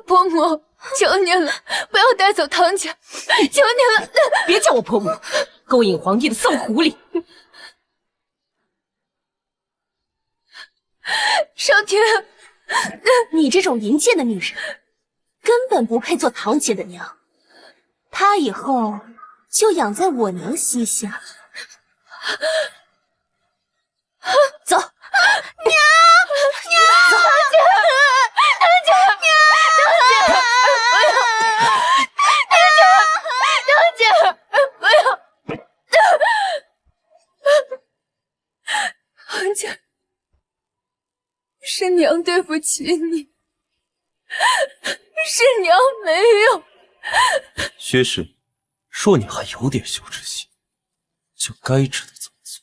伯母，求您了，不要带走堂姐，求您了！别叫我婆母，勾引皇帝的丧狐狸！少天，你这种淫贱的女人，根本不配做堂姐的娘。她以后就养在我娘膝下。走，娘，走，堂姐，不要，堂姐，是娘对不起你，是娘没有。薛氏，若你还有点羞耻心，就该知道怎么做。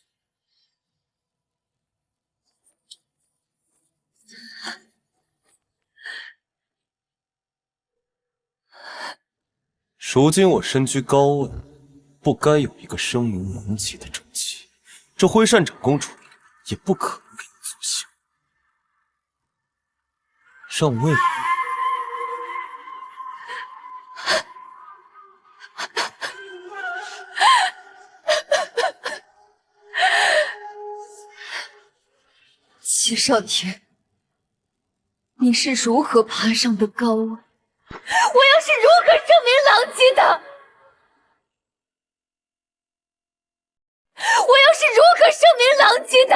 如今我身居高位，不该有一个声名狼藉的正妻，这徽善长公主也不可能给你做秀。上位。齐少天，你是如何爬上的高位？我又是如何声名狼藉的？我又是如何声名狼藉的？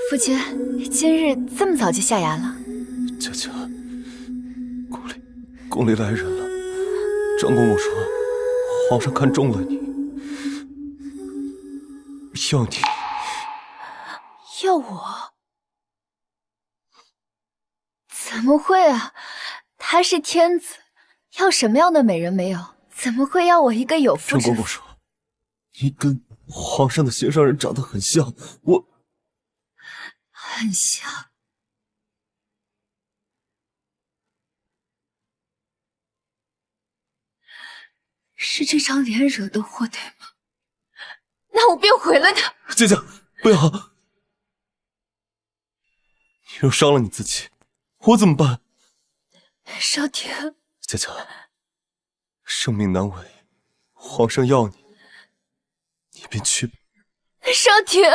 夫君，今日这么早就下衙了？佳佳，宫里来人了。张公公说，皇上看中了你，要你。要我？怎么会啊？他是天子，要什么样的美人没有？怎么会要我一个有妇之夫？张公公说，你跟皇上的心上人长得很像，我很像。是这张脸惹的祸，对吗？那我便毁了他。佳佳，不要！你若伤了你自己，我怎么办？少天，佳佳，生命难违，皇上要你，你便去吧。少天，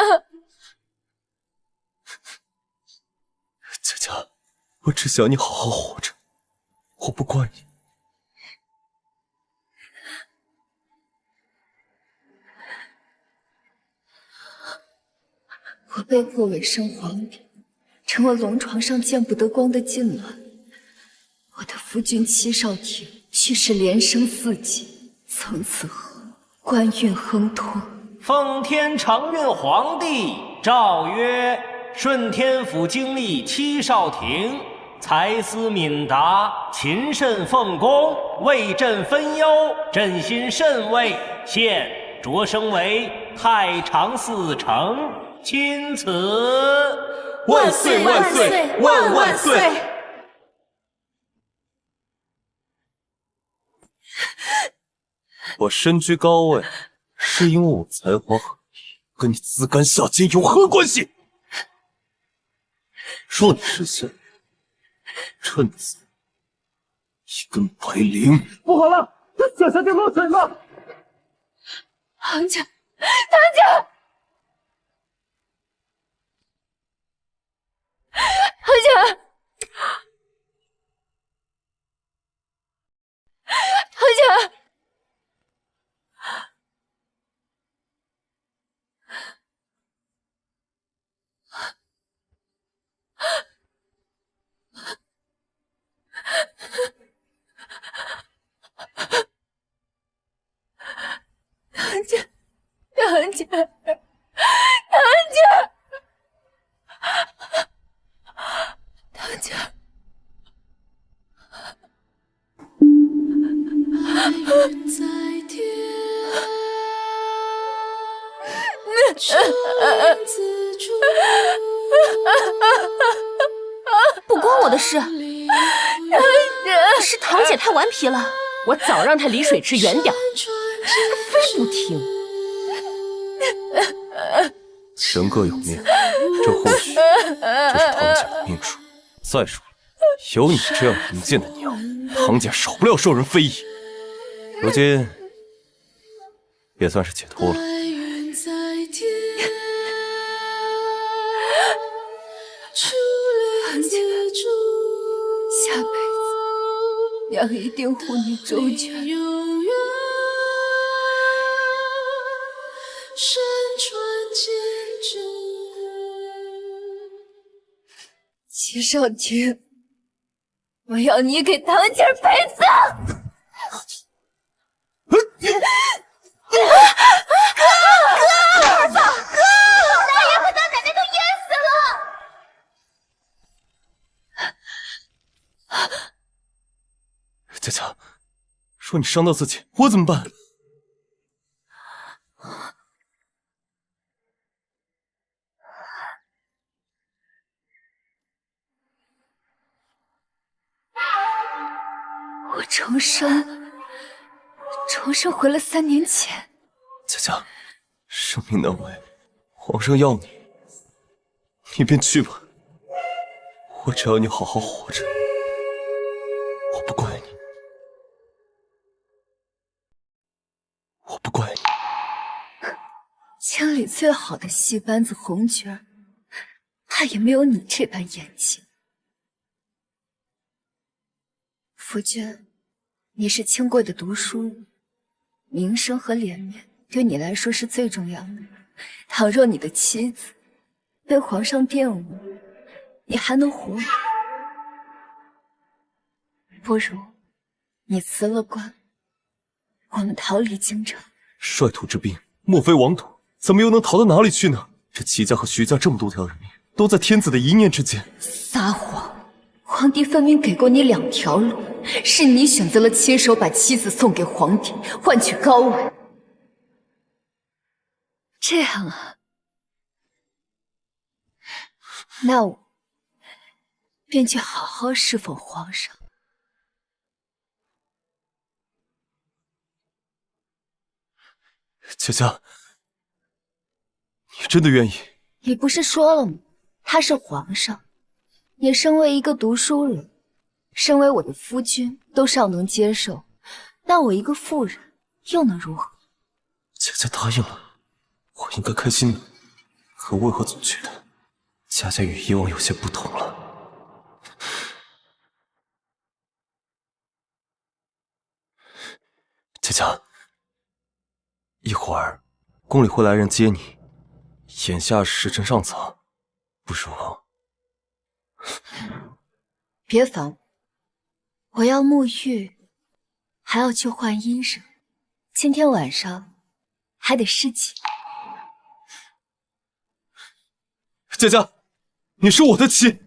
佳佳，我只想你好好活着，我不怪你。我被迫委身皇帝，成了龙床上见不得光的禁卵。我的夫君戚少天却是连升4级，从此后官运亨通。奉天承运皇帝诏曰：顺天府经历戚少廷，才思敏达，勤慎奉公，为朕分忧，朕心甚慰，现擢升为太常寺丞。钦此！万岁万岁万万岁！我身居高位，是因为我才华横溢，跟你自甘下贱有何关系？若你是仙，趁此一根白绫。不好了，这小小姐落水了！堂姐，堂姐！堂姐，堂姐，堂姐，堂姐，堂姐。堂姐，不关我的事，是堂姐太顽皮了，我早让他离水池远点，他非不听。人各有命，这或许就是唐家的命数。再说了，有你这样淫贱的娘，唐家少不了受人非议。如今也算是解脱了。下辈子娘一定护你周全。齐少廷，我要你给唐姐赔葬！佳佳，说你伤到自己，我怎么办？我重生回了3年前。佳佳，生命难违，皇上要你，你便去吧。我只要你好好活着，我不怪你，我不怪你。京里最好的戏班子红角儿，他也没有你这般演技。夫君，你是清贵的读书人，名声和脸面对你来说是最重要的。倘若你的妻子被皇上玷污，你还能活吗？不如你辞了官，我们逃离京城。率土之滨，莫非王土，怎么又能逃到哪里去呢？这齐家和徐家这么多条人命，都在天子的一念之间。撒谎！皇帝分明给过你2条路，是你选择了亲手把妻子送给皇帝，换取高位。这样啊，那我便去好好侍奉皇上。佳佳，你真的愿意？你不是说了吗？他是皇上，你身为一个读书人，身为我的夫君，都尚能接受，那我一个妇人又能如何？佳佳答应了，我应该开心的。可为何总觉得佳佳与以往有些不同了？佳佳，一会儿宫里会来人接你，眼下时辰尚早，不如……别烦我，我要沐浴，还要去换衣裳，今天晚上还得侍寝。佳佳，你是我的妻。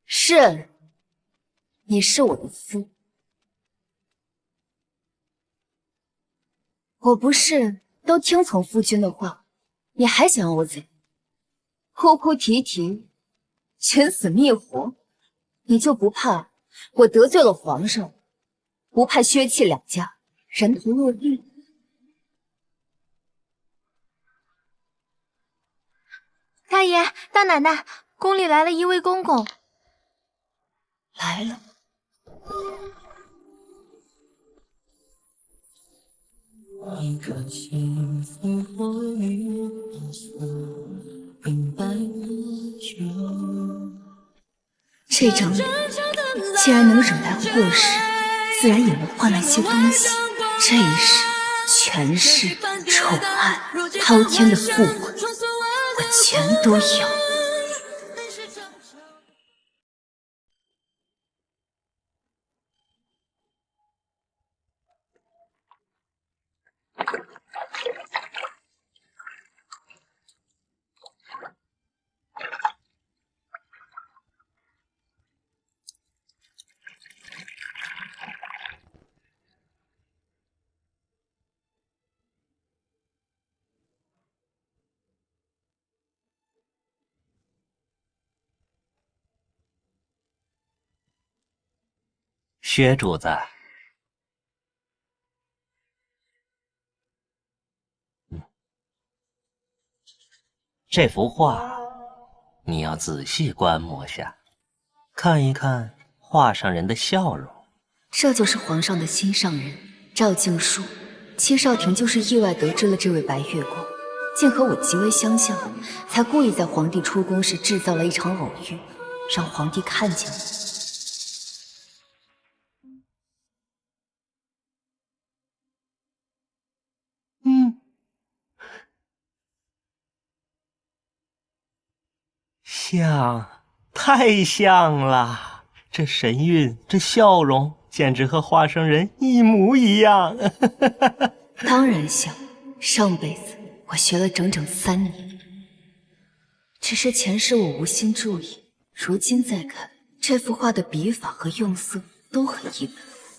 是，你是我的夫。我不是都听从夫君的话，你还想要我怎样？哭哭啼啼，寻死觅活，你就不怕我得罪了皇上，不怕薛戚2家人头落地？大爷、大奶奶，宫里来了一位公公。来了。一颗幸福火与明白多久。这张脸既然能忍耐祸事，自然也能换来些东西。这一世权势、宠爱、滔天的富贵，我全都要。薛主子，这幅画你要仔细观摩下，看一看画上人的笑容。这就是皇上的心上人赵静书。戚少廷就是意外得知了这位白月光，竟和我极为相像，才故意在皇帝出宫时制造了一场偶遇，让皇帝看见我。像，太像了！这神韵，这笑容，简直和画上人一模一样。当然像，上辈子我学了整整3年，只是前世我无心注意，如今再看这幅画的笔法和用色都很一般，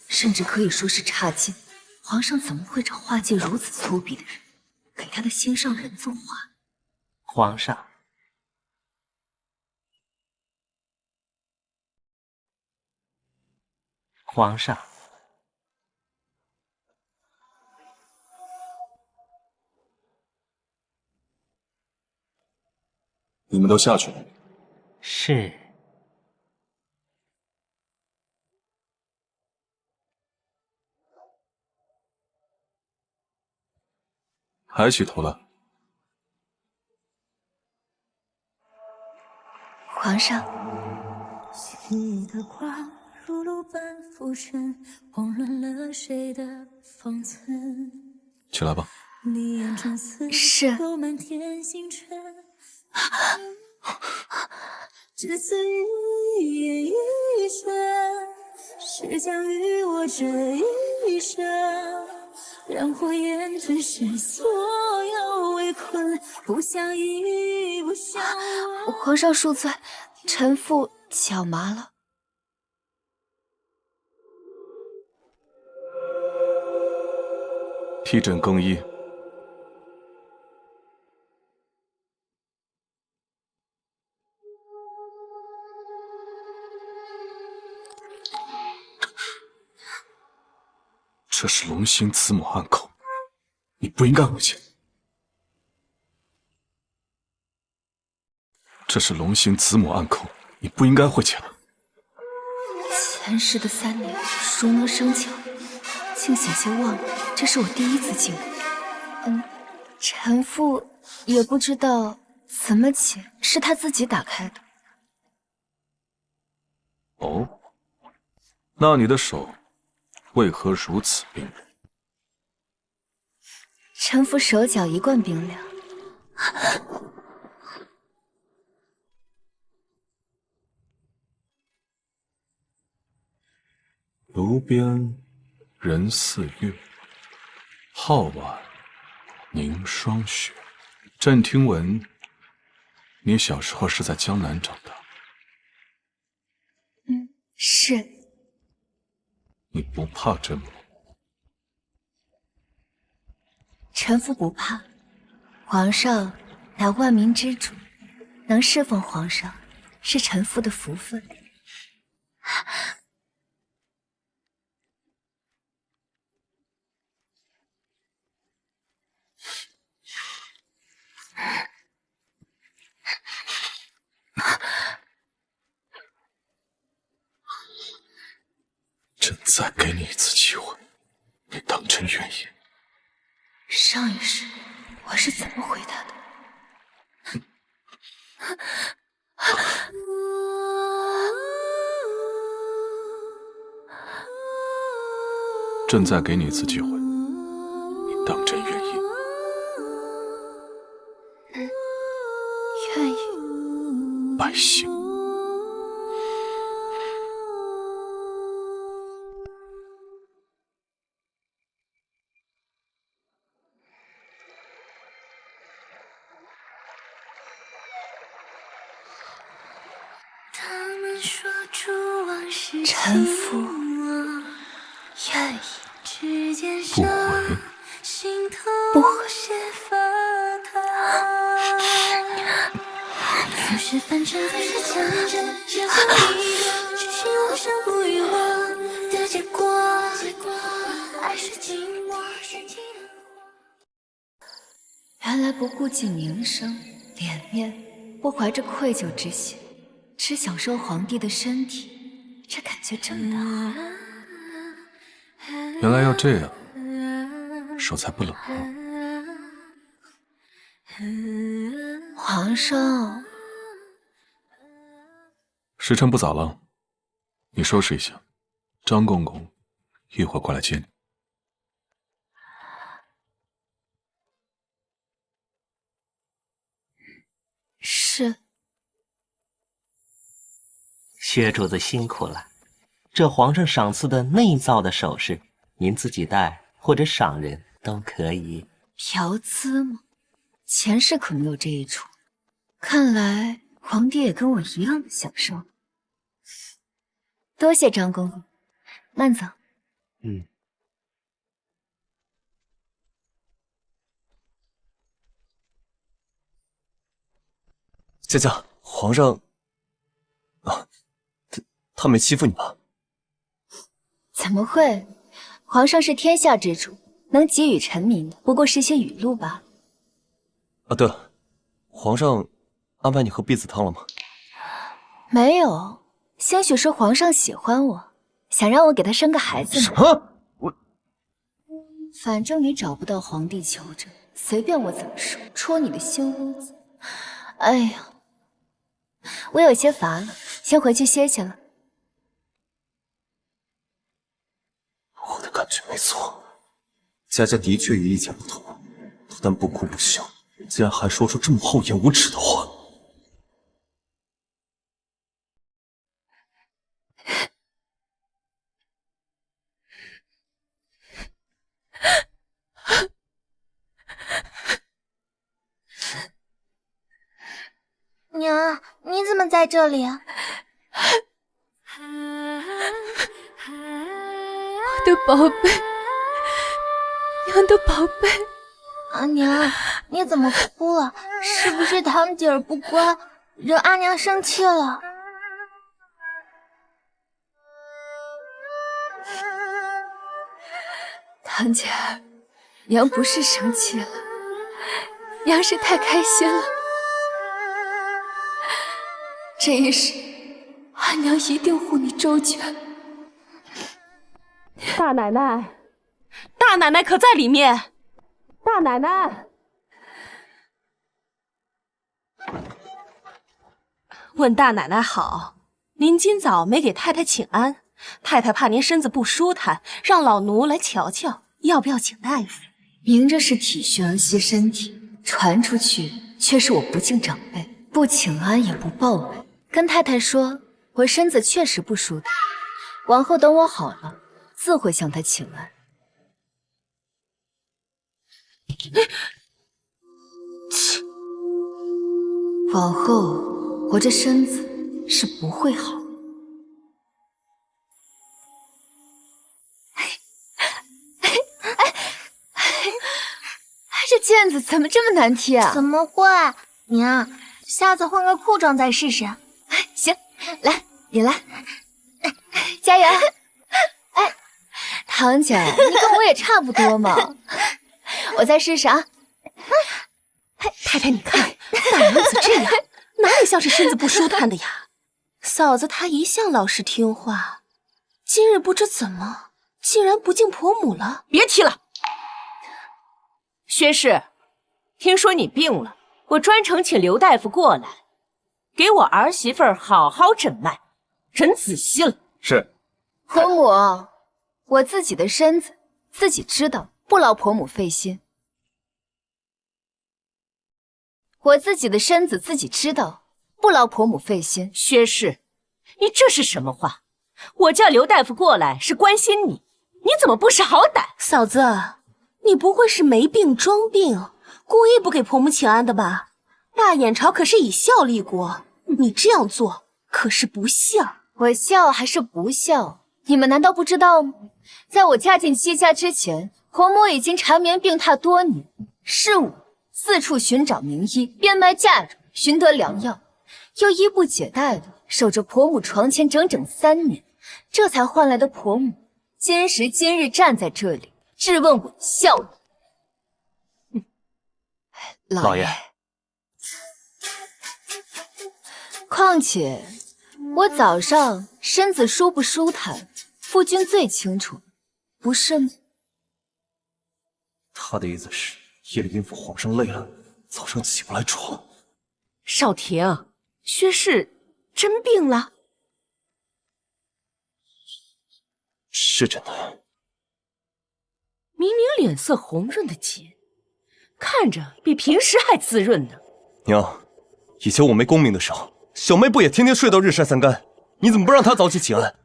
甚至可以说是差劲。皇上怎么会找画技如此粗鄙的人给他的心上人作画？皇上，皇上，你们都下去。是。还洗头了？皇上，你的话如露般浮沉，慌乱了谁的方寸？起来吧。你眼沉思，是有满天星辰。只此一言一瞬，是将与我这一生，让火焰吞噬所有围困，不相依，不相问。皇上恕罪，臣妇脚麻了。替朕更衣。这是龙兴子母暗口，你不应该回去。这是龙兴子母暗口，你不应该会前来。前世的3年，熟能生巧，竟险些忘了，这是我第1次进宫。臣妇也不知道怎么起，是他自己打开的。哦，那你的手为何如此冰冷？臣妇手脚一贯冰凉。炉边人似月，皓腕凝霜雪。朕听闻，你小时候是在江南长大。是。你不怕朕吗？臣妇不怕。皇上乃万民之主，能侍奉皇上，是臣妇的福分。朕再给你一次机会，你当真愿意？上一世我是怎么回答的？朕再给你一次机会，你当真愿意？愿意。百姓。臣妇愿意。不回。不回。原来不顾及名声，脸面不怀着愧疚之心，只享受皇帝的身体，这感觉真的好。原来要这样，手才不冷啊。皇上，时辰不早了，你收拾一下，张公公一会儿过来接你。是。薛主子辛苦了，这皇上赏赐的内造的首饰，您自己戴或者赏人都可以。嫖资吗？前世可没有这一出，看来皇帝也跟我一样的享受。多谢张公公，慢走。佳佳，皇上啊，他没欺负你吧？怎么会？皇上是天下之主，能给予臣民的不过是些语录罢了。啊，对了，皇上安排你喝避子汤了吗？没有，兴许是皇上喜欢我，想让我给他生个孩子呢。什么？反正你找不到皇帝求着，随便我怎么说，戳你的新屋子。哎呀，我有些乏了，先回去歇歇了。我的感觉没错，佳佳的确与以前不同，不但不哭不笑，竟然还说出这么厚颜无耻的话。娘，你怎么在这里？我的宝贝，娘的宝贝。阿娘，你怎么哭了？是不是堂姐儿不乖，惹阿娘生气了？堂姐，娘不是生气了，娘是太开心了。这一世，阿娘一定护你周全。大奶奶，大奶奶可在里面？大奶奶，问大奶奶好。您今早没给太太请安，太太怕您身子不舒坦，让老奴来瞧瞧，要不要请大夫？明着是体恤儿媳身体，传出去却是我不敬长辈，不请安也不报恩。跟太太说，我身子确实不舒坦，往后等我好了，自会向她请安。往后我这身子是不会好。这毽子怎么这么难踢啊？怎么会？娘，下次换个裤装再试试。行，来，你来，加油！哎，堂姐，你跟我也差不多嘛。我再试试啊。太太，你看，大娘子这样，哪里像是身子不舒坦的呀？嫂子她一向老实听话，今日不知怎么，竟然不敬婆母了。别提了。薛氏，听说你病了，我专程请刘大夫过来，给我儿媳妇儿好好诊脉，诊仔细了。是。婆母，我自己的身子自己知道，不劳婆母费心。我自己的身子自己知道，不劳婆母费心。薛氏，你这是什么话？我叫刘大夫过来是关心你，你怎么不识好歹？嫂子，你不会是没病装病，故意不给婆母请安的吧？大眼朝可是以孝立国，你这样做可是不孝。我孝还是不孝？你们难道不知道吗？在我嫁进姬家之前，婆母已经缠绵病榻多年，是我四处寻找名医，变卖嫁妆，寻得良药，又衣不解带的守着婆母床前整整3年，这才换来的婆母今时今日站在这里质问我的孝义。老爷，况且我早上身子舒不舒坦，夫君最清楚，不是吗？他的意思是夜里应付皇上累了，早上起不来床。少廷，薛氏真病了？是真的。明明脸色红润的紧，看着比平时还滋润呢。娘，以前我没功名的时候，小妹不也天天睡到日晒三竿？你怎么不让她早起请安？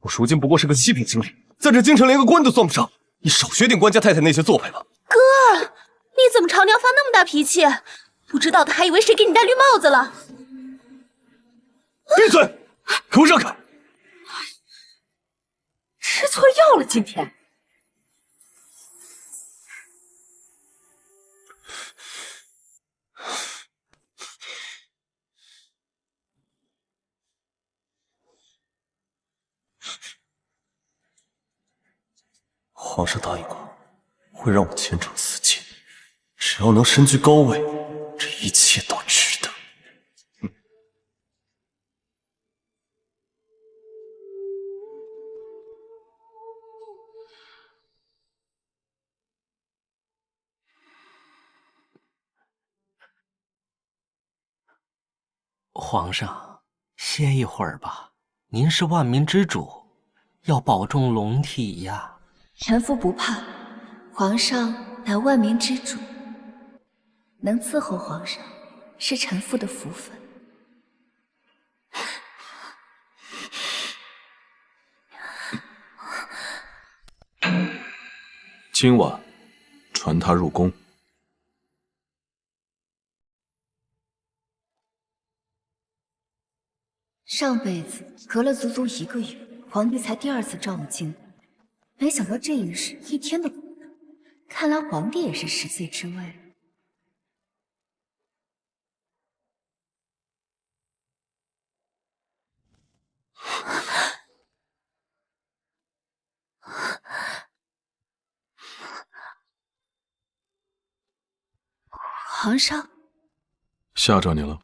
我如今不过是个7品经理，在这京城连个官都算不上，你少学点官家太太那些做派吧。哥，你怎么朝娘发那么大脾气？不知道的还以为谁给你戴绿帽子了。闭嘴，给我让开！吃错药了，今天。皇上答应过，会让我前程似锦，只要能身居高位，这一切都值得。皇上，歇一会儿吧。您是万民之主，要保重龙体呀。臣服不怕，皇上乃万民之主，能伺候皇上是臣服的福分。今晚传他入宫。上辈子隔了足足1个月，皇帝才第2次召我进宫，没想到这一日一天都不到。看来皇帝也是10岁之位。皇上，吓着你了？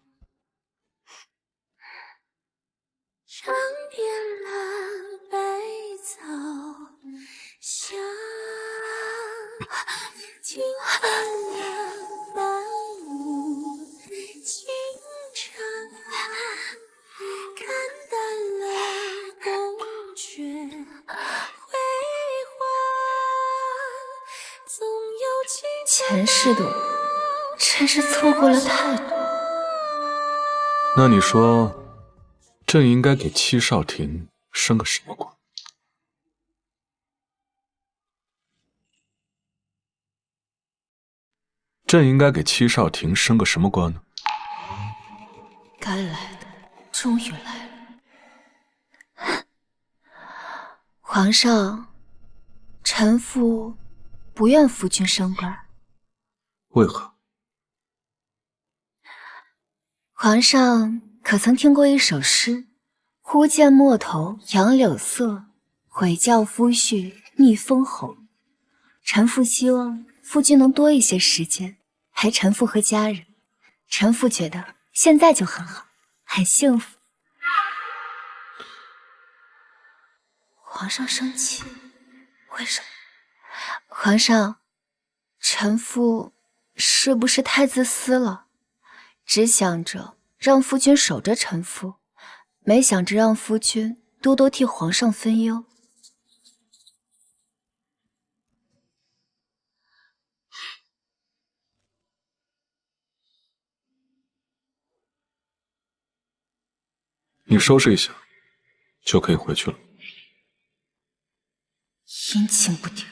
尝遍了百草香，听惯了万物清唱，看淡了宫阙辉煌，总有前世的我真是错过了太多。那你说，朕应该给戚少廷升个什么官？朕应该给戚少廷升个什么官呢？该来的终于来了。皇上，臣妇不愿夫君升官。为何？皇上可曾听过一首诗？忽见陌头杨柳色，悔教夫婿觅封侯。臣妇希望夫君能多一些时间陪臣妇和家人。臣妇觉得现在就很好，很幸福。皇上生气，为什么？皇上，臣妇是不是太自私了？只想着让夫君守着臣妇，没想着让夫君多多替皇上分忧。你收拾一下，就可以回去了。阴晴不定，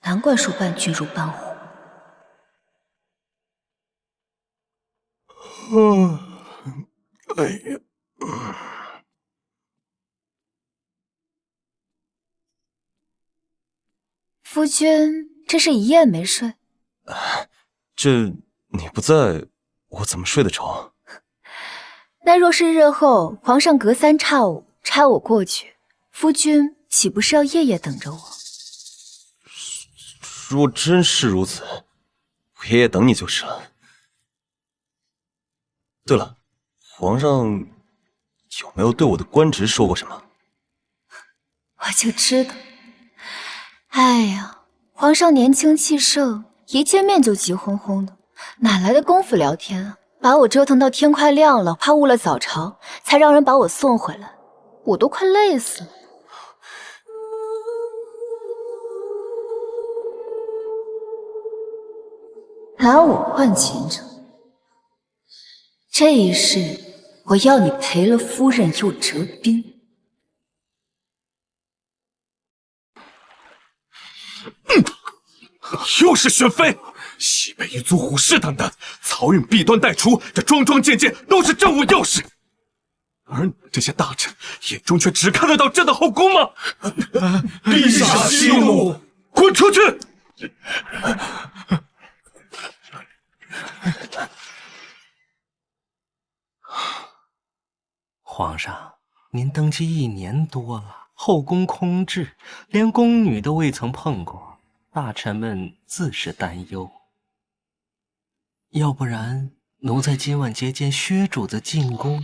难怪说伴君如伴虎。哎呀，夫君这是一夜没睡？这你不在，我怎么睡得着？那若是日后皇上隔3差5差我过去，夫君岂不是要夜夜等着我？若真是如此，我夜夜等你就是了。对了，皇上有没有对我的官职说过什么？我就知道。哎呀，皇上年轻气盛，一见面就急哄哄的，哪来的功夫聊天啊？把我折腾到天快亮了，怕误了早朝，才让人把我送回来，我都快累死了。拿我换秦城，这一世我要你赔了夫人又折兵。又是选妃，西北一族虎视眈眈，漕运弊端待除，这桩桩件件都是政务要事，而你这些大臣眼中却只看得到朕的后宫吗？陛下息怒，滚出去！皇上，您登基1年多了，后宫空置，连宫女都未曾碰过，大臣们自是担忧。要不然，奴才今晚接见薛主子进宫。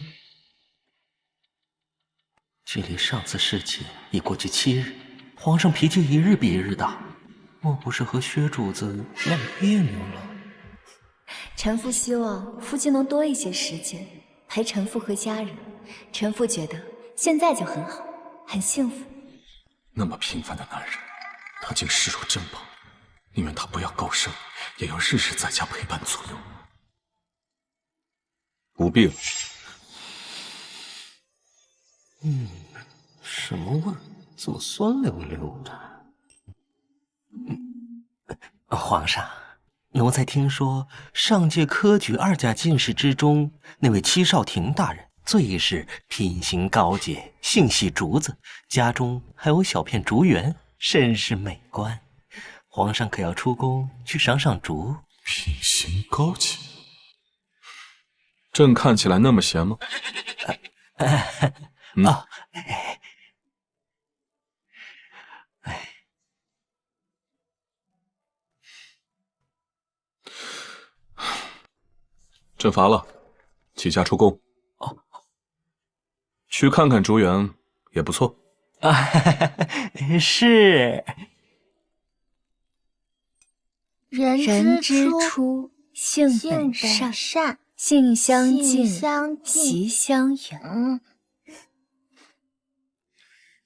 距离上次事情已过去7日，皇上脾气一日比一日大，莫不是和薛主子闹别扭了？臣妇希望夫君能多一些时间陪臣妇和家人，臣妇觉得现在就很好，很幸福。那么平凡的男人，他竟视若珍宝，宁愿他不要高升，也要日日在家陪伴左右。不必了。什么味儿？怎么酸溜溜的？皇上，奴才听说上届科举2甲进士之中，那位戚少廷大人最是品行高洁，性喜竹子，家中还有小片竹园，甚是美观。皇上可要出宫去赏赏竹？品行高洁，朕看起来那么闲吗？朕乏了，起驾出宫。去看看竹园也不错。是。人之初，性本善，性相近，习相远。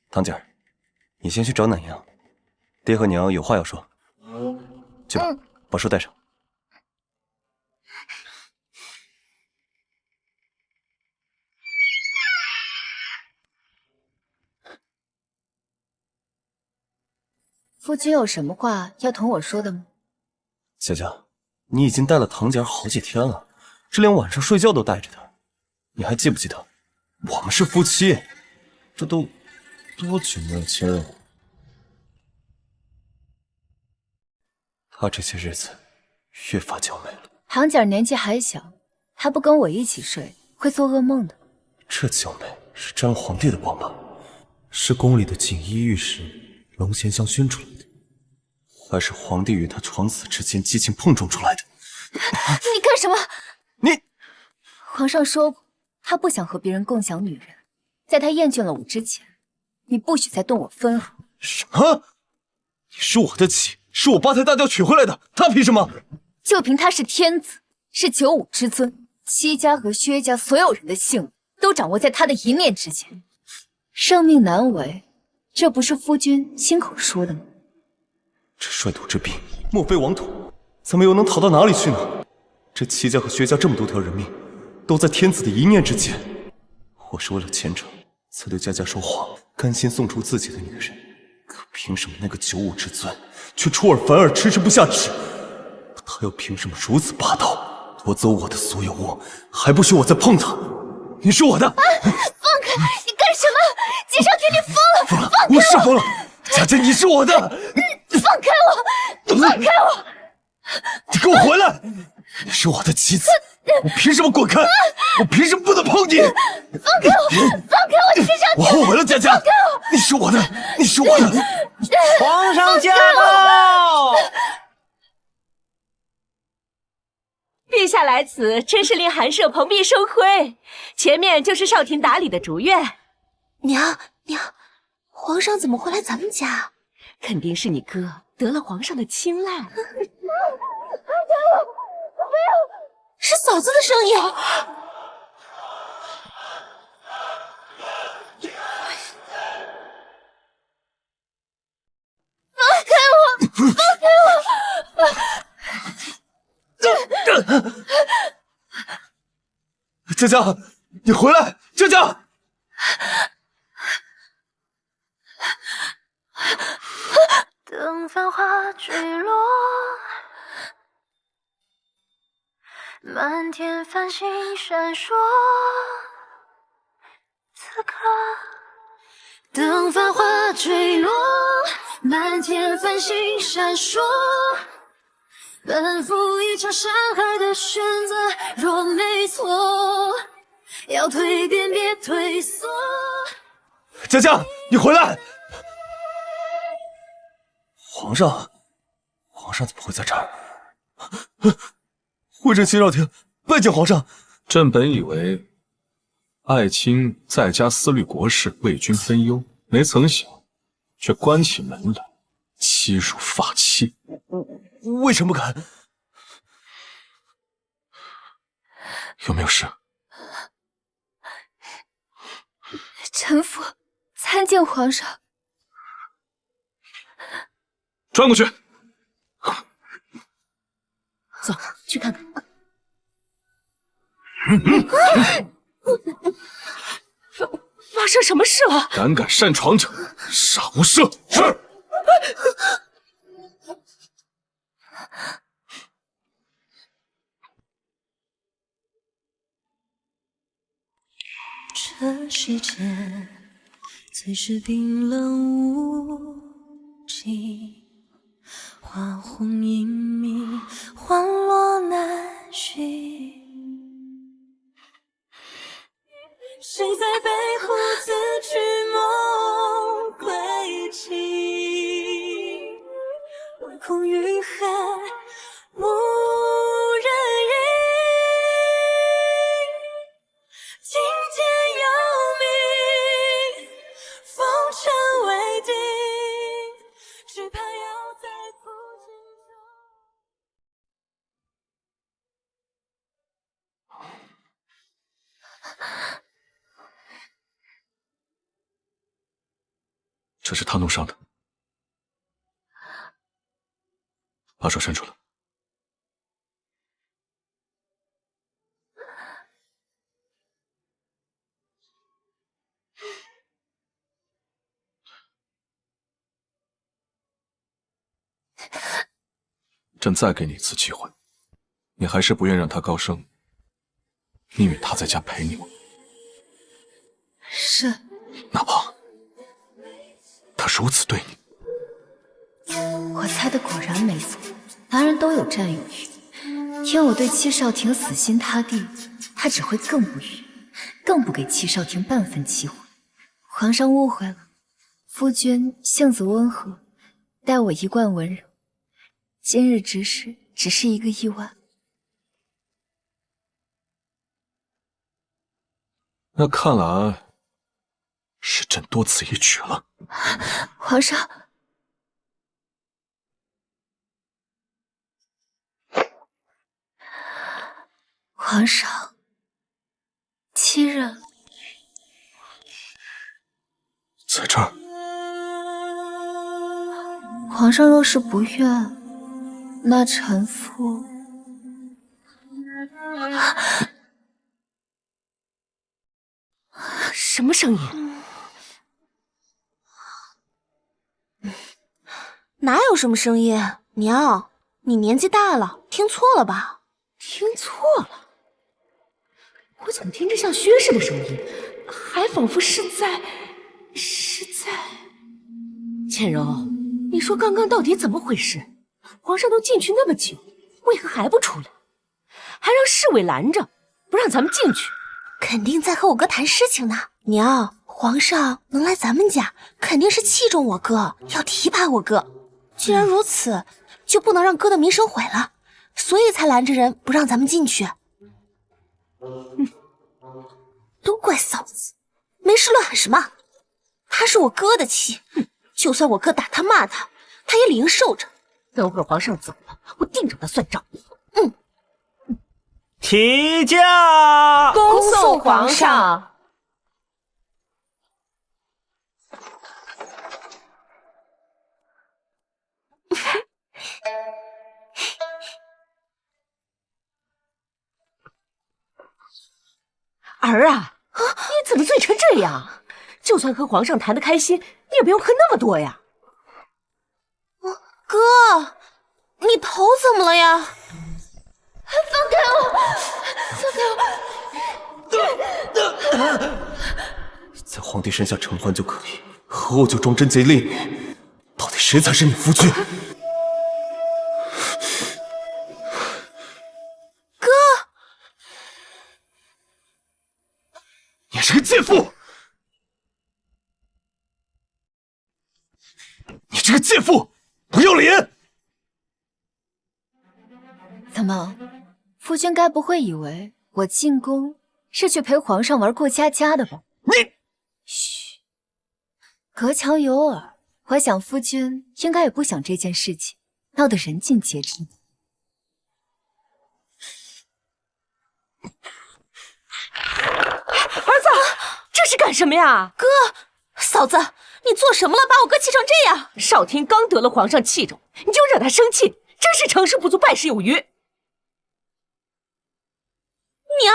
堂姐儿，你先去找奶娘，爹和娘有话要说。去吧，把书带上。夫君有什么话要同我说的吗？姐姐，你已经带了堂姐儿好几天了，这连晚上睡觉都带着她。你还记不记得，我们是夫妻？这都多久没有亲热了？她这些日子越发娇美了。堂姐儿年纪还小，她不跟我一起睡，会做噩梦的。这娇美是沾了皇帝的光吧？是宫里的锦衣玉食，龙涎香熏出来的，还是皇帝与她床死之间激情碰撞出来的？你干什么？你，皇上说过，他不想和别人共享女人，在他厌倦了我之前，你不许再动我分毫。什么？你是我的妻，是我八抬大轿娶回来的，他凭什么？就凭他是天子，是九五之尊，戚家和薛家所有人的性命都掌握在他的一念之间，生命难违，这不是夫君亲口说的吗？这率土之滨，莫非王土？咱们又能逃到哪里去呢？这戚家和薛家这么多条人命，都在天子的一念之间。我是为了前程，才对家家说谎，甘心送出自己的女人。可凭什么那个九五之尊却出尔反尔，迟迟不下旨？他又凭什么如此霸道，夺走我的所有物，还不许我再碰他？你是我的！放开！你干什么？季少廷，你疯了！我是疯了！家家，你是我的！放开我！放开我！你给我回来！你是我的妻子，我凭什么滚开？我凭什么不能碰你？放开我！放开我！季少廷，我后悔了，家家！放开我！你是我的，你是我的！皇上驾到！陛下来此，真是令寒舍蓬荜生辉。前面就是少廷打理的竹院。娘，皇上怎么会来咱们家？肯定是你哥得了皇上的青睐。是嫂子的声音。佳佳，你回来！佳佳，等繁华坠落，满天繁星闪烁。此刻，等繁华坠落，满天繁星闪烁。奔赴一场伤害的选择，若没错，要蜕变别退缩。佳佳，你回来！皇上怎么会在这儿？会朕七少廷拜见皇上。朕本以为爱卿在家思虑国事，为君分忧，没曾想却关起门来欺辱发妻。为什么敢？有没有事？臣妇参见皇上。转过去。走，去看看。发生什么事了？敢擅闯者，杀无赦。是。这世间最是冰冷无情，花红隐秘，花落难寻。谁在背后自取梦归期？唯恐云海无人影。今天有命，风尘未定，只怕要在苦境中。这是他弄伤的，把手伸出来。朕再给你一次机会，你还是不愿让他高升，宁愿他在家陪你吗？是。哪怕他如此对你。我猜的果然没错，男人都有占有欲。听我对戚少廷死心塌地，他只会更不悦，更不给戚少廷半分机会。皇上误会了，夫君性子温和，待我一贯温柔。今日之事只是一个意外。那看来是朕多此一举了。皇上，皇上，欺人。在这儿。皇上若是不愿，那臣妇……什么声音？哪有什么声音？娘，你年纪大了，听错了吧？听错了？我怎么听着像薛氏的声音，还仿佛是在……倩柔，你说刚刚到底怎么回事？皇上都进去那么久，为何还不出来？还让侍卫拦着，不让咱们进去。肯定在和我哥谈事情呢。娘，皇上能来咱们家，肯定是器重我哥，要提拔我哥。既然如此，就不能让哥的名声毁了。所以才拦着人不让咱们进去。都怪嫂子，没事乱喊什么？他是我哥的妻，就算我哥打他骂他，他也理应受着。等会儿皇上走了，我定找他算账。提驾！恭送皇上。儿啊，你怎么醉成这样？就算和皇上谈得开心，你也不用喝那么多呀。哥，你头怎么了呀？放开我！放开我！在皇帝身下承欢就可以，和我就装真贼烈女，到底谁才是你夫君？哥，你是个贱妇！你这个贱妇，不要脸！怎么，夫君该不会以为我进宫是去陪皇上玩过家家的吧？你，嘘，隔墙有耳。我想夫君应该也不想这件事情闹得人尽皆知。儿子，这是干什么呀？哥，嫂子，你做什么了？把我哥气成这样！少廷刚得了皇上器重，你就惹他生气，真是成事不足败事有余。娘，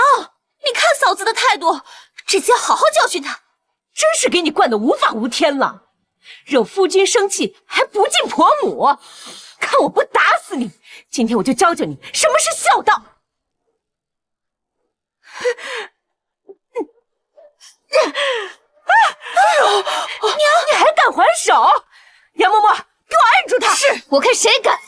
你看嫂子的态度，这次要好好教训她。真是给你惯得无法无天了，惹夫君生气还不敬婆母，看我不打死你！今天我就教教你什么是孝道。娘，你还敢还手？杨嬷嬷，给我按住他！是，我看谁敢！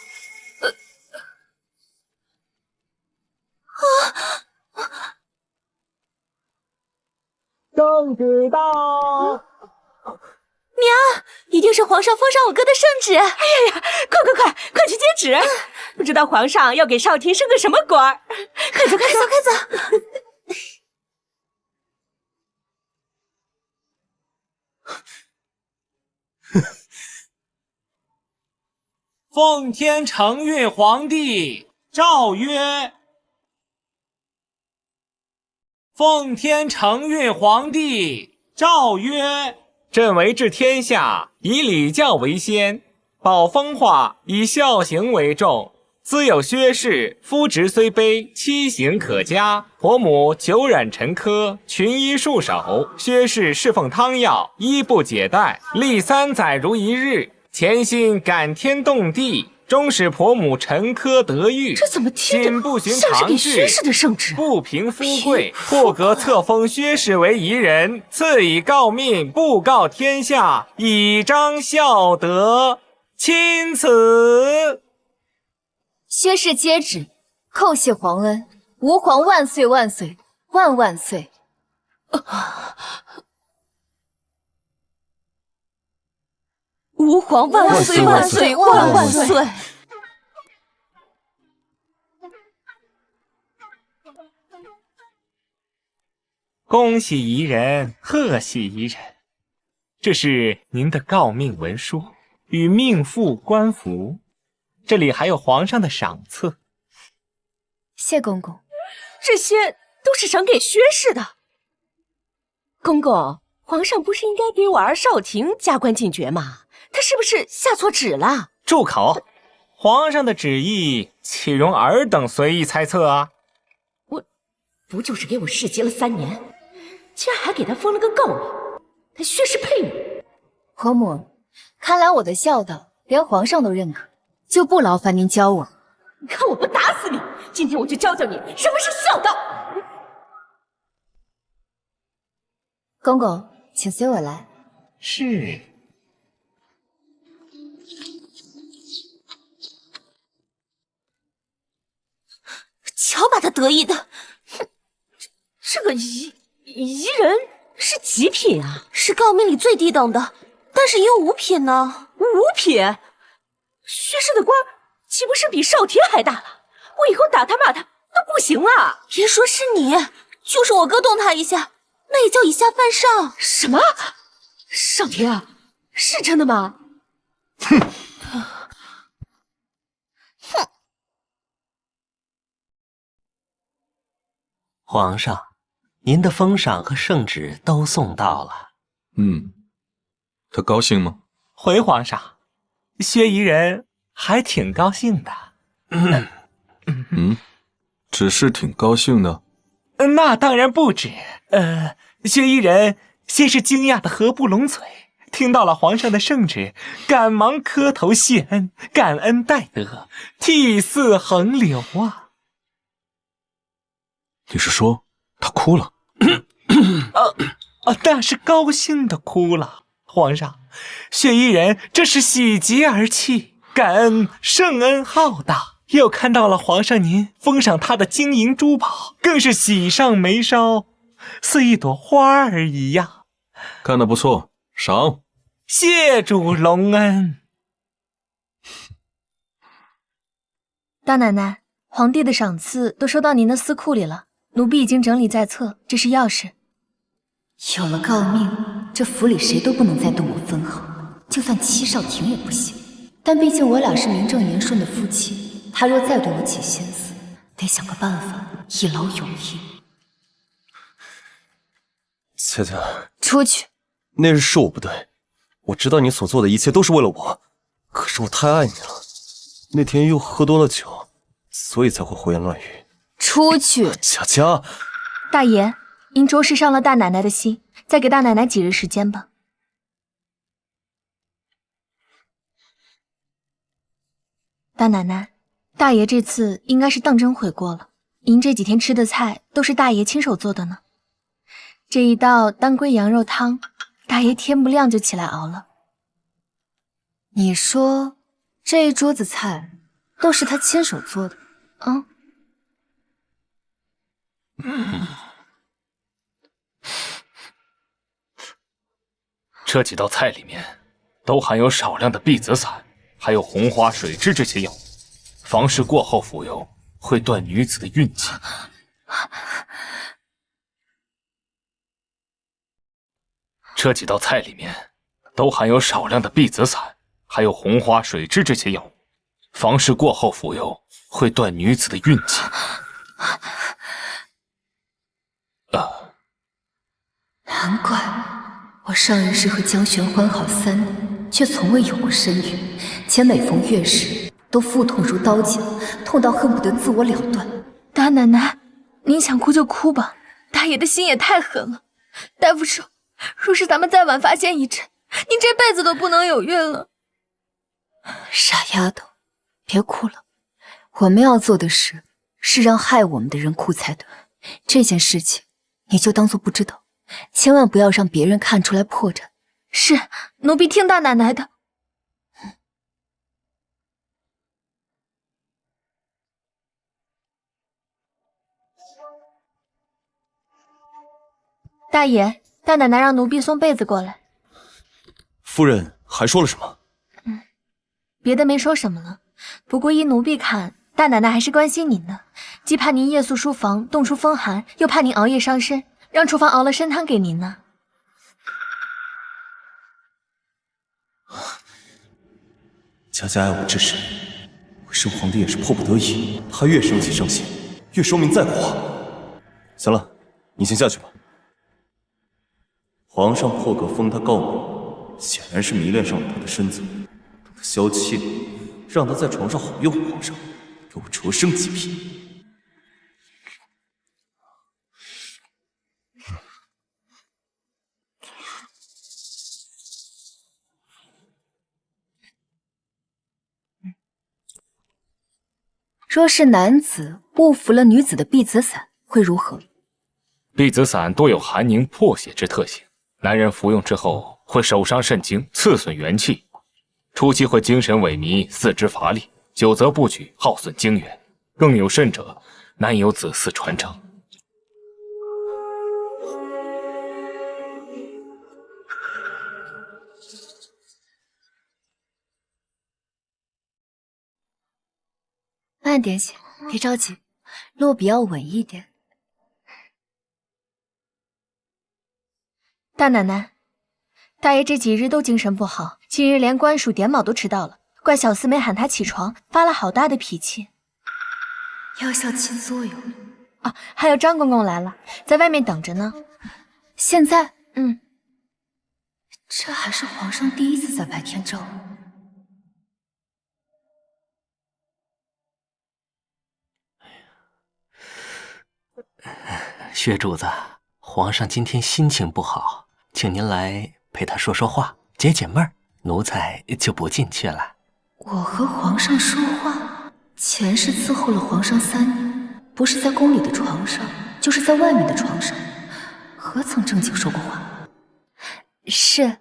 圣旨到！娘，一定是皇上封上我哥的圣旨。哎呀呀，快去接旨！不知道皇上要给少廷升个什么官儿？快走！奉天承运皇帝诏曰：奉天承运皇帝诏曰：朕为治天下，以礼教为先，保风化，以孝行为重。兹有薛氏，夫职虽卑，妻行可嘉。婆母久染陈疴，群医束手。薛氏侍奉汤药，医不解带，历3载如一日。潜心感天动地，终使婆母陈疴得愈。这怎么听着仅不循像是给常制，薛氏的圣旨？不平夫贵，破格册封薛氏为夷人，赐以诰命，布告天下，以彰孝德。钦此。薛氏接旨，叩谢皇恩，吾皇万岁万岁万万岁！吾皇万岁万岁万万岁！恭喜夷人，贺喜夷人！这是您的诰命文书与命妇官服，这里还有皇上的赏赐。谢公公，这些都是赏给薛氏的。公公，皇上不是应该给我儿少廷加官进爵吗？他是不是下错旨了？住口！皇上的旨意岂容尔等随意猜测啊？不就是给我世袭了3年，竟然还给他封了个诰命，他薛氏配吗？婆母，看来我的孝道连皇上都认可，就不劳烦您教我。你看我不打死你！今天我就教教你什么是孝道。公公，请随我来。是。瞧把他得意的，哼！这个夷人是极品啊，是诰命里最低等的，但是也有5品呢。5品？薛氏的官岂不是比少廷还大了？我以后打他骂他都不行了。别说是你，就是我哥动他一下，那也叫以下犯上。什么？少廷啊，是真的吗？哼！皇上，您的封赏和圣旨都送到了。他高兴吗？回皇上，薛夷人还挺高兴的。只是挺高兴的。那当然不止。薛夷人先是惊讶的合不拢嘴，听到了皇上的圣旨，赶忙磕头谢恩，感恩戴德，涕泗横流啊！你是说他哭了？那是高兴的哭了。皇上，薛夷人这是喜极而泣，感恩圣恩浩大，又看到了皇上您封赏他的金银珠宝，更是喜上眉梢，似一朵花儿一样。干得不错，赏。谢主隆恩。大奶奶，皇帝的赏赐都收到您的司库里了，奴婢已经整理在册，这是钥匙。有了诰命，这府里谁都不能再动我分毫，就算戚少廷也不行。但毕竟我俩是名正言顺的夫妻，他若再对我起心思，得想个办法一劳永逸。佳佳，出去！那日是我不对，我知道你所做的一切都是为了我，可是我太爱你了，那天又喝多了酒，所以才会胡言乱语。出去！佳佳，大爷，您着实伤了大奶奶的心，再给大奶奶几日时间吧。大奶奶，大爷这次应该是当真悔过了。您这几天吃的菜都是大爷亲手做的呢。这一道当归羊肉汤，大爷天不亮就起来熬了。你说这一桌子菜都是他亲手做的？这几道菜里面都含有少量的碧紫散，还有红花水蛭这些药物，房事过后服用会断女子的运气。这几道菜里面都含有少量的碧紫散，还有红花水蛭这些药物，房事过后服用会断女子的运气。难怪我上一世和江玄欢好3年，却从未有过身孕，且每逢月事都腹痛如刀绞，痛到恨不得自我了断。大奶奶，您想哭就哭吧，大爷的心也太狠了。大夫说，若是咱们再晚发现一阵，您这辈子都不能有孕了。傻丫头，别哭了，我们要做的事是让害我们的人哭才对。这件事情你就当做不知道，千万不要让别人看出来破绽。是，奴婢听大奶奶的。大爷，大奶奶让奴婢送被子过来。夫人还说了什么？别的没说什么了，不过依奴婢看，大奶奶还是关心您的，既怕您夜宿书房冻出风寒，又怕您熬夜伤身，让厨房熬了参汤给您呢。佳佳爱我之深，我生皇帝也是迫不得已。他越生气生气，越说明在乎我。行了，你先下去吧。皇上破格封他诰命，显然是迷恋上了他的身子。等他消气了，让他在床上好诱惑皇上，给我擢升几品。若是男子误服了女子的碧紫散，会如何？碧紫散多有寒凝破血之特性，男人服用之后会手伤肾经，刺损元气，初期会精神萎靡，四肢乏力，久则不举，耗损精元，更有甚者，难有子嗣传承。慢点写。别着急，落笔要稳一点。大奶奶，大爷这几日都精神不好，今日连官署点卯都迟到了，怪小厮没喊他起床，发了好大的脾气。药效起作用啊，还有张公公来了，在外面等着呢。现在？嗯。这还是皇上第一次在白天召我。薛主子，皇上今天心情不好，请您来陪他说说话，解解闷儿，奴才就不进去了。我和皇上说话，前世伺候了皇上3年，不是在宫里的床上，就是在外面的床上，何曾正经说过话？是。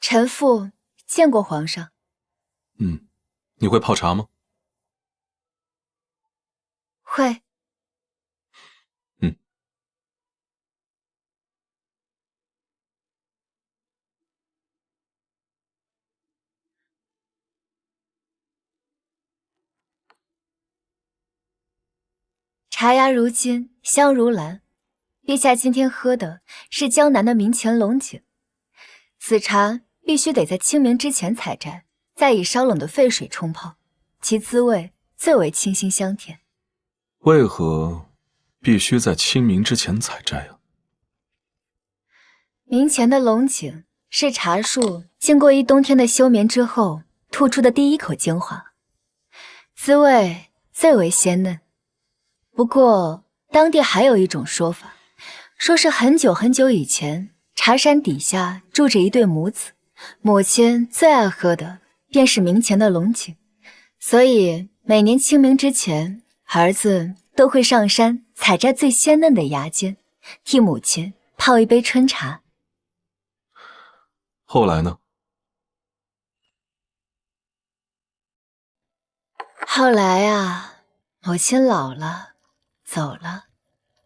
臣妇见过皇上。你会泡茶吗？会。茶芽如金，香如兰。陛下今天喝的是江南的明前龙井，此茶必须得在清明之前采摘，再以烧冷的沸水冲泡，其滋味最为清新香甜。为何必须在清明之前采摘啊？明前的龙井是茶树经过1冬天的休眠之后吐出的第一口精华，滋味最为鲜嫩。不过当地还有一种说法，说是很久很久以前，茶山底下住着一对母子，母亲最爱喝的便是明前的龙井，所以每年清明之前，儿子都会上山采摘最鲜嫩的芽尖，替母亲泡一杯春茶。后来呢？后来啊，母亲老了，走了，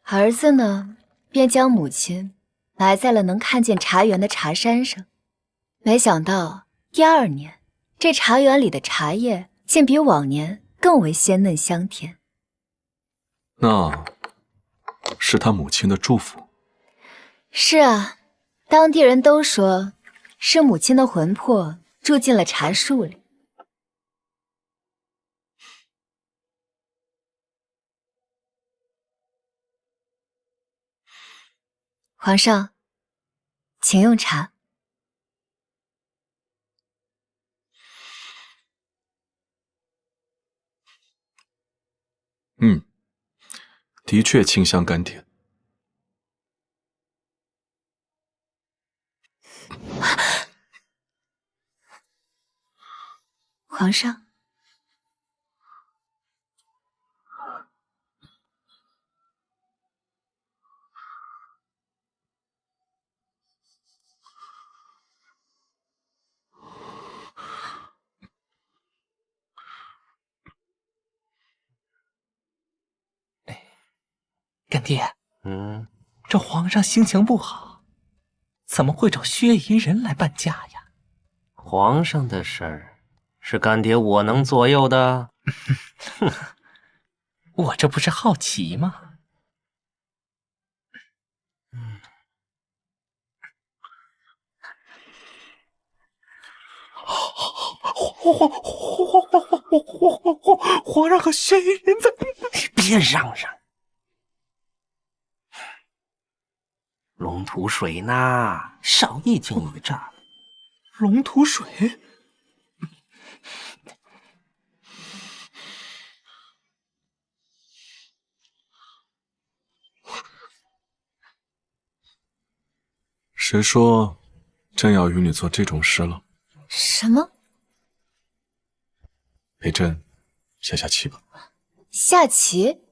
儿子呢，便将母亲埋在了能看见茶园的茶山上。没想到第2年，这茶园里的茶叶竟比往年更为鲜嫩香甜。那是他母亲的祝福。是啊，当地人都说是母亲的魂魄住进了茶树里。皇上，请用茶。的确清香甘甜。皇上，干爹，这皇上心情不好，怎么会找薛姨人来伴驾呀？皇上的事儿是干爹我能左右的？我这不是好奇吗？皇上和薛姨人在……别嚷嚷！龙吐水呢，少一惊一乍。龙吐水？谁说朕要与你做这种事了？什么？陪朕下下棋吧。下棋？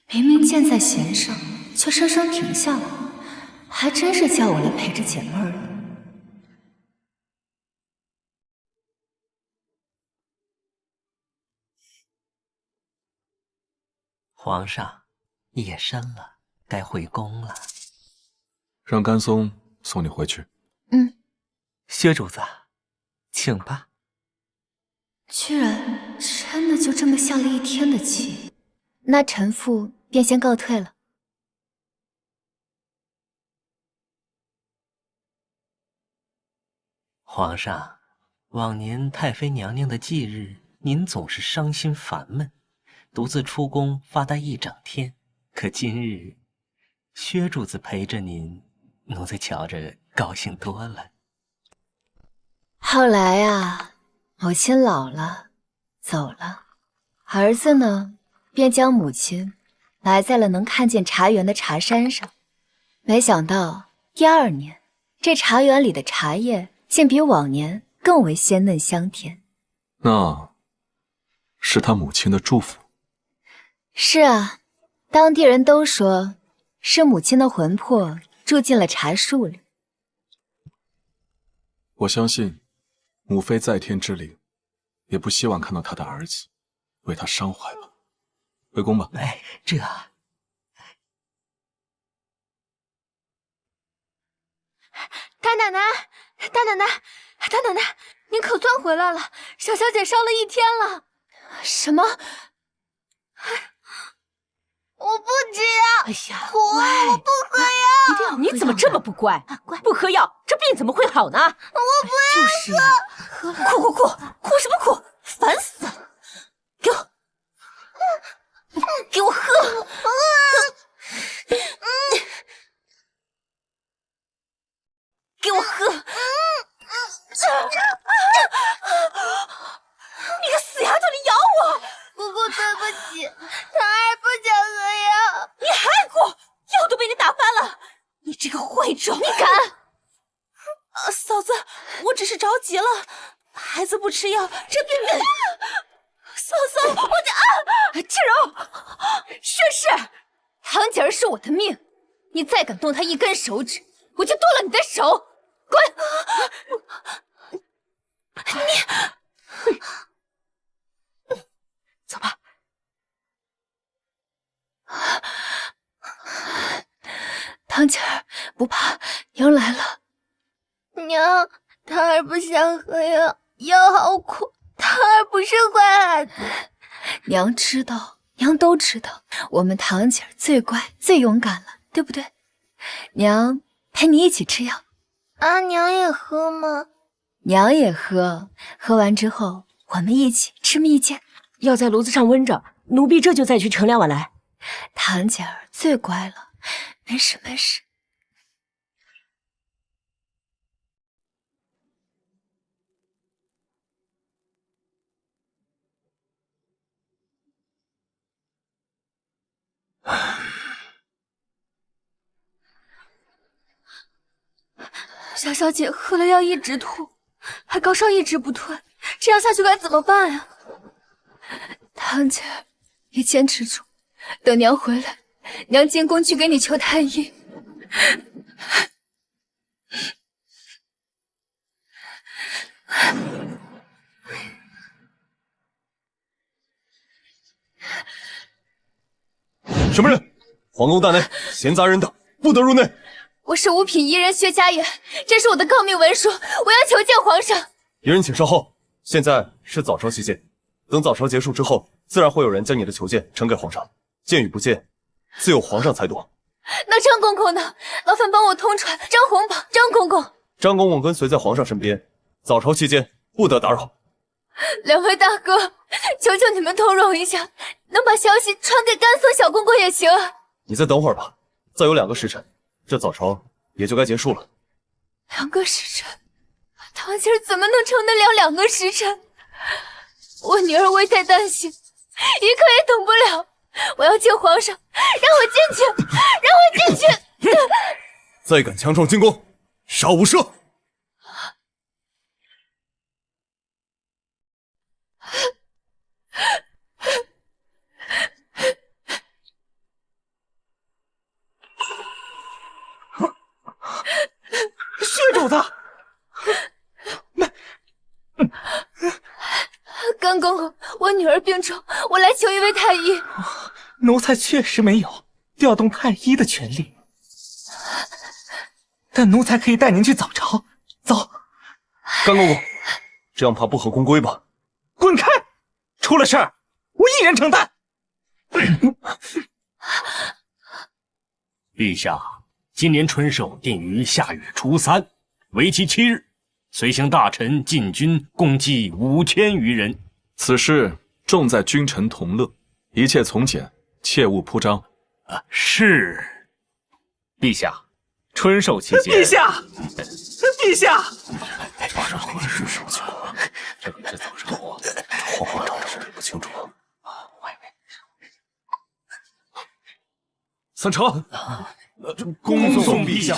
明明箭在弦上，却生生停下了，还真是叫我来陪着解闷儿的。皇上，夜深了，该回宫了。让甘松送你回去。薛主子，请吧。居然真的就这么下了一天的棋，那臣妇便先告退了。皇上，往年太妃娘娘的忌日，您总是伤心烦闷，独自出宫发呆一整天。可今日，薛主子陪着您，奴才瞧着高兴多了。后来啊，母亲老了，走了，儿子呢，便将母亲埋在了能看见茶园的茶山上。没想到第2年，这茶园里的茶叶竟比往年更为鲜嫩香甜。那是他母亲的祝福。是啊，当地人都说是母亲的魂魄住进了茶树里。我相信母妃在天之灵，也不希望看到她的儿子为她伤怀吧。回宫吧。哎，这大奶奶，大奶奶，大奶奶，您可算回来了！小小姐烧了一天了。什么？我不吃药。哎呀，我不喝药。一定要你怎么这么不乖？不喝药，这病怎么会好呢？我不要就是呀，哭什么哭？烦死了！给我喝！给我喝！你个死丫头，你咬我！姑姑，对不起，糖儿不想喝药。你害苦，药都被你打翻了！你这个坏种！你敢！嫂子，我只是着急了。孩子不吃药，这病……嫂子，我的静柔，薛氏，唐姐儿是我的命，你再敢动她一根手指，我就剁了你的手！滚！你，走吧。唐姐儿，不怕，娘来了。娘，糖儿不想喝药，药好苦，糖儿不是坏孩子。娘知道，娘都知道，我们堂姐儿最乖、最勇敢了，对不对？娘陪你一起吃药。娘也喝吗？娘也喝，喝完之后我们一起吃蜜饯。药在炉子上温着，奴婢这就再去盛2碗来。堂姐儿最乖了，没事没事。小小姐喝了药一直吐，还高烧一直不退，这样下去该怎么办呀？堂姐儿，你坚持住，等娘回来，娘进宫去给你求太医。什么人？皇宫大内闲杂人等不得入内。我是五品宜人薛家言，这是我的诰命文书，我要求见皇上。宜人请稍后，现在是早朝期间，等早朝结束之后，自然会有人将你的求见呈给皇上。见与不见，自有皇上裁夺。那张公公呢？劳烦帮我通传张红宝。张公公，张公公跟随在皇上身边，早朝期间不得打扰。两位大哥，求求你们通融一下，能把消息传给甘肃小公公也行啊。你再等会儿吧，再有2个时辰，这早朝也就该结束了。2个时辰，堂姐儿怎么能撑得了2个时辰？我女儿危在旦夕，一刻也等不了。我要见皇上，让我进去，让我进去！再敢强闯进宫，杀无赦！薛主子，甘公公，我女儿病重，我来求一位太医。奴才确实没有调动太医的权利，但奴才可以带您去早朝。走，甘公公，这样怕不合公规吧？滚开！出了事儿，我一人承担。陛下，今年春寿定于下月初3，为期7日，随行大臣禁军共计5000余人。此事重在君臣同乐，一切从简，切勿铺张。是。陛下，春寿期间，陛下，陛下，皇上这是什么情况？这可是早上皇上这是不清楚啊！三成，恭送陛下。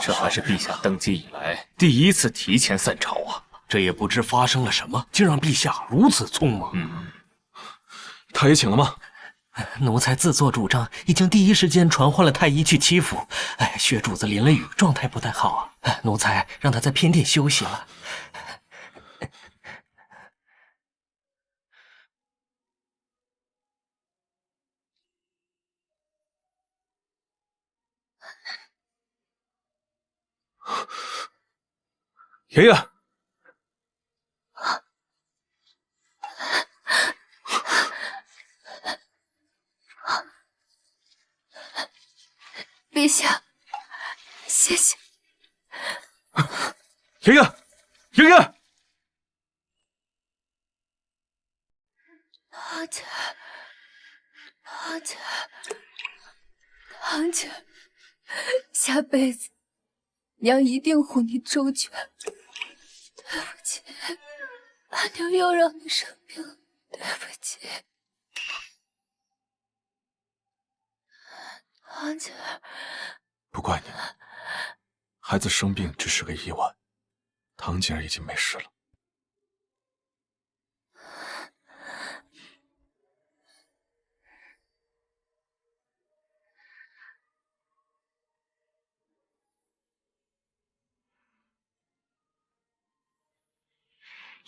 这还是陛下登基以来第一次提前散朝啊！这也不知发生了什么，竟让陛下如此匆忙。太医请了吗？奴才自作主张，已经第一时间传唤了太医去欺负。薛主子淋了雨，状态不太好啊。奴才让他在偏殿休息了。爷爷。陛下，谢谢。爷爷，爷爷，堂姐，堂姐，堂姐，下辈子娘一定护你周全。对不起，阿娘又让你生病了，对不起。堂姐，不怪你，孩子生病只是个意外，堂姐儿已经没事了。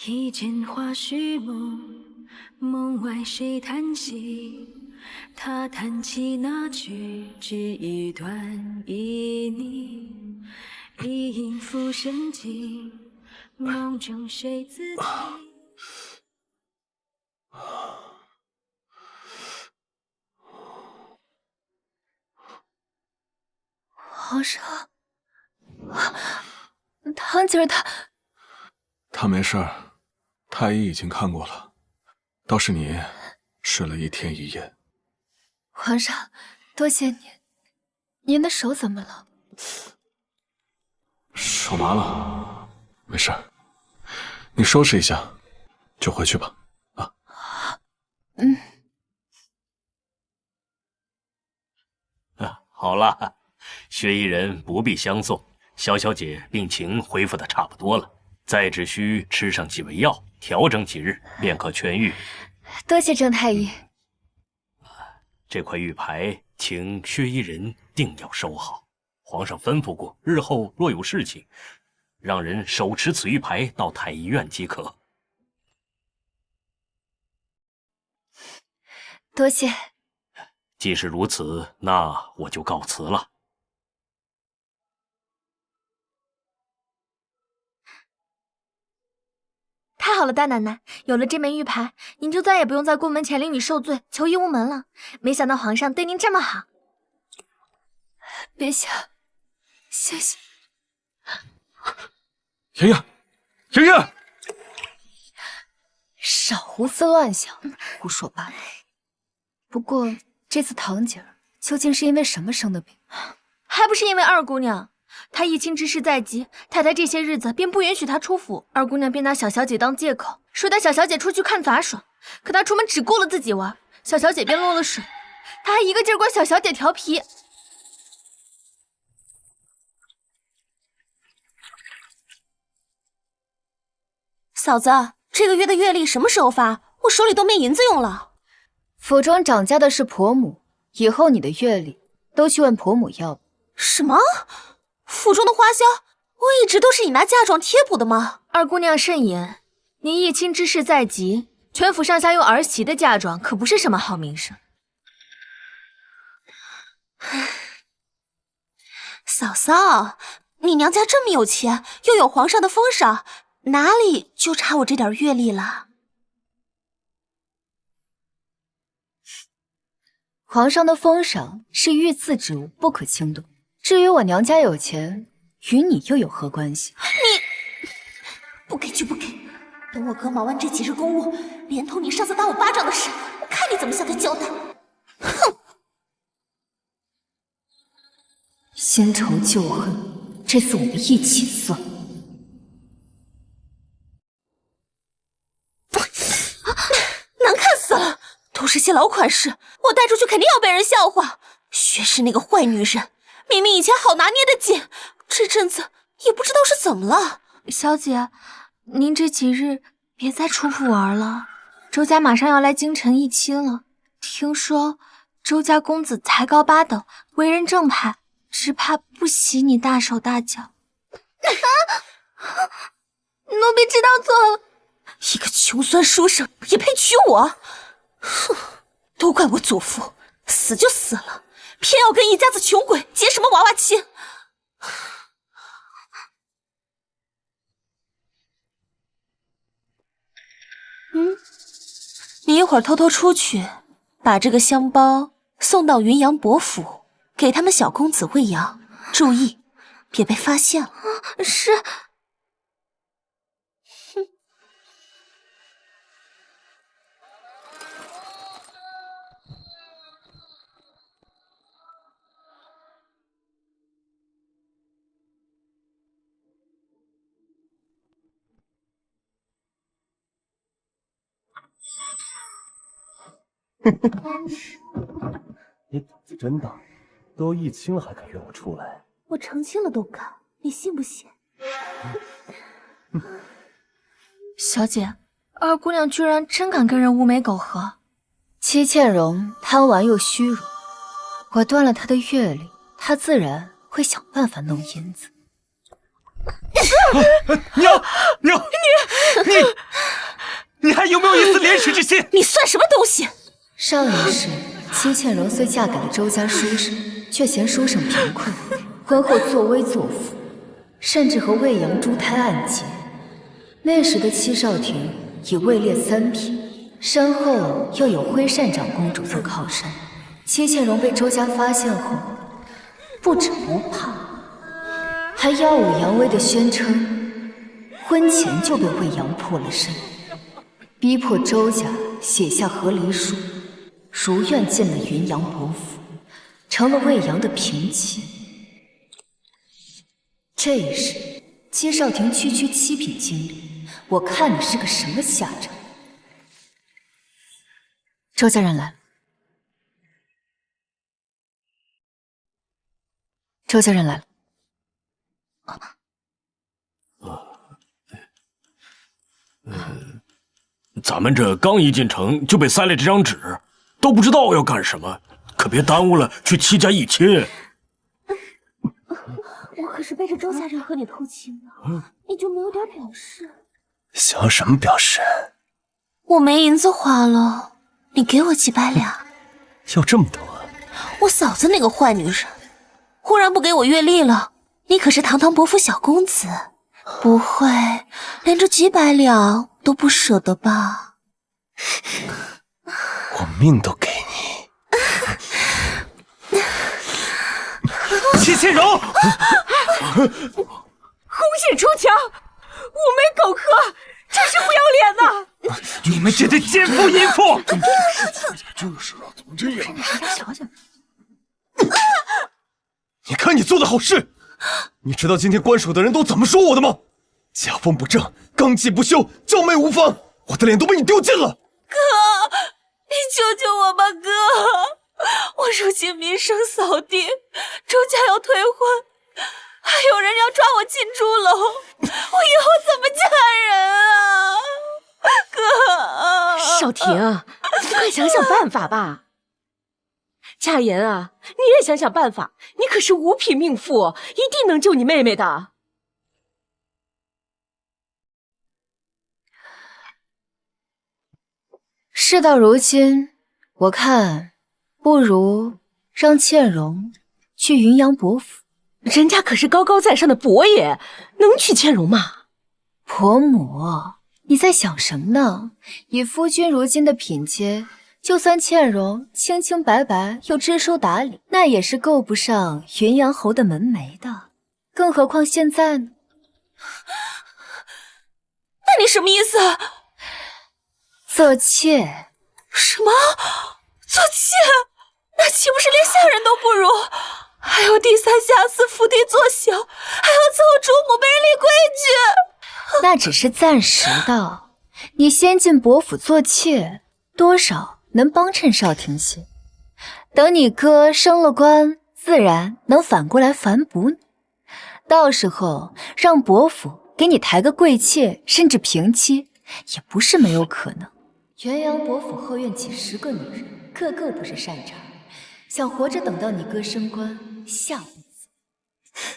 一见花絮梦，梦外谁叹息？他弹起那曲，只一段旖旎，一影浮生尽，梦中谁自己？皇上，堂姐儿他没事儿，太医已经看过了，倒是你睡了1天1夜。皇上，多谢您。您的手怎么了？手麻了，没事儿，你收拾一下就回去吧。啊，好了，薛医人不必相送，萧小姐病情恢复的差不多了，再只需吃上几味药，调整几日便可痊愈。多谢郑太医。这块玉牌，请薛医人定要收好。皇上吩咐过，日后若有事情，让人手持此玉牌到太医院即可。多谢。既是如此，那我就告辞了。太好了，大奶奶，有了这枚玉牌，您就再也不用在宫门前淋雨受罪，求医无门了。没想到皇上对您这么好。陛下，谢谢。爷爷，爷爷，少胡思乱想，胡说八道。不过这次堂姐儿究竟是因为什么生的病？还不是因为二姑娘。她一亲之事在即，太太这些日子便不允许她出府，二姑娘便拿小小姐当借口，说带小小姐出去看杂耍。可她出门只顾了自己玩，小小姐便落了水，她还一个劲儿管小小姐调皮。嫂子，这个月的月例什么时候发？我手里都没银子用了。府中掌家的是婆母，以后你的月例都去问婆母要吧。什么？府中的花销，我一直都是你拿嫁妆贴补的吗？二姑娘慎言，你一亲之事在即，全府上下用儿媳的嫁妆可不是什么好名声。嫂嫂，你娘家这么有钱，又有皇上的封赏，哪里就差我这点阅历了？皇上的封赏是御赐之物，不可轻动。至于我娘家有钱，与你又有何关系？你不给就不给，等我哥忙完这几日公务，连同你上次打我巴掌的事，我看你怎么向他交代。哼！新仇旧恨，这次我们一起算。难看死了！都是些老款式，我带出去肯定要被人笑话。薛氏那个坏女人，明明以前好拿捏的紧，这阵子也不知道是怎么了。小姐，您这几日别再出府玩了，周家马上要来京城议亲了。听说周家公子才高八斗，为人正派，只怕不喜你大手大脚。奴婢知道错了，一个穷酸书生也配娶我？哼，都怪我祖父，死就死了，偏要跟一家子穷鬼结什么娃娃亲。你一会儿偷偷出去，把这个香包送到云阳伯府，给他们小公子喂养，注意别被发现了。是。你胆子真大，都议亲了还敢约我出来？我成亲了都敢，你信不信？小姐，二姑娘居然真敢跟人乌眉苟合。戚倩容贪玩又虚荣，我断了她的阅历，她自然会想办法弄银子。娘，你还有没有一丝廉耻之心？你算什么东西？上一世，戚倩容虽嫁给了周家书生，却嫌书生贫困，婚后作威作福，甚至和魏阳珠胎暗结。那时的戚少廷已位列3品，身后又有徽善长公主做靠山。戚倩容被周家发现后，不止不怕，还耀武扬威地宣称，婚前就被魏阳破了身，逼迫周家写下和离书，如愿进了云阳伯府，成了魏阳的嫔妾。这一世，戚少廷区区7品经历，我看你是个什么下场？周家人来了。周家人来了。咱们这刚一进城就被塞了这张纸，都不知道要干什么，可别耽误了去戚家议亲。我可是背着周家人和你偷亲的，你就没有点表示？想要什么表示？我没银子花了，你给我几百两。要这么多？我嫂子那个坏女人，忽然不给我月例了。你可是堂堂伯府小公子，不会连这几百两都不舍得吧？我命都给你。戚倩容，红杏出墙，寤眉苟合，真是不要脸呐！你们这对奸夫淫妇！就是啊，怎么这样？你看你做的好事！你知道今天官署的人都怎么说我的吗？家风不正，纲纪不修，娇媚无方，我的脸都被你丢尽了。哥，你救救我吧，哥！我如今名声扫地，周家要退婚，还有人要抓我进猪笼，我以后怎么嫁人啊？哥，少婷，你快想想办法吧。佳言啊，你也想想办法，你可是5品命妇，一定能救你妹妹的。事到如今，我看不如让倩容去云阳伯府。人家可是高高在上的伯爷，能娶倩容吗？婆母，你在想什么呢？以夫君如今的品阶，就算倩容清清白白又知书达理，那也是够不上云阳侯的门楣的。更何况现在呢？那你什么意思？做妾？什么？做妾？那岂不是连下人都不如？还有低三下四、伏低作小，还要伺候主母，被人立规矩。那只是暂时的。你先进伯府做妾，多少能帮衬少廷些。等你哥升了官，自然能反过来反哺你。到时候让伯府给你抬个贵妾，甚至平妻，也不是没有可能。元阳伯府后院几10个女人，个个都是擅长，想活着等到你哥升官，下不子。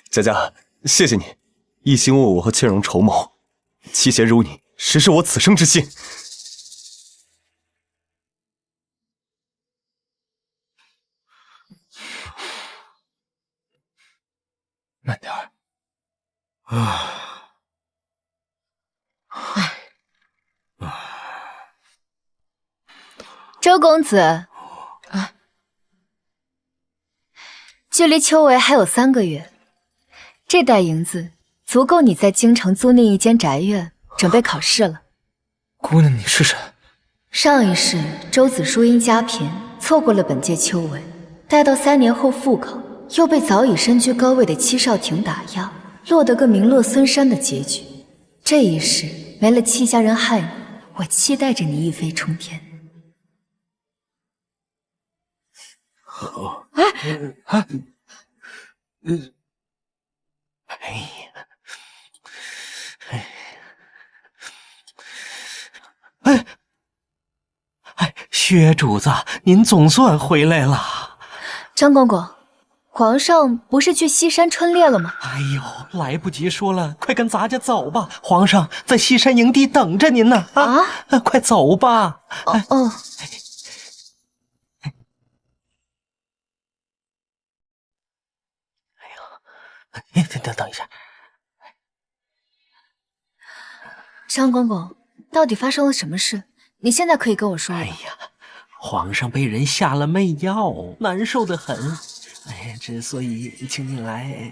佳佳，谢谢你，一心为我和倩容筹谋，妻贤如你，实是我此生之幸。慢点儿。周公子，距离秋闱还有3个月，这袋银子足够你在京城租赁一间宅院，准备考试了。姑娘，你是谁？上一世周子舒因家贫，错过了本届秋闱，待到3年后复考，又被早已身居高位的戚少廷打压，落得个名落孙山的结局。这一世没了戚家人害你，我期待着你一飞冲天。薛主子，您总算回来了。张公公，皇上不是去西山春猎了吗？哎呦，来不及说了，快跟咱家走吧，皇上在西山营地等着您呢。快走吧。哦。等一下，张公公，到底发生了什么事？你现在可以跟我说了。哎呀，皇上被人下了媚药，难受得很。之所以请你来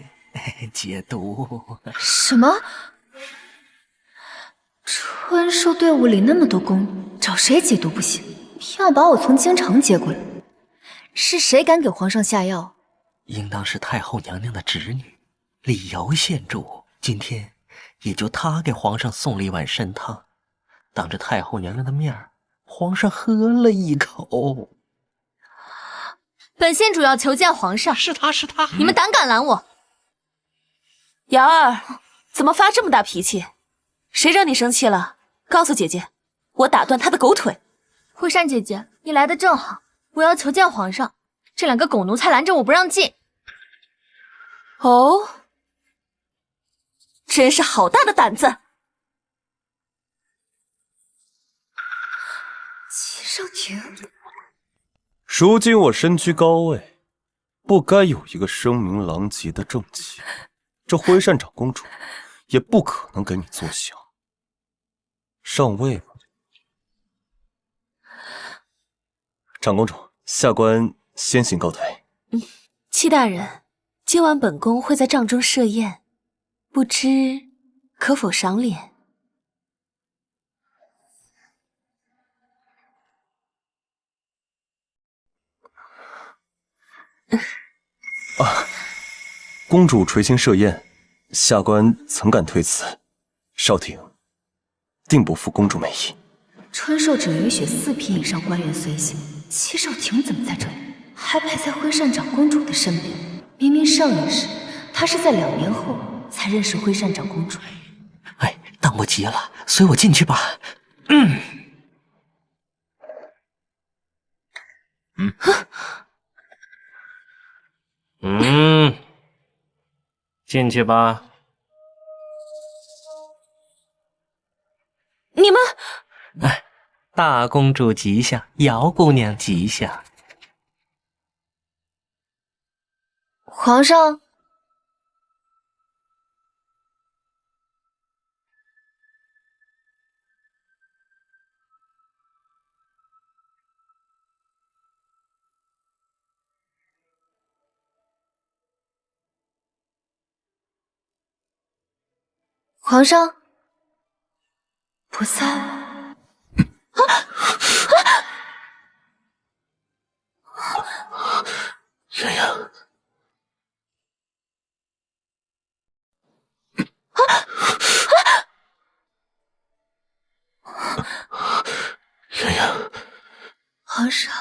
解毒。什么？春收队伍里那么多宫女，找谁解毒不行，偏要把我从京城接过来？是谁敢给皇上下药？应当是太后娘娘的侄女李瑶县主，今天也就她给皇上送了一碗参汤，当着太后娘娘的面，皇上喝了一口。本县主要求见皇上。是他，你们胆敢拦我？瑶儿，怎么发这么大脾气？谁惹你生气了？告诉姐姐，我打断他的狗腿。惠善姐姐，你来的正好，我要求见皇上。这2个狗奴才拦着我不让进。哦，真是好大的胆子！戚少廷，如今我身居高位，不该有一个声名狼藉的正妻，这徽善长公主也不可能给你做小。上位吧。长公主，下官先行告退。戚大人，今晚本宫会在帐中设宴，不知可否赏脸？公主垂青设宴，下官怎敢推辞？少廷定不负公主美意。春寿只允许4品以上官员随行，戚少廷怎么在这里？还陪在徽善长公主的身边？明明上一世他是在2年后才认识徽善长公主。等不及了，随我进去吧。进去吧。你们，大公主吉祥，姚姑娘吉祥。皇上。皇上，不在。圆圆，圆圆，皇上，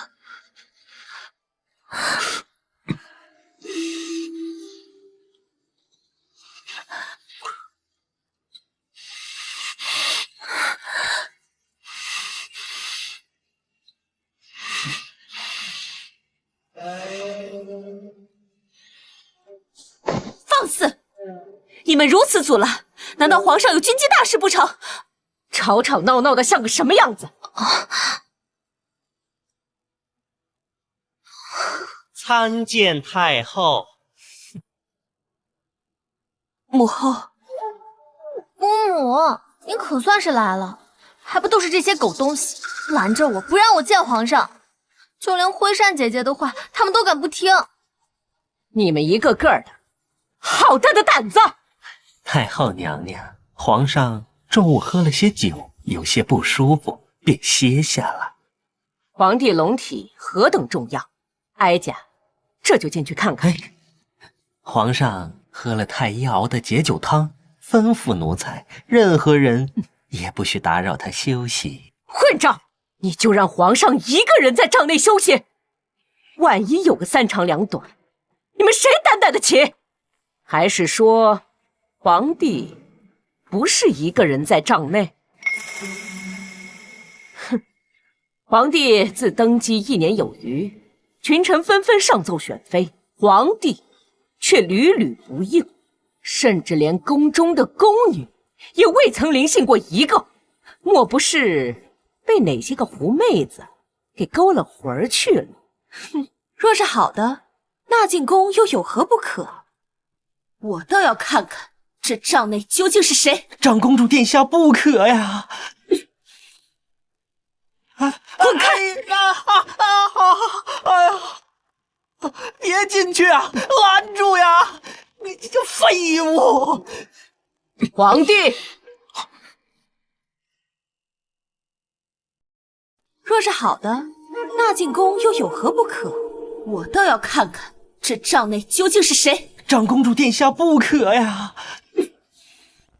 放肆！你们如此阻拦，难道皇上有军机大事不成？吵吵闹闹的像个什么样子？参见太后。母后，母，您可算是来了，还不都是这些狗东西拦着我，不让我见皇上，就连徽善姐姐的话，他们都敢不听。你们一个个的，好大的胆子！太后娘娘，皇上中午喝了些酒，有些不舒服，便歇下了。皇帝龙体何等重要，哀家这就进去看看。皇上喝了太医熬的解酒汤，吩咐奴才，任何人也不许打扰他休息。混账！你就让皇上一个人在帐内休息，万一有个三长两短，你们谁担待得起？还是说，皇帝不是一个人在帐内？哼！皇帝自登基1年有余，群臣纷纷上奏选妃，皇帝却屡屡不应，甚至连宫中的宫女也未曾临幸过一个，莫不是被哪些个狐妹子给勾了魂儿去了？哼，若是好的，那进宫又有何不可？我倒要看看这帐内究竟是谁！长公主殿下不可呀！滚开！哎呀！别进去啊！拦住呀！你这废物！皇帝，若是好的，那进宫又有何不可？我倒要看看这帐内究竟是谁！长公主殿下不可呀！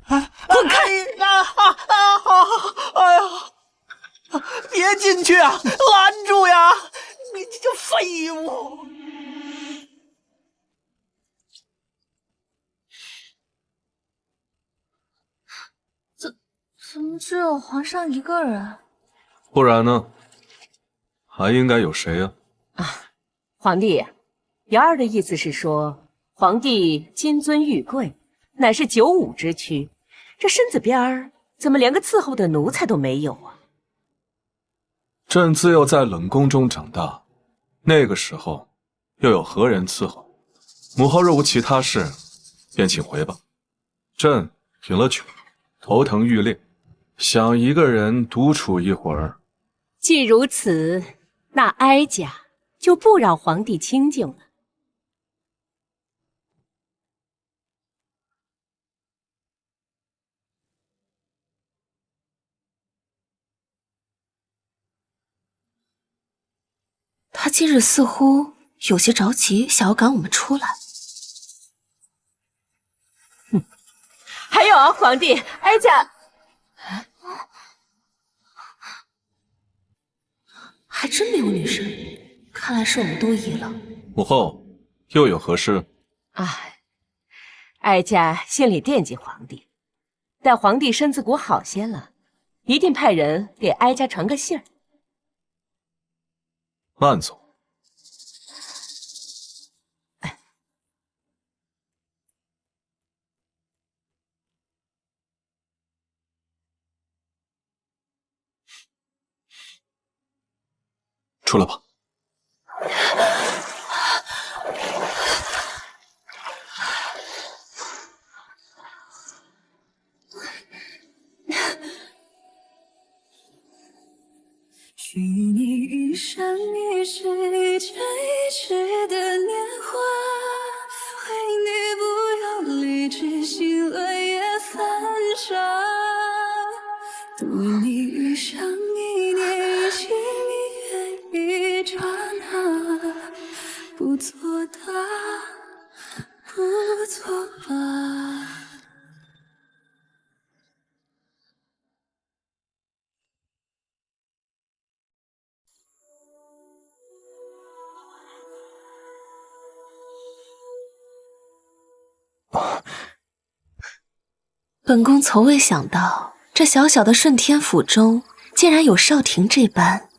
滚开！哎呀！别进去啊！拦住呀！你这废物！怎么只有皇上一个人？不然呢？还应该有谁呀？皇帝，姚儿的意思是说，皇帝金尊玉贵，乃是95之躯，这身子边儿怎么连个伺候的奴才都没有啊？朕自幼在冷宫中长大，那个时候又有何人伺候？母后若无其他事，便请回吧。朕饮了酒，头疼欲裂，想一个人独处一会儿。既如此，那哀家就不扰皇帝清静了。他今日似乎有些着急，想要赶我们出来。还有啊，皇帝，哀家还真没有女生，看来是我们都疑了。母后又有何事？哀家心里惦记皇帝，待皇帝身子骨好些了，一定派人给哀家传个信儿。慢走。出来吧。与你一生一世一直一直的年华，为你不用理智，心乱也犯傻。赌你一生一年一心一月一刹那，不作答，不作罢。本宫从未想到，这小小的顺天府中，竟然有少廷这般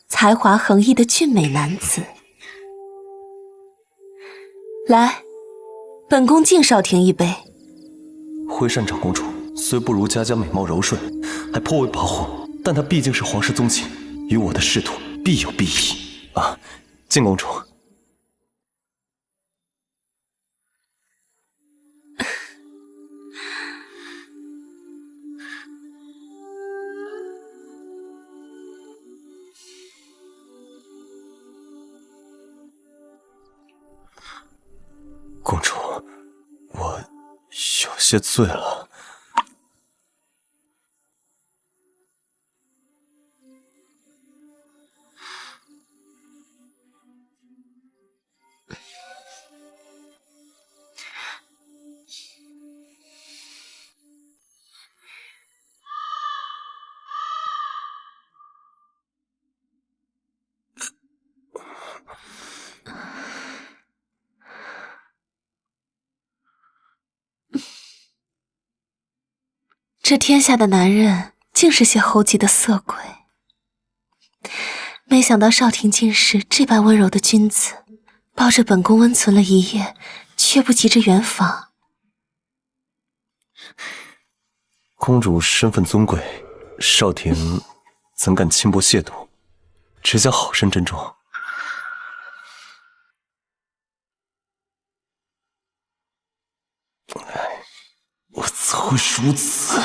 才华横溢的俊美男子。来，本宫敬少廷一杯。徽善长公主虽不如佳佳美貌柔顺，还颇为跋扈，但她毕竟是皇室宗亲，与我的仕途必有裨益啊！靖公主。公主，我有些醉了。这天下的男人竟是些猴急的色鬼，没想到少廷竟是这般温柔的君子，抱着本宫温存了一夜，却不急着圆房。公主身份尊贵，少廷怎敢轻薄亵渎，只想好生珍重。我怎会如此？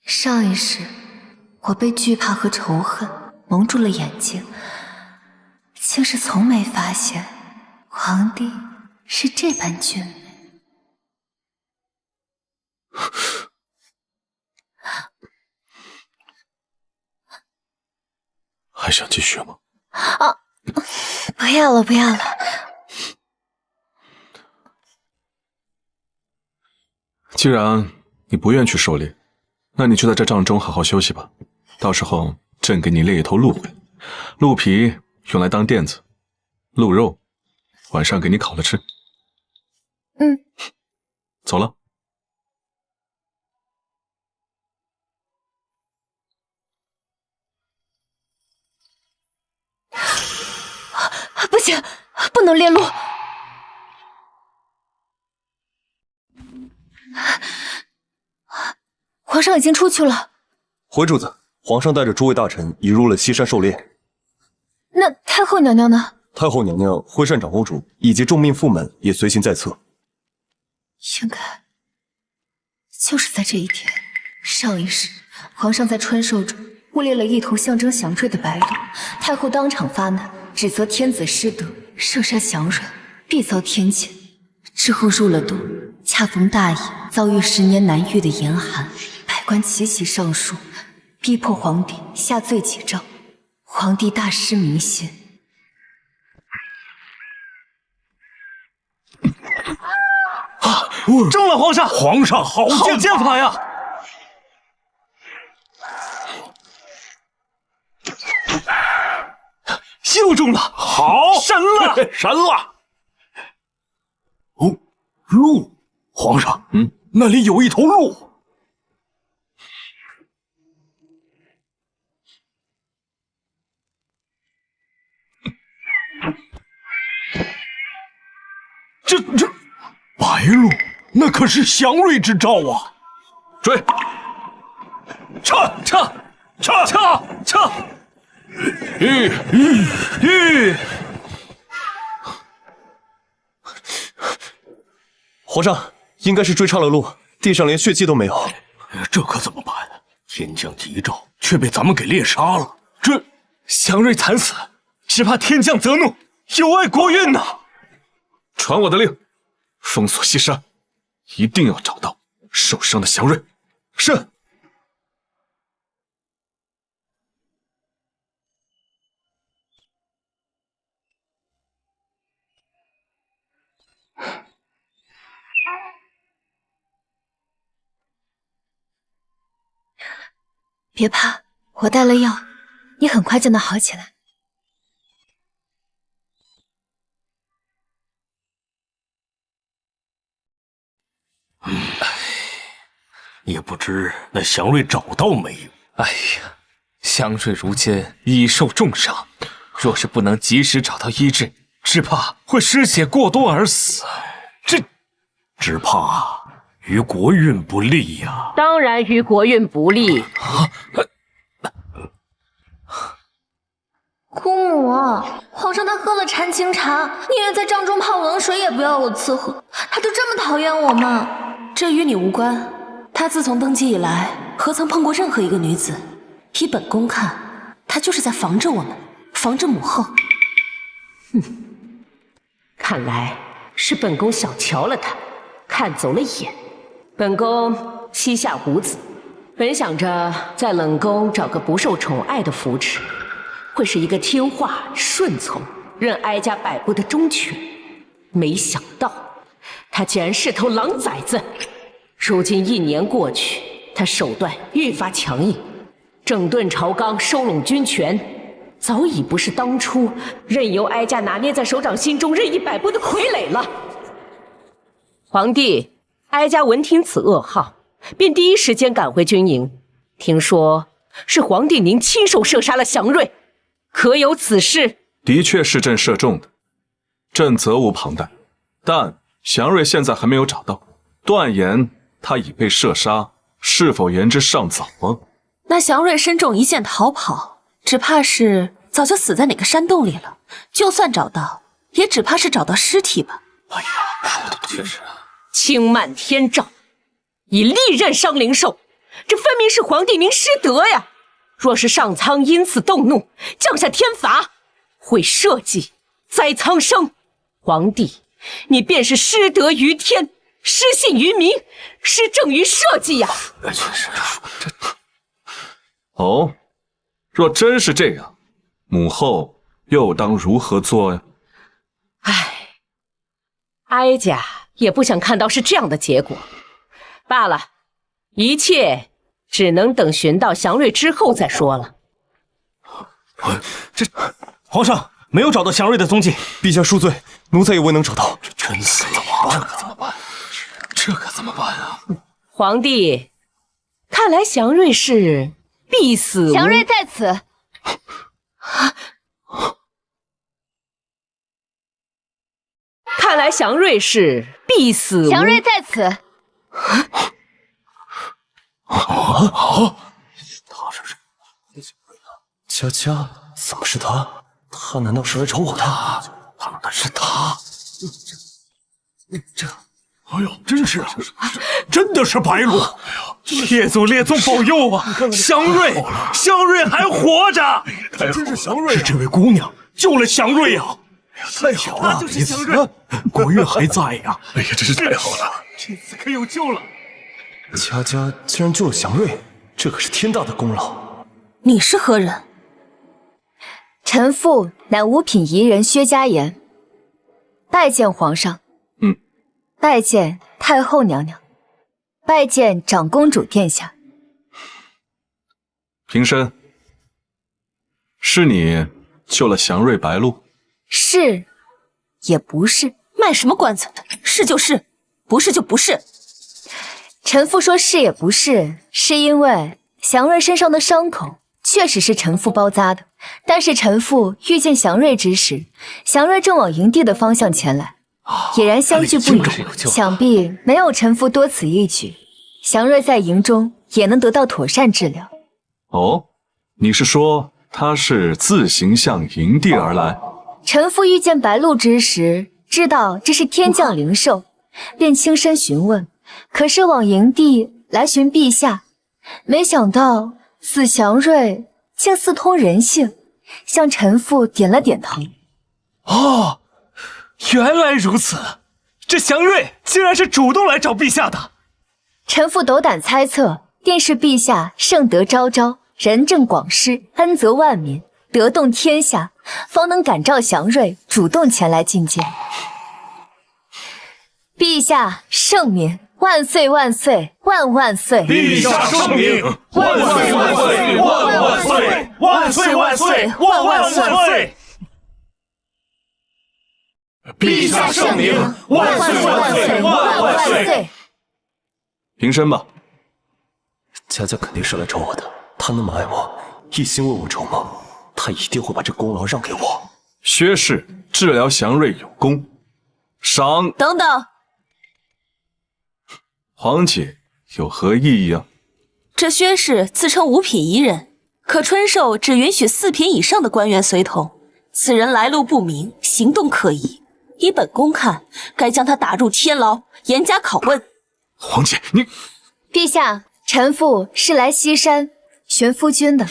上一世，我被惧怕和仇恨蒙住了眼睛，竟是从没发现皇帝是这般俊美。还想继续吗？啊，不要了，不要了。既然你不愿去狩猎，那你就在这帐中好好休息吧。到时候朕给你猎一头鹿回来，鹿皮用来当垫子，鹿肉晚上给你烤了吃。嗯，走了。不行，不能猎鹿。皇上已经出去了。回主子，皇上带着诸位大臣已入了西山狩猎。那太后娘娘呢？太后娘娘、徽善长公主以及众命妇们也随行在侧。应该就是在这一天，上一世皇上在春狩中误猎了一头象征祥瑞的白鹿，太后当场发难，指责天子失德，射杀祥瑞必遭天谴。之后入了冬，恰逢大疫，遭遇10年难遇的严寒，百官齐起上书，逼迫皇帝下罪解诏，皇帝大失民心。中了，皇上！皇上好剑法呀！又中了，好，神了，神了！哦，鹿，皇上，那里有一头鹿。白鹿，那可是祥瑞之兆啊！追！撤！皇上，应该是追岔了路，地上连血迹都没有。这可怎么办？天降吉兆，却被咱们给猎杀了。这祥瑞惨死，只怕天降责怒，有碍国运呐！传我的令，封锁西山，一定要找到受伤的祥瑞。是。别怕，我带了药，你很快就能好起来。也不知那祥瑞找到没有？哎呀，祥瑞如今已受重伤，若是不能及时找到医治，只怕会失血过多而死。只怕于国运不利呀。当然于国运不利。姑母，皇上他喝了禅情茶，宁愿在帐中泡冷水也不要我伺候，他就这么讨厌我吗？这与你无关。他自从登基以来，何曾碰过任何一个女子？依本宫看，他就是在防着我们，防着母后。看来是本宫小瞧了他，看走了眼。本宫膝下无子，本想着在冷宫找个不受宠爱的扶持，会是一个听话顺从、任哀家摆布的忠犬。没想到他竟然是头狼崽子。如今1年过去，他手段愈发强硬，整顿朝纲，收拢军权，早已不是当初任由哀家拿捏在手掌心中任意摆布的傀儡了。皇帝，哀家闻听此噩耗，便第一时间赶回军营。听说是皇帝您亲手射杀了祥瑞，可有此事？的确是朕射中的，朕责无旁贷。但祥瑞现在还没有找到，断言他已被射杀，是否言之尚早啊？那祥瑞身中一箭逃跑，只怕是早就死在哪个山洞里了。就算找到，也只怕是找到尸体吧。哎呀，说的确实啊！轻慢天诏，以利刃伤灵兽，这分明是皇帝您失德呀！若是上苍因此动怒，降下天罚，会社稷，灾苍生，皇帝你便是失德于天，失信于民，失政于社稷呀！确实，哦，若真是这样，母后又当如何做呀？唉，哀家也不想看到是这样的结果。罢了，一切只能等寻到祥瑞之后再说了。这皇上没有找到祥瑞的踪迹，陛下恕罪，奴才也未能找到。真死了！这可怎么办啊？皇帝，看来祥瑞是必死无。祥瑞在此。看来祥瑞是必死无。祥瑞在此。他是谁？佳佳，怎么是他？他难道是来找我的？他是他。这，哎呦，真的是白鹿！列祖列宗保佑啊！祥瑞还活着！真是祥瑞！是这位姑娘救了祥瑞呀！太好了，他就是祥瑞，国运还在呀！哎呀，真是太好了！这次可有救了！佳佳竟然救了祥瑞，这可是天大的功劳。你是何人？臣妇乃五品仪人薛家言，拜见皇上。拜见太后娘娘，拜见长公主殿下。平身。是你救了祥瑞白鹿？是，也不是。卖什么关子？是就是，不是就不是。臣妇说是也不是，是因为祥瑞身上的伤口确实是臣妇包扎的，但是臣妇遇见祥瑞之时，祥瑞正往营地的方向前来，已然相拒不语，想必没有臣父多此一举，祥瑞在营中也能得到妥善治疗。哦，你是说他是自行向营地而来？臣父遇见白鹿之时，知道这是天降灵兽，便轻身询问，可是往营地来寻陛下，没想到此祥瑞竟似通人性，向臣父点了点头。哦，原来如此，这祥瑞竟然是主动来找陛下的。臣父斗胆猜测，定是陛下圣德昭昭，仁政广施，恩泽万民，得动天下，方能感召祥瑞主动前来觐见。陛下圣明，万岁万岁万万岁！陛下圣明，万岁万岁万万岁！万岁万岁万万岁！陛下圣明，万岁万岁万万岁！平身吧。佳佳肯定是来找我的，她那么爱我，一心为我筹谋，她一定会把这功劳让给我。薛氏治疗祥瑞有功，赏。等等，皇姐有何异议啊？这薛氏自称5品仪人，可春寿只允许4品以上的官员随同，此人来路不明，行动可疑。依本宫看，该将他打入天牢，严加拷问。皇姐，你……陛下，臣父是来西山寻夫君的。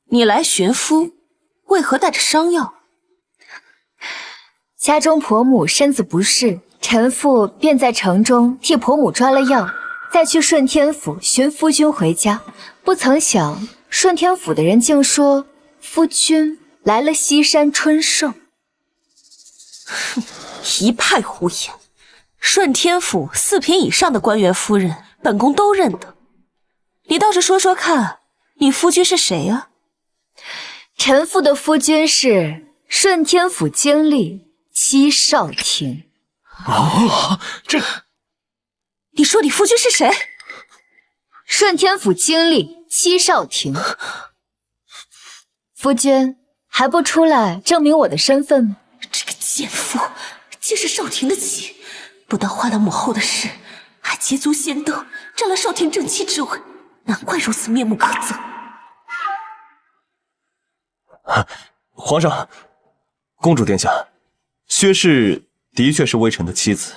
你来寻夫，为何带着伤药？家中婆母身子不适，臣父便在城中替婆母抓了药，再去顺天府寻夫君回家。不曾想，顺天府的人竟说夫君来了西山春寿。一派胡言！顺天府4品以上的官员夫人，本宫都认得。你倒是说说看，你夫君是谁啊？臣父的夫君是顺天府经历戚少廷。哦，这……你说你夫君是谁？顺天府经历戚少廷。夫君还不出来证明我的身份吗？这个贱妇，竟是少廷的妻，不但坏了母后的事，还捷足先登，占了少廷正妻之位，难怪如此面目可憎。皇上，公主殿下，薛氏的确是微臣的妻子，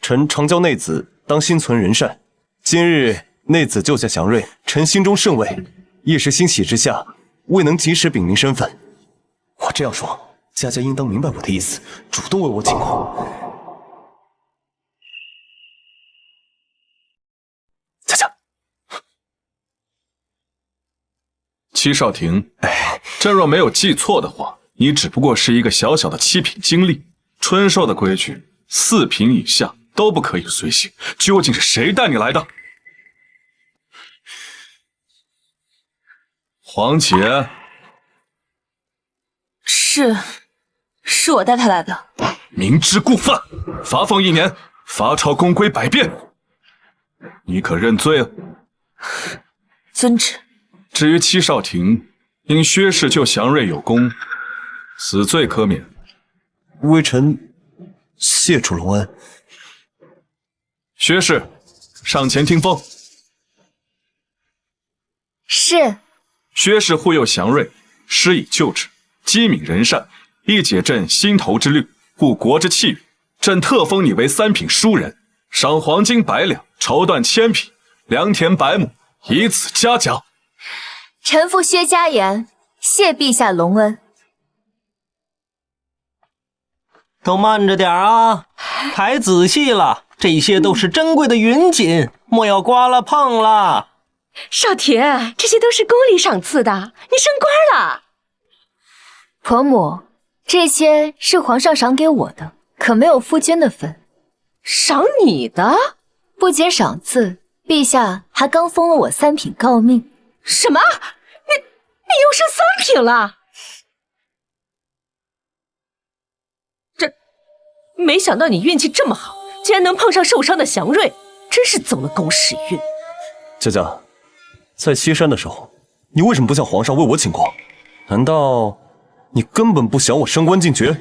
臣常教内子当心存仁善。今日内子救下祥瑞，臣心中甚慰，一时欣喜之下，未能及时禀明身份。我这样说，佳佳应当明白我的意思，主动为我请功。佳佳，戚少廷，朕若没有记错的话，你只不过是一个小小的7品经历。春寿的规矩，4品以下都不可以随行。究竟是谁带你来的？皇姐，是我带他来的。明知故犯，罚俸1年，罚抄宫规百遍。你可认罪了？遵旨。至于戚少廷，因薛氏救祥瑞有功，死罪可免。微臣谢主隆恩。薛氏，上前听封。是。薛氏护佑祥瑞，施以救治，机敏仁善，一解朕心头之虑，护国之气宇。朕特封你为3品书人，赏黄金100两，绸缎1000匹，良田100亩，以此嘉奖。臣父薛家言，谢陛下隆恩。都慢着点啊，抬仔细了，这些都是珍贵的云锦，莫要刮了碰了。少廷，这些都是宫里赏赐的，你升官了。婆母，这些是皇上赏给我的，可没有夫君的份。赏你的？不仅赏赐，陛下还刚封了我3品诰命。什么？你又升3品了？这，没想到你运气这么好，竟然能碰上受伤的祥瑞，真是走了狗屎运。佳佳，在西山的时候，你为什么不向皇上为我请功？难道你根本不想我升官进爵？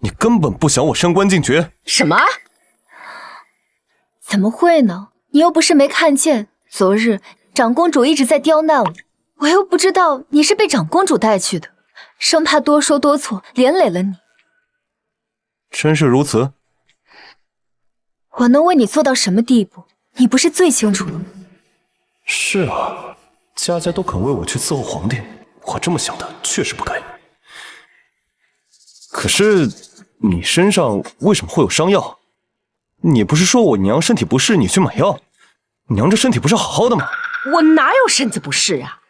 你根本不想我升官进爵。什么？怎么会呢？你又不是没看见，昨日长公主一直在刁难我，我又不知道你是被长公主带去的，生怕多说多错，连累了你。真是如此？我能为你做到什么地步，你不是最清楚的吗？是啊，家家都肯为我去伺候皇帝，我这么想的确实不该。可是你身上为什么会有伤药？你不是说我娘身体不适，你去买药？娘这身体不是好好的吗？我哪有身子不适啊？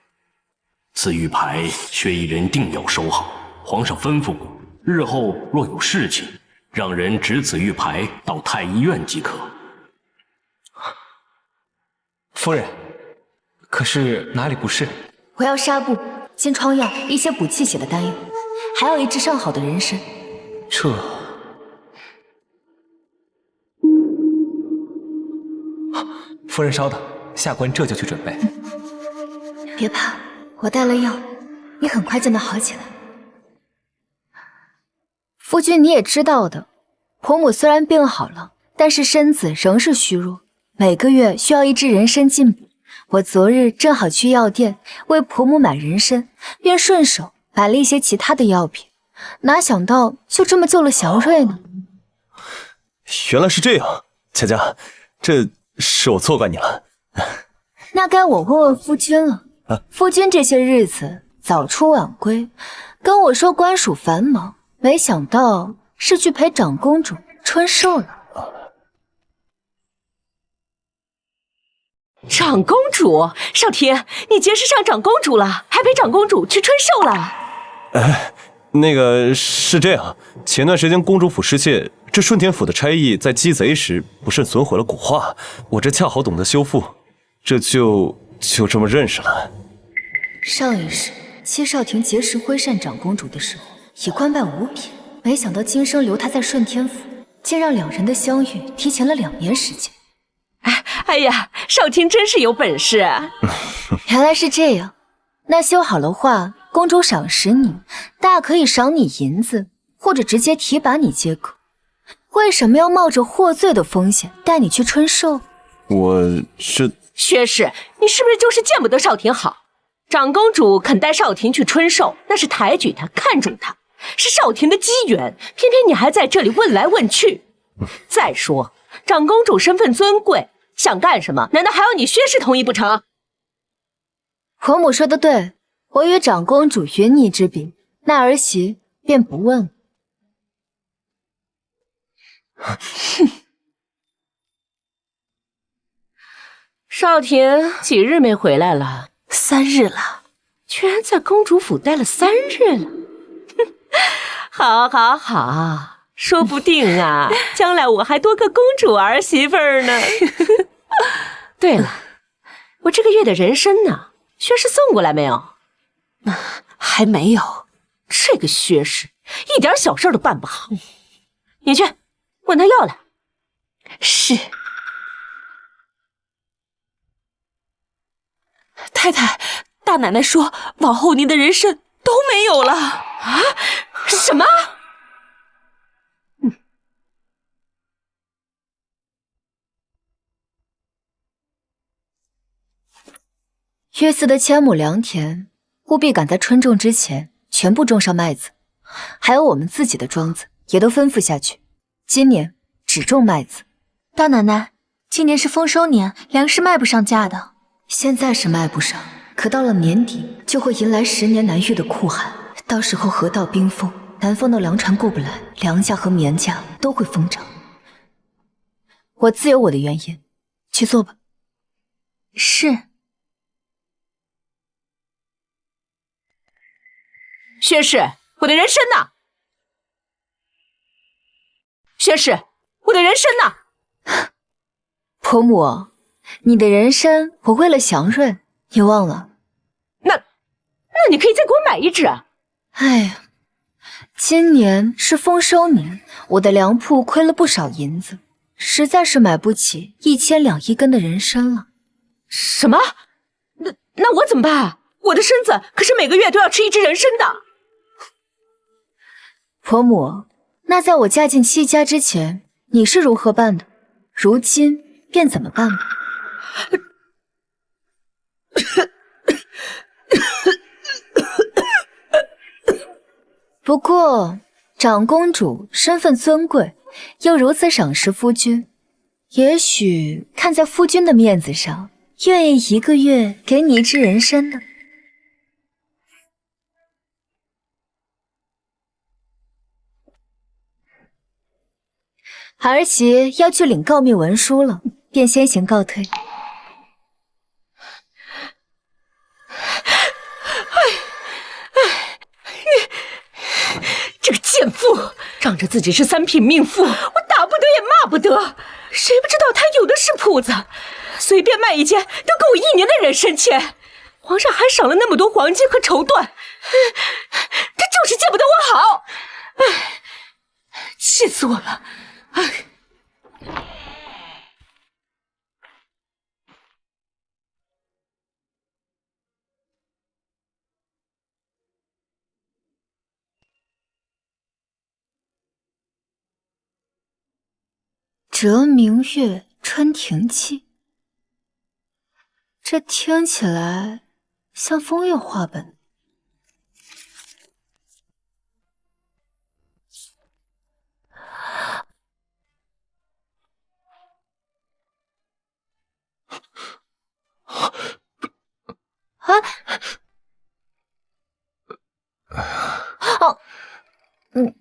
此玉牌，薛一人定要收好。皇上吩咐过，日后若有事情，让人执此玉牌到太医院即可。夫人，可是哪里不适？我要纱布、金疮药、一些补气血的丹药，还有一支上好的人参。这……夫人稍等，下官这就去准备。别怕，我带了药，你很快就能好起来。夫君，你也知道的，婆母虽然病好了，但是身子仍是虚弱，每个月需要一支人参进补。我昨日正好去药店为婆母买人参，便顺手买了一些其他的药品，哪想到就这么救了祥瑞呢？原来是这样，佳佳，这是我错怪你了。那该我问问夫君了。夫君这些日子早出晚归，跟我说官署繁忙，没想到是去陪长公主春寿了。长公主，少婷，你结识上长公主了，还陪长公主去春寿了。那个是这样，前段时间公主府失窃，这顺天府的差役在击贼时不慎损毁了古画，我这恰好懂得修复，这就这么认识了。上一世戚少廷结识徽善长公主的时候，已官拜五品，没想到今生留她在顺天府，竟让两人的相遇提前了2年时间。哎呀，少廷真是有本事啊！原来是这样，那修好了画，公主赏识你，大可以赏你银子，或者直接提拔你皆可。为什么要冒着获罪的风险带你去春寿？我是薛氏，你是不是就是见不得少廷好？长公主肯带少廷去春寿，那是抬举他，看重他，是少廷的机缘，偏偏你还在这里问来问去。再说，长公主身份尊贵，想干什么，难道还要你薛氏同意不成？婆母说的对，我与长公主云泥之别，那儿媳便不问了。少廷几日没回来了？3日了，居然在公主府待了3日了。好，好，好，说不定啊，将来我还多个公主儿媳妇儿呢。对了，我这个月的人参呢？薛氏送过来没有？还没有。这个薛氏一点小事都办不好。你去问他要来。是。太太，大奶奶说往后您的人参都没有了啊？什么？约司的千亩良田，务必赶在春种之前全部种上麦子，还有我们自己的庄子也都吩咐下去，今年只种麦子。大奶奶，今年是丰收年，粮食卖不上价的。现在是卖不上，可到了年底就会迎来10年难遇的酷寒，到时候河道冰封，南方的粮船过不来，粮价和棉价都会疯涨。我自有我的原因，去做吧。是。薛氏，我的人参呢？薛氏，我的人参呢？婆母，你的人参我为了祥瑞，你忘了？那你可以再给我买一支啊！哎呀，今年是丰收年，我的粮铺亏了不少银子，实在是买不起1000两1根的人参了。什么？那我怎么办？我的身子可是每个月都要吃1支人参的。婆母，那在我嫁进戚家之前，你是如何办的？如今便怎么办吧。不过，长公主身份尊贵，又如此赏识夫君，也许看在夫君的面子上，愿意1个月给你1只人参呢。儿媳要去领告密文书了，便先行告退。这个贱妇，仗着自己是3品命妇，我打不得也骂不得。谁不知道她有的是铺子，随便卖一间都够我1年的人参钱。皇上还赏了那么多黄金和绸缎，她就是见不得我好。气死我了！折明月春庭气，这听起来像风月话本。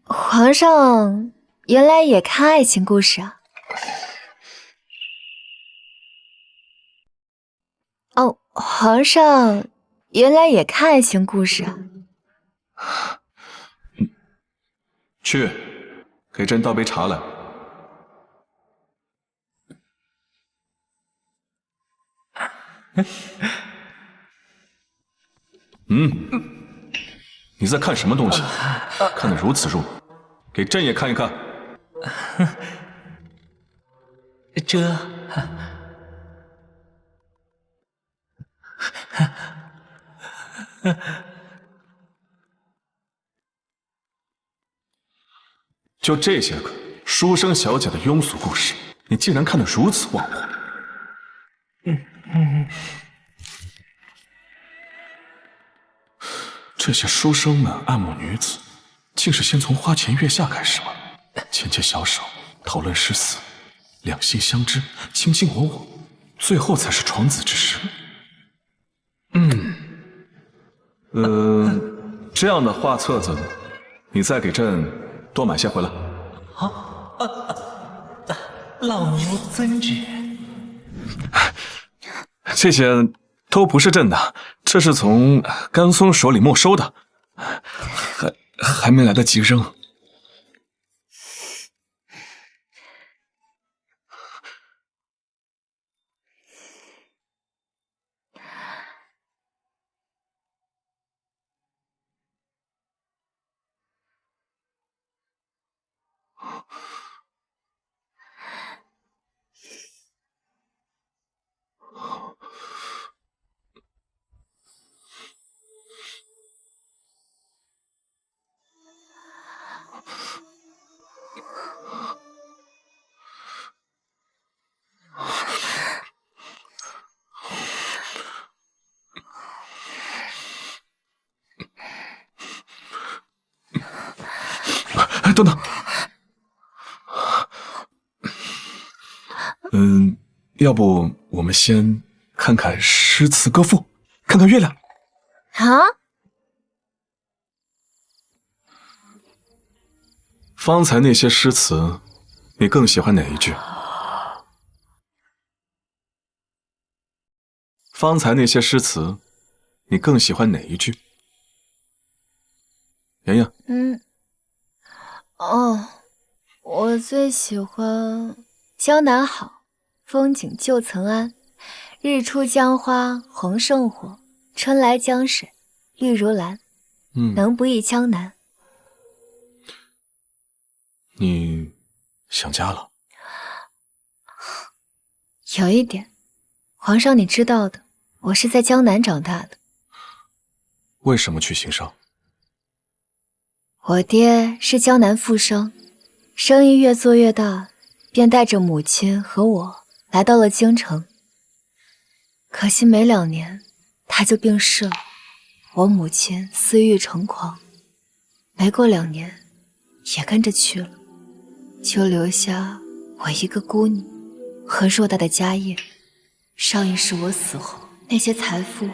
皇上原来也看爱情故事啊？哦，皇上原来也看爱情故事啊？去，给朕倒杯茶来。你在看什么东西？看得如此入迷，给朕也看一看。这，就这些个书生小姐的庸俗故事，你竟然看得如此忘我。这些书生们爱慕女子，竟是先从花前月下开始吗？牵牵小手，讨论诗词，两心相知，卿卿我我，最后才是床子之事。这样的画册子，你再给朕多买些回来。老牛遵旨。这些都不是朕的，这是从甘松手里没收的，还没来得及扔。等等，要不我们先看看诗词歌赋，看看月亮啊？方才那些诗词，你更喜欢哪一句？方才那些诗词，你更喜欢哪一句？妍妍。我最喜欢江南好，风景旧曾谙，日出江花红胜火，春来江水绿如蓝。能不忆江南？你想家了？有一点。皇上你知道的，我是在江南长大的。为什么去行商？我爹是江南富商，生意越做越大，便带着母亲和我来到了京城。可惜没2年，他就病逝了。我母亲私欲成狂，没过2年，也跟着去了，就留下我一个孤女和偌大的家业。上一世我死后，那些财富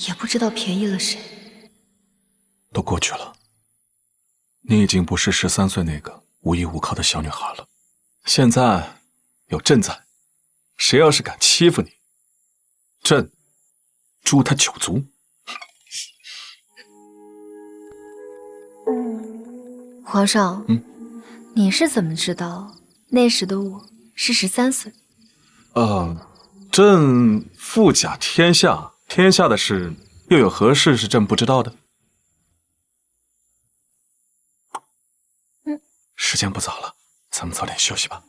也不知道便宜了谁。都过去了，你已经不是13岁那个无依无靠的小女孩了。现在有朕在，谁要是敢欺负你，朕诛他9族。皇上，你是怎么知道那时的我是13岁？朕富甲天下，天下的事又有何事是朕不知道的？时间不早了，咱们早点休息吧。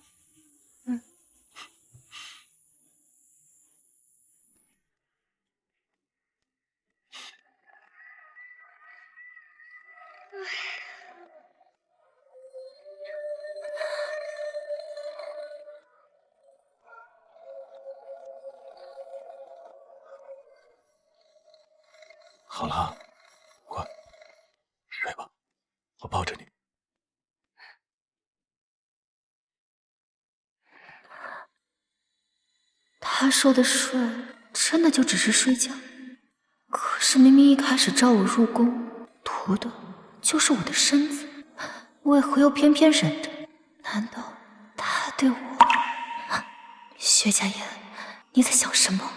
好了，乖，睡吧，我抱着你。他说的睡，真的就只是睡觉？可是明明一开始召我入宫，图的就是我的身子，为何又偏偏忍着？难道他对我……薛家言，你在想什么？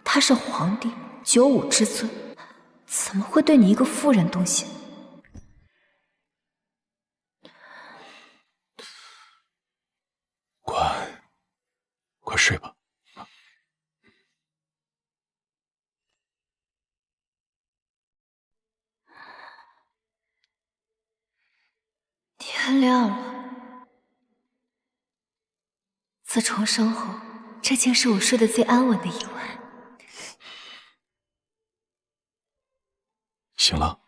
他是皇帝，95之尊，怎么会对你一个妇人动心？乖，快睡吧。天亮了。自重生后，这竟是我睡得最安稳的一晚。醒了。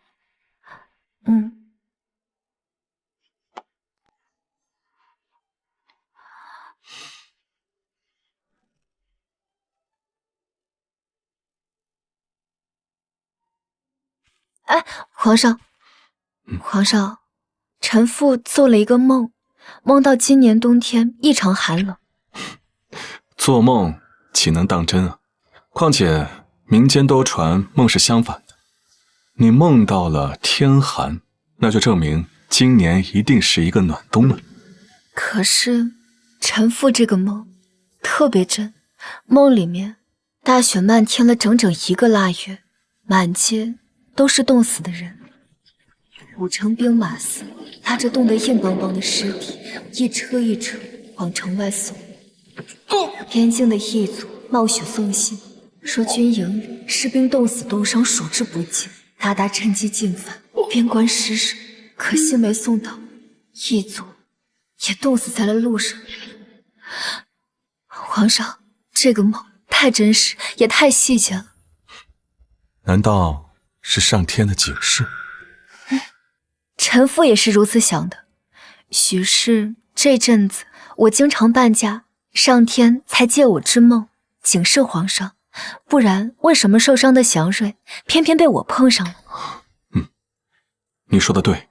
哎，皇上，皇上，臣妇做了一个梦，梦到今年冬天异常寒冷。做梦岂能当真啊？况且民间都传梦是相反的，你梦到了天寒，那就证明今年一定是一个暖冬了。可是臣妇这个梦特别真，梦里面大雪漫天了整整1个腊月，满街都是冻死的人，5城兵马司拉着冻得硬邦邦的尸体，一车一车往城外送。边境的异族冒雪送信，说军营里士兵冻死冻伤数之不尽，大大趁机进犯，边关失守。可惜没送到，异族也冻死在了路上。皇上，这个梦太真实，也太细节了。难道是上天的警示？臣妇也是如此想的。许是这阵子我经常伴驾，上天才借我之梦警示皇上，不然为什么受伤的祥瑞偏偏被我碰上了？你说的对，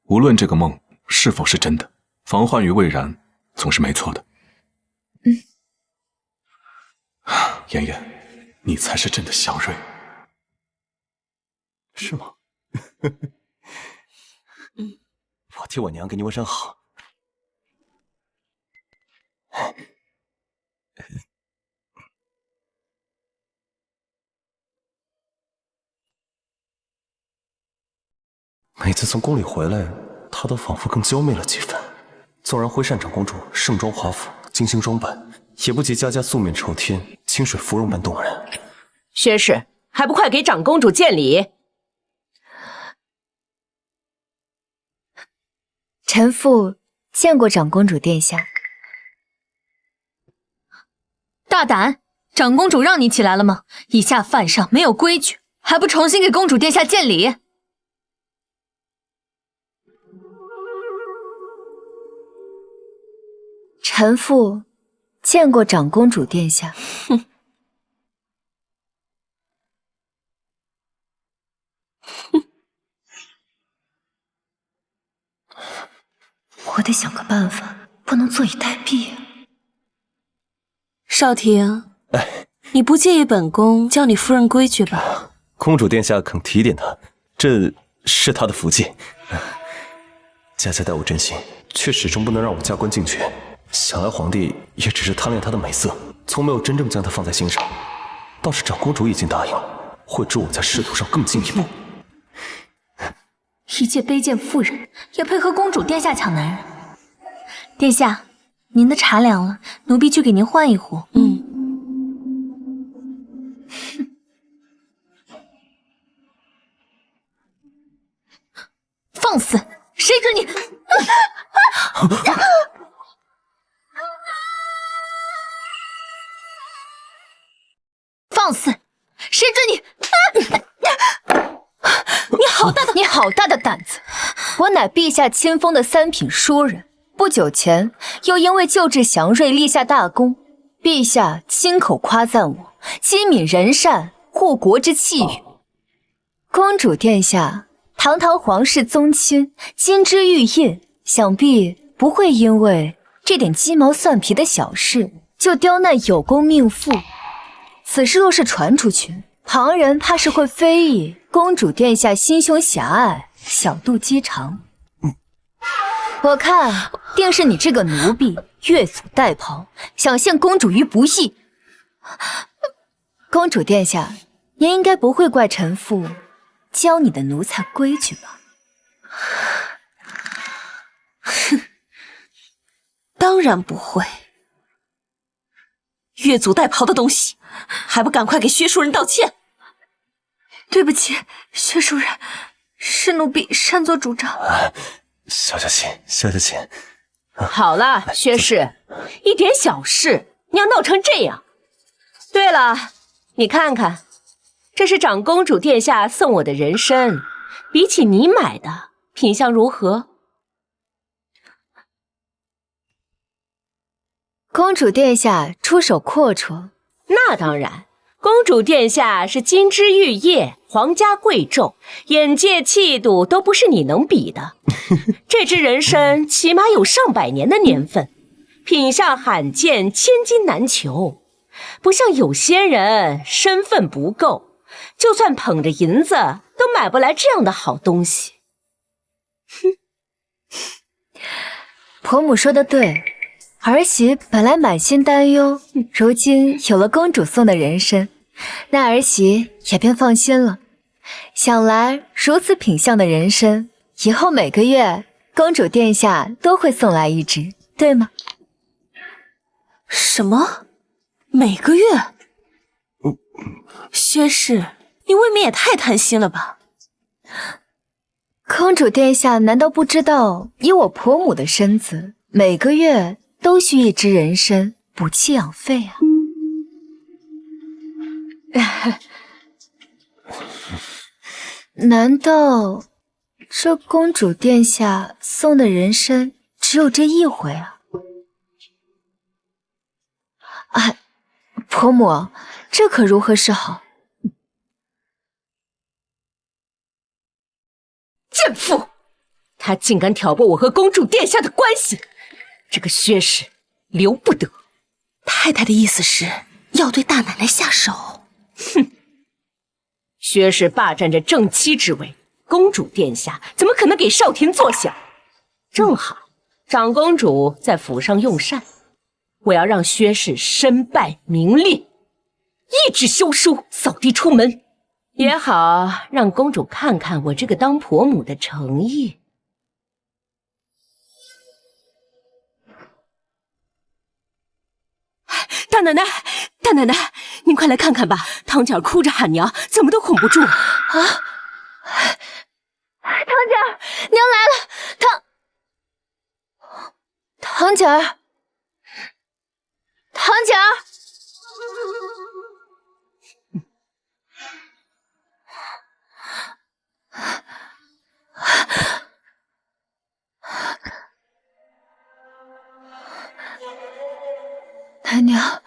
无论这个梦是否是真的，防患于未然总是没错的。妍妍，你才是朕的祥瑞。是吗？我替我娘给你问声好。每次从宫里回来，她都仿佛更娇媚了几分。纵然徽善长公主盛装华服，精心装扮，也不及家家素面朝天、清水芙蓉般动人。薛氏，还不快给长公主见礼！臣妇见过长公主殿下。大胆！长公主让你起来了吗？以下犯上，没有规矩，还不重新给公主殿下见礼？臣妇见过长公主殿下。哼。我得想个办法，不能坐以待毙啊。少廷，你不介意本宫教你夫人规矩吧？公主殿下肯提点她，这是她的福气。佳佳待我真心，却始终不能让我加官进爵。想来皇帝也只是贪恋她的美色，从没有真正将她放在心上。倒是长公主已经答应了，会助我在仕途上更进一步。一介卑贱妇人也配和公主殿下抢男人？殿下，您的茶凉了，奴婢去给您换一壶。放肆！谁准你？放肆！谁准你？你好大的胆子！我乃陛下亲封的3品书人，不久前又因为救治祥瑞立下大功，陛下亲口夸赞我机敏仁善，护国之气宇。公主殿下，堂堂皇室宗亲，金枝玉叶，想必不会因为这点鸡毛蒜皮的小事就刁难有功命妇。此事若是传出去，旁人怕是会非议公主殿下心胸狭隘，小肚鸡肠。我看定是你这个奴婢越俎代庖，想陷公主于不义。公主殿下，您应该不会怪臣妇教你的奴才规矩吧？哼，当然不会。越俎代庖的东西，还不赶快给薛淑人道歉！对不起，薛淑人，是奴婢擅作主张。消消气，消消气。好了，薛氏，一点小事你要闹成这样。对了，你看看，这是长公主殿下送我的人参，比起你买的，品相如何？公主殿下出手阔绰。那当然，公主殿下是金枝玉叶，皇家贵胄，眼界气度都不是你能比的。这支人参起码有上百年的年份，品相罕见，千金难求。不像有些人身份不够，就算捧着银子都买不来这样的好东西。婆母说的对，儿媳本来满心担忧，如今有了公主送的人参，那儿媳也便放心了。想来如此品相的人参，以后每个月公主殿下都会送来一支，对吗？什么？每个月？薛氏，你未免也太贪心了吧？公主殿下难道不知道，以我婆母的身子，每个月都需一支人参补气养肺啊？难道这公主殿下送的人参只有这一回啊？婆母，这可如何是好？贱妇，她竟敢挑拨我和公主殿下的关系，这个薛氏留不得。太太的意思是要对大奶奶下手？哼，薛氏霸占着正妻之位，公主殿下怎么可能给少廷坐享？正好长公主在府上用膳，我要让薛氏身败名裂，一纸休书，扫地出门，也好让公主看看我这个当婆母的诚意。大奶奶，大奶奶，您快来看看吧，堂姐哭着喊娘，怎么都哄不住啊！堂姐儿，娘来了！堂姐儿，堂姐儿。奶娘，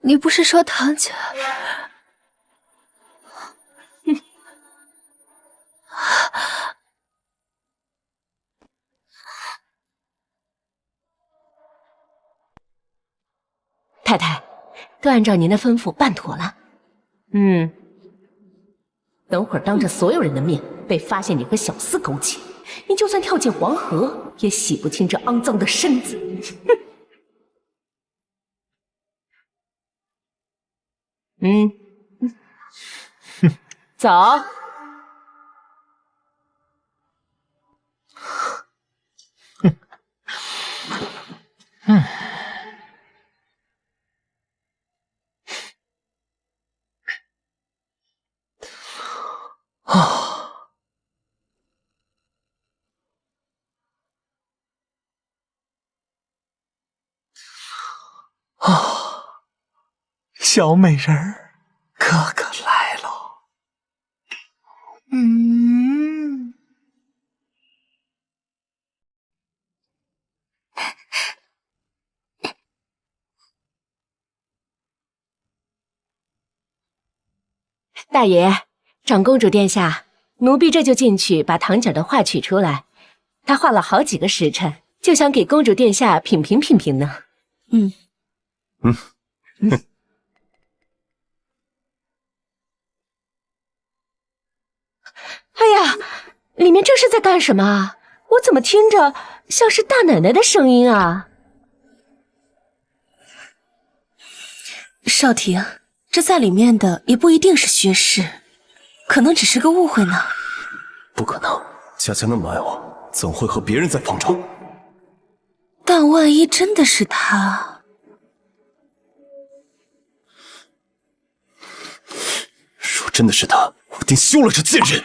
你不是说唐家……太太，都按照您的吩咐办妥了。等会儿当着所有人的面被发现你和小厮勾结，你就算跳进黄河，也洗不清这肮脏的身子。走。小美人儿，哥哥来了。大爷，长公主殿下，奴婢这就进去把堂姐的画取出来。她画了好几个时辰，就想给公主殿下品评品评呢。哎呀，里面这是在干什么啊？我怎么听着像是大奶奶的声音啊？少廷，这在里面的也不一定是薛氏，可能只是个误会呢。不可能，佳佳那么爱我，怎会和别人在方丈？但万一真的是他……若真的是他，我定休了这贱人。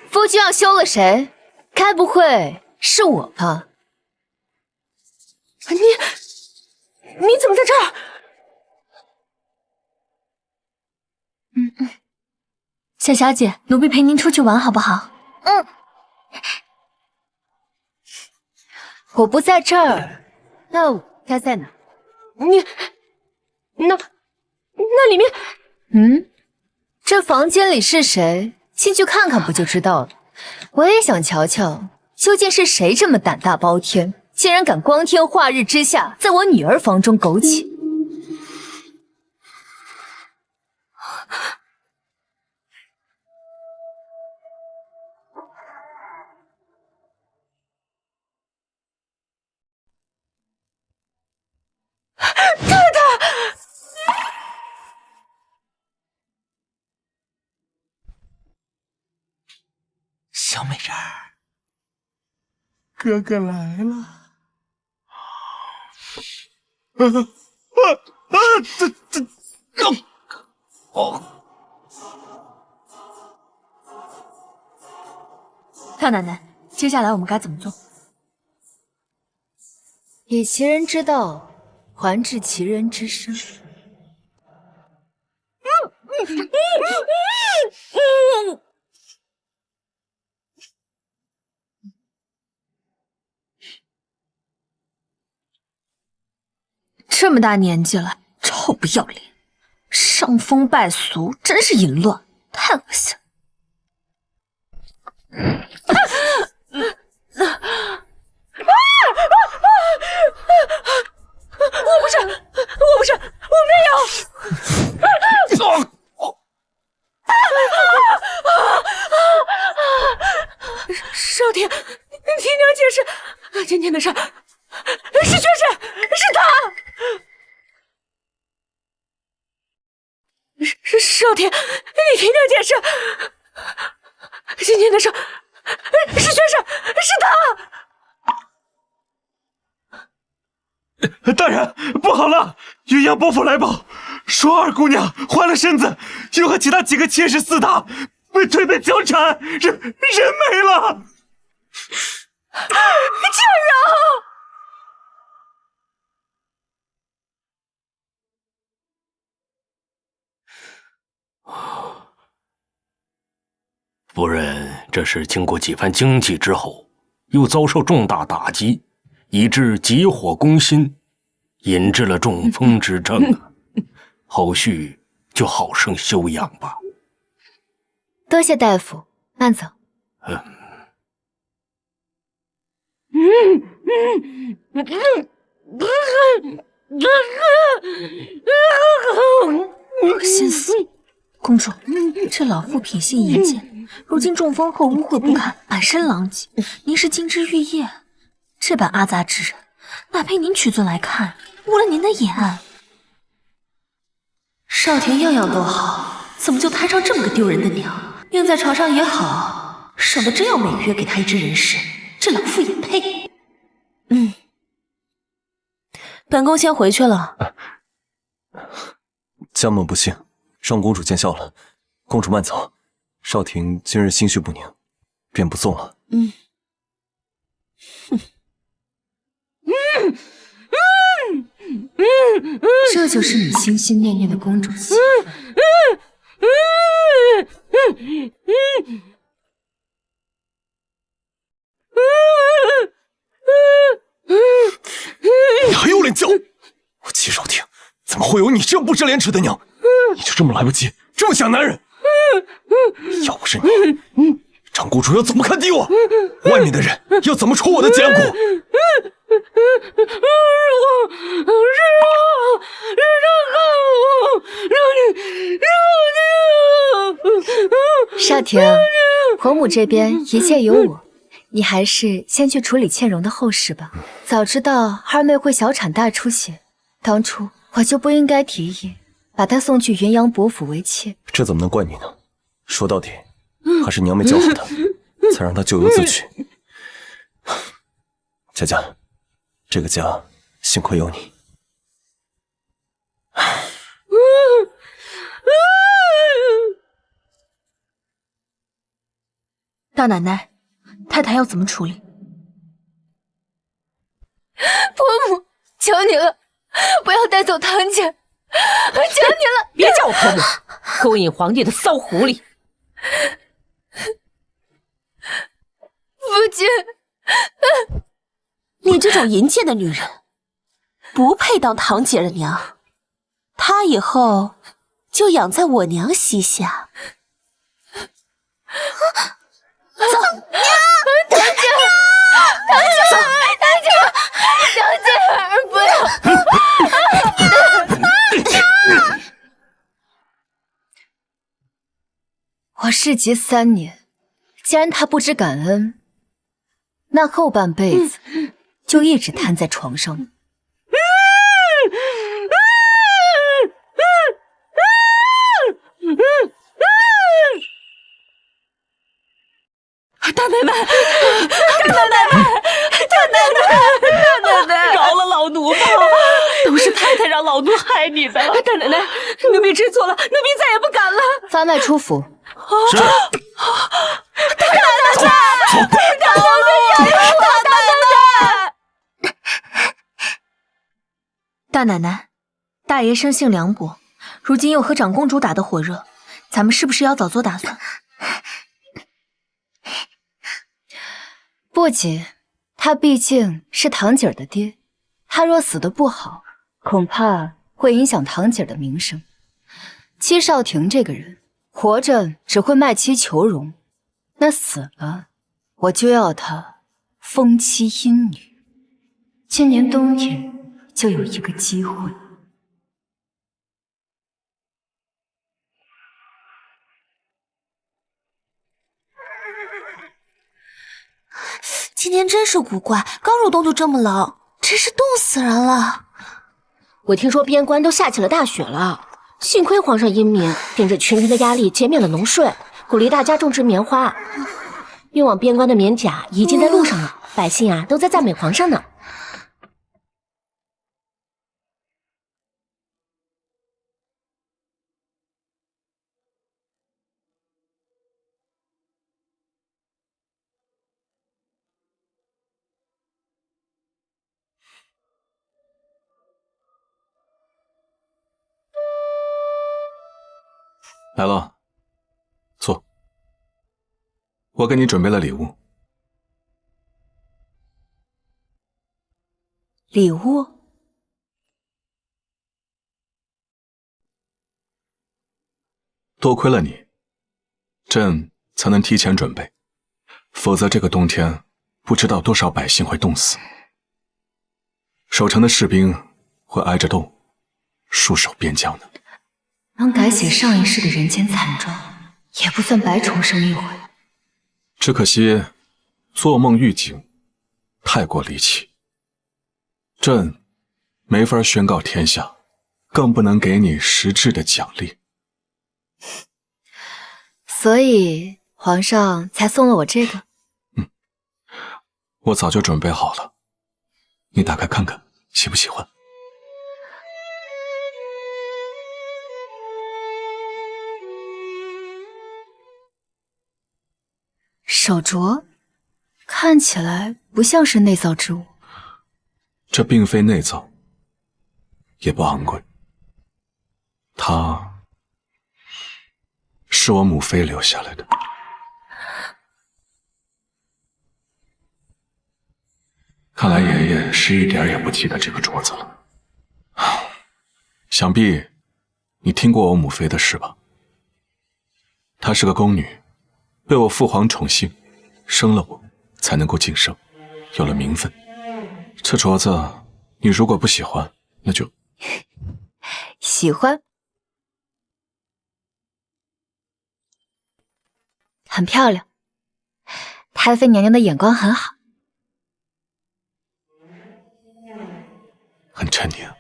夫君要休了谁？该不会是我吧？你怎么在这儿？小小姐，奴婢陪您出去玩好不好？我不在这儿，那我该在哪？那里面……这房间里是谁？进去看看不就知道了。我也想瞧瞧，究竟是谁这么胆大包天，竟然敢光天化日之下在我女儿房中苟且。小美人儿，哥哥来了。大奶奶，接下来我们该怎么做？以其人之道，还治其人之身。这么大年纪了，臭不要脸，伤风败俗，真是淫乱，太恶心了。我没有。少天，听娘解释，今天的事是薛氏，是他。少天，你听娘解释，今天的事是薛氏，是他。大人，不好了！云阳伯府来报，说二姑娘怀了身子，又和其他几个妾室厮打，被推背交产，人没了。贱人！夫人这是经过几番经济之后，又遭受重大打击，以致急火攻心，引致了中风之症啊，后续就好生休养吧。多谢大夫，慢走。恶心死！公主，这老妇品性淫贱，如今中风后污秽不堪，满身狼藉。您是金枝玉叶，这般阿杂之人，哪配您取尊来看？污了您的眼。少田样样都好，怎么就摊上这么个丢人的娘？命在床上也好，省得真要每月给她一只人参，这老妇也配。本宫先回去了。江梦不幸，让公主见笑了。公主慢走，少廷今日心绪不宁，便不送了。这就是你心心念念的公主媳妇。你还有脸叫？我齐少廷怎么会有你这样不知廉耻的娘？你就这么来不及，这么想男人？要不是你，长公主要怎么看低我？外面的人要怎么戳我的肩骨？少廷，婆母这边一切有我，你还是先去处理倩蓉的后事吧。早知道二妹会小产大出血，当初我就不应该提议把她送去云阳伯府为妾。这怎么能怪你呢？说到底，还是娘没教好她，才让她咎由自取。佳佳，这个家幸亏有你。大奶奶，太太要怎么处理？婆母，求你了，不要带走堂姐，我求你了！别叫我婆母，勾引皇帝的骚狐狸！夫君，你这种淫贱的女人，不配当堂姐的娘。她以后就养在我娘膝下。走，娘，堂姐，堂姐，堂姐，不要！我世袭3年，既然他不知感恩，那后半辈子就一直瘫在床上。大奶奶，大奶奶，大奶奶，大奶奶，饶了老奴吧！都是太太让老奴害你的。大奶奶，奴婢知错了，奴婢再也不敢了。发脉出府。是。大奶奶，大奶奶，大奶奶，大奶奶，大爷生性凉薄，如今又和长公主打得火热，咱们是不是要早做打算？不急，他毕竟是堂姐儿的爹，他若死得不好，恐怕会影响堂姐儿的名声。戚少廷这个人，活着只会卖妻求荣，那死了，我就要他封妻荫女。今年冬天就有一个机会。今天真是古怪，刚入冬就这么冷，真是冻死人了。我听说边关都下起了大雪了，幸亏皇上英明，顶着群臣的压力减免了农税，鼓励大家种植棉花。运往边关的棉甲已经在路上了，百姓啊都在赞美皇上呢。来了，坐。我给你准备了礼物。礼物？多亏了你，朕才能提前准备，否则这个冬天不知道多少百姓会冻死。守城的士兵会挨着冻，戍守边疆的。能改写上一世的人间惨状，也不算白重生一回。只可惜做梦预警太过离奇，朕没法宣告天下，更不能给你实质的奖励。所以皇上才送了我这个。我早就准备好了，你打开看看，喜不喜欢？手镯看起来不像是内造之物。这并非内造，也不昂贵，它是我母妃留下来的。看来爷爷是一点也不记得这个镯子了。想必你听过我母妃的事吧？她是个宫女，被我父皇宠幸，生了我才能够晋升，有了名分。这镯子你如果不喜欢，那就……喜欢，很漂亮。太妃娘娘的眼光很好。很衬你啊。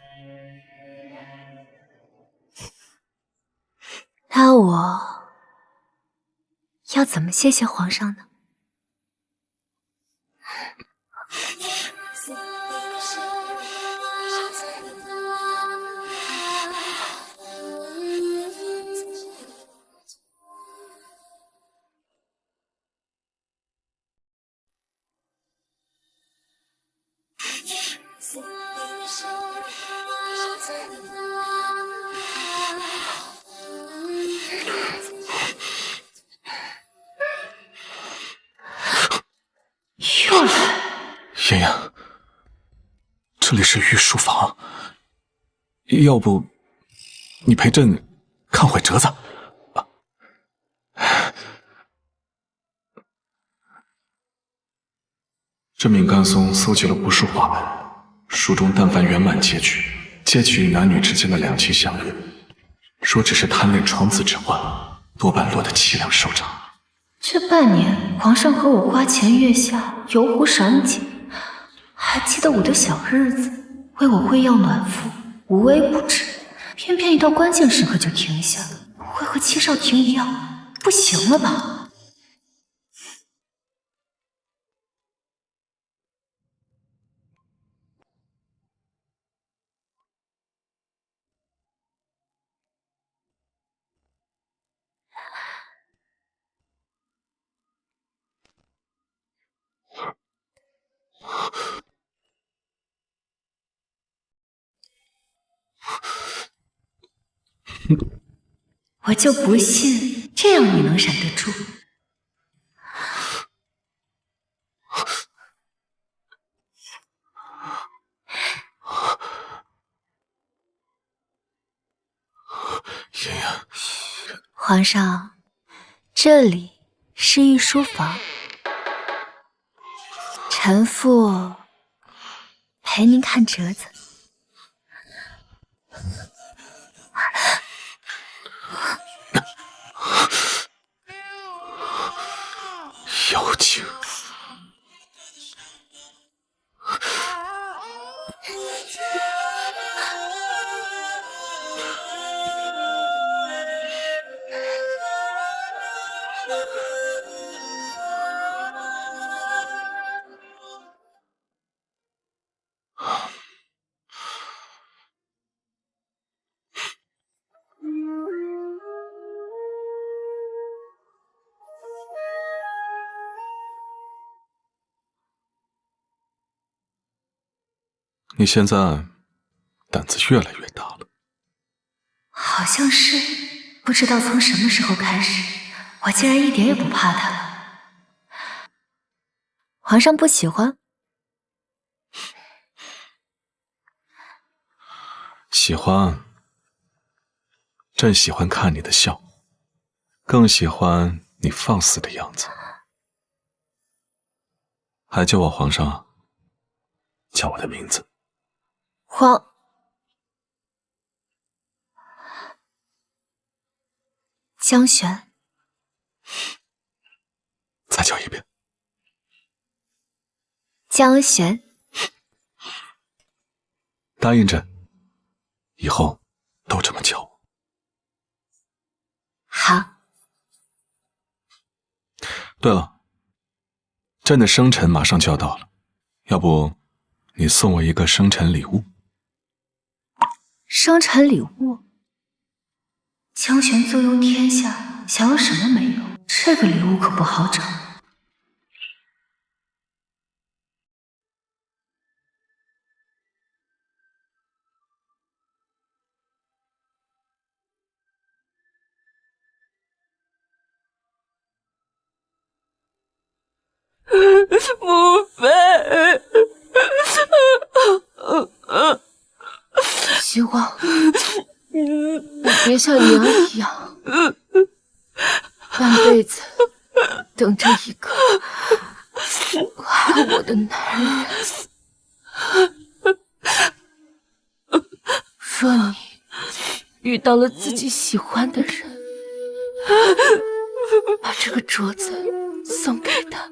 那我要怎么谢谢皇上呢？又来，妍妍，这里是御书房，要不你陪朕看会折子？这闵干松搜集了无数画本，书中但凡圆满结局与男女之间的两情相悦，若只是贪恋床子之欢，多半落得凄凉收场。这半年，皇上和我花前月下，游湖赏景，还记得我的小日子，为我喂药暖腹，无微不至。偏偏一到关键时刻就停下，不会和戚少廷一样，不行了吧？我就不信这样你能闪得住。妍妍，皇上，这里是御书房，臣妇陪您看折子。妖精！你现在胆子越来越大了。好像是，不知道从什么时候开始，我竟然一点也不怕他了。皇上不喜欢？喜欢。朕喜欢看你的笑，更喜欢你放肆的样子。还叫我皇上啊？叫我的名字。江璇。再叫一遍。江璇。答应朕，以后都这么叫我。好。对了，朕的生辰马上就要到了，要不你送我一个生辰礼物？生辰礼物？江璇坐拥天下，想要什么没有？这个礼物可不好找。母妃，希望你别像娘一样，半辈子等着一个爱我的男人。若你遇到了自己喜欢的人，把这个镯子送给他。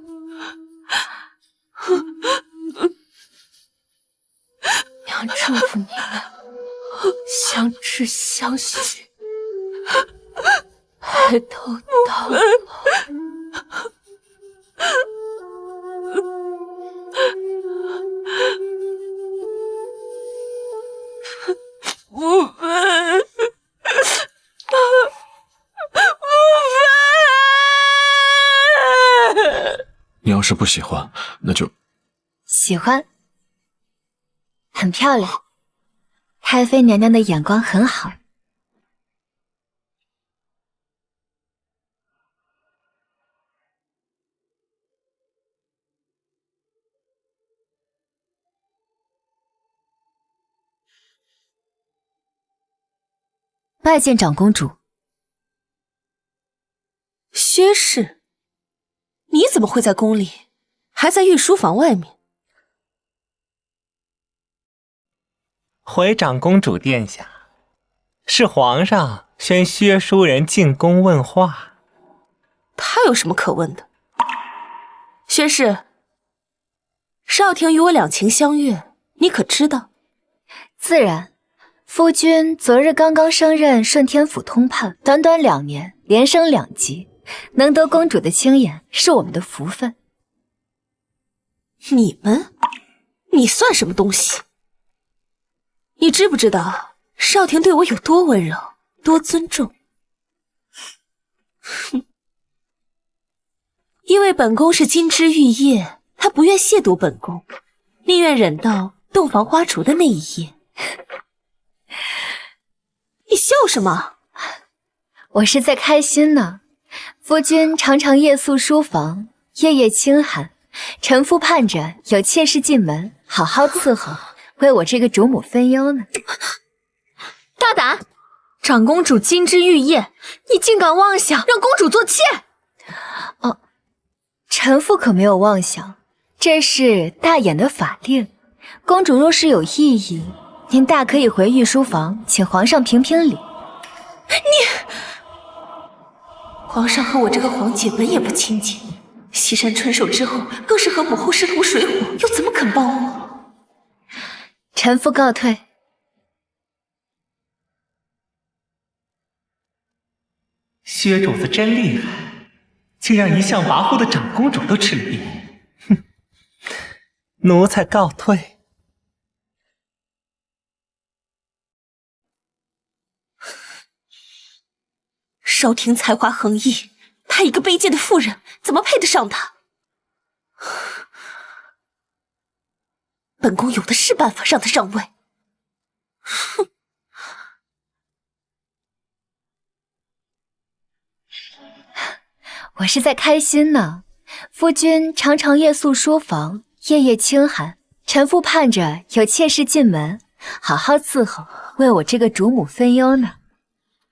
娘祝福你们相知相许，白头到老。母妃，你要是不喜欢，那就……喜欢，很漂亮。太妃娘娘的眼光很好。拜见长公主。薛氏，你怎么会在宫里？还在御书房外面？回长公主殿下，是皇上宣薛淑人进宫问话。他有什么可问的？薛氏，少廷与我两情相悦，你可知道？自然。夫君昨日刚刚升任顺天府通判，短短2年连升2级，能得公主的青眼是我们的福分。你算什么东西？你知不知道少廷对我有多温柔，多尊重？哼！因为本宫是金枝玉叶，他不愿亵渎本宫，宁愿忍到洞房花烛的那一夜。你笑什么？我是在开心呢。夫君常常夜宿书房，夜夜清寒，臣妇盼着有妾室进门，好好伺候，为我这个主母分忧呢。大胆！长公主金枝玉叶，你竟敢妄想让公主做妾！哦，臣妇可没有妄想，这是大眼的法令。公主若是有异议，您大可以回御书房，请皇上评评理。皇上和我这个皇姐本也不亲近，西山春手之后，更是和母后师徒水火，又怎么肯帮我？臣妇告退。薛主子真厉害，竟让一向跋扈的长公主都吃了瘪。哼，奴才告退。少廷才华横溢，她一个卑贱的妇人，怎么配得上他？本宫有的是办法让她上位。哼！我是在开心呢。夫君常常夜宿书房，夜夜清寒，臣妇盼着有妾室进门，好好伺候，为我这个主母分忧呢。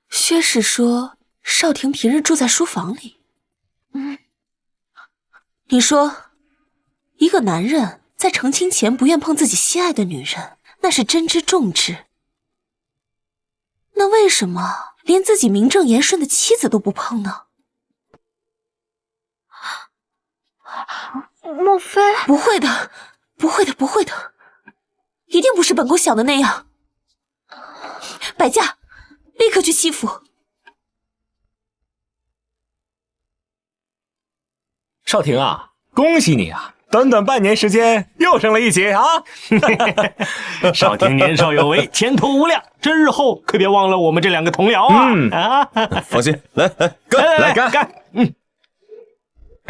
薛氏说少廷平日住在书房里。你说，一个男人在成亲前不愿碰自己心爱的女人，那是真知重之。那为什么连自己名正言顺的妻子都不碰呢？莫非？不会的，不会的，不会的，一定不是本宫想的那样。百家，立刻去欺负。少廷啊，恭喜你啊！短短半年时间又升了一级啊！少廷年少有为，前途无量，这日后可别忘了我们这两个同僚啊！放心，来干，来干！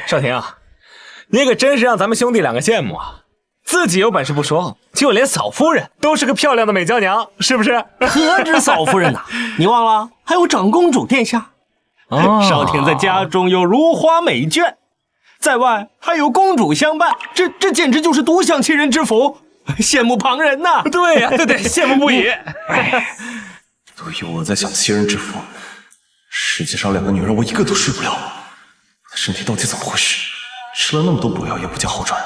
少廷啊，你可真是让咱们兄弟两个羡慕啊！自己有本事不说，就连嫂夫人都是个漂亮的美娇娘，是不是？何止嫂夫人呐，你忘了还有长公主殿下。少廷在家中有如花美眷，在外还有公主相伴，这简直就是独享其人之福，羡慕旁人呐！对呀，对，羡慕不已。都有我在享其人之福，世界上两个女人我一个都睡不了。我的身体到底怎么回事？吃了那么多补药也不见好转，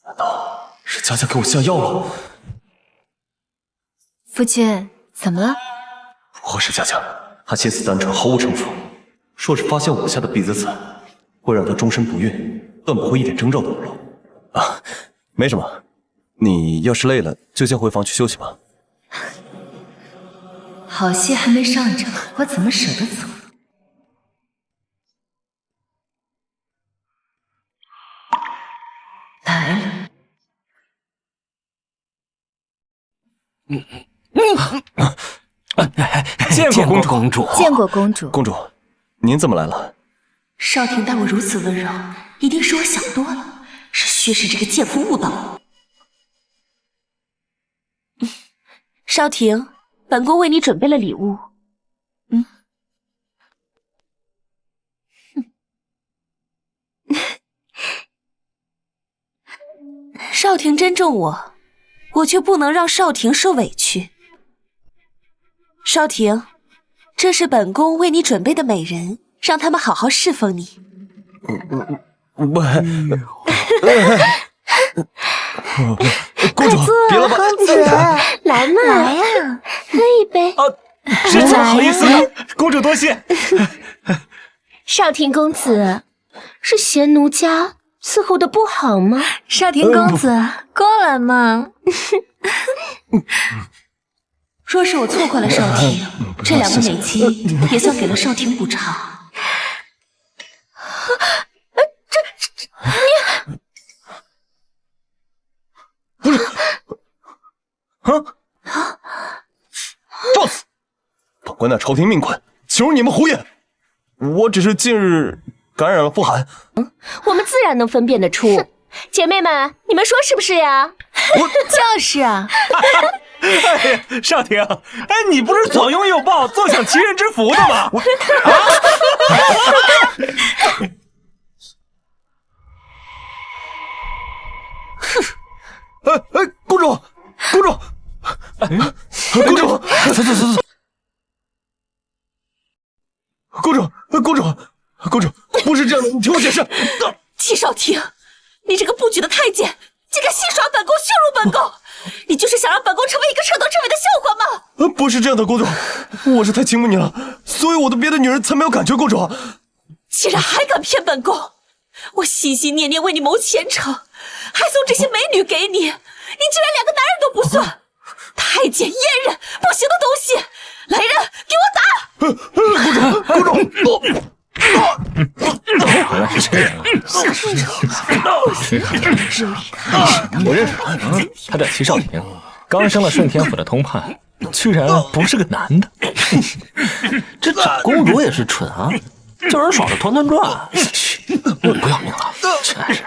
难道是佳佳给我下药了？夫君，怎么了？不会是佳佳，她心思单纯，毫无城府，说是发现我下的避子散会让她终身不孕，断不会一点征兆都没有。啊，没什么，你要是累了，就先回房去休息吧。好戏还没上场，我怎么舍得走？来了。见过公主，见过公主。公主，您怎么来了？少廷待我如此温柔，一定是我想多了，是薛氏这个贱妇误导。少廷，本宫为你准备了礼物。少廷珍重我，我却不能让少廷受委屈。少廷，这是本宫为你准备的美人，让他们好好侍奉你。公主，别了吧！公子，来嘛，来呀，喝一杯。真不好意思了，公主多谢。少廷公子，是贤奴家伺候的不好吗？少廷公子，过来嘛。若是我错怪了少廷，这两个美姬也算给了少廷补偿。放肆！本官乃朝廷命官，岂容你们胡言？我只是近日感染了风寒。我们自然能分辨得出。姐妹们，你们说是不是呀？就是啊。哎，少廷，哎，你不是左拥右抱，坐享其人之福的吗？公主，公主，公主，走，公主，公主，不是这样的，你听我解释。戚少廷，你这个不举的太监，竟敢戏耍本宫，羞辱本宫！你就是想让本宫成为一个彻头彻尾的笑话吗？不是这样的，公主，我是太倾慕你了，所以我对别的女人才没有感觉，公主。竟然还敢骗本宫！我心心念念为你谋前程，还送这些美女给你，你竟然连个男人都不算！太监、阉人，不行的东西！来人，给我打！公主，原来是这样啊！我认识他，他叫齐少廷，刚升了顺天府的通判，居然不是个男的。这长公主也是蠢啊，叫人耍的团团转。不要命了，真是！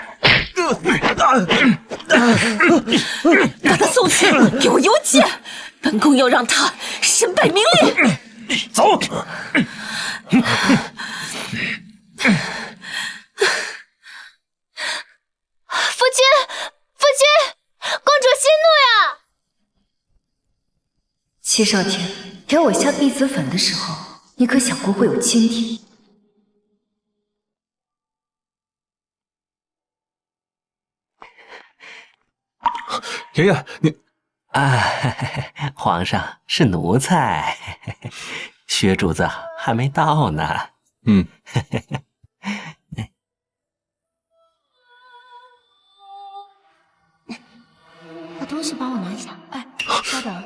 把他送去，给我邮件！本宫要让他身败名裂！走！夫君，公主息怒呀！戚少廷给我下避子粉的时候，你可想过会有今天？爷爷，你皇上是奴才，薛主子还没到呢。嗯。把东西帮我拿下。哎，稍等。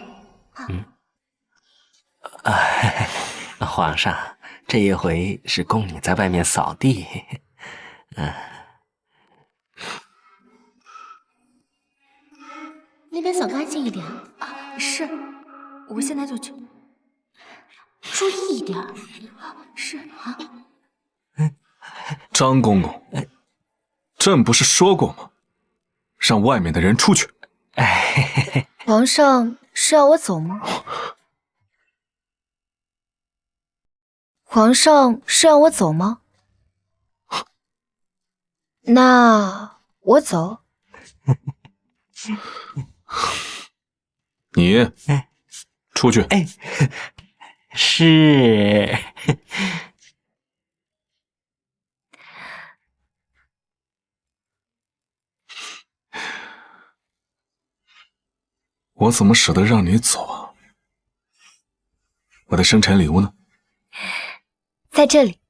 皇上，这一回是供你在外面扫地。那边扫干净一点啊！是，我现在就去。注意一点。是啊。张公公，朕不是说过吗？让外面的人出去。皇上是要我走吗？皇上是要我走吗？那我走。你出去。是。我怎么舍得让你走啊？我的生辰礼物呢？在这里。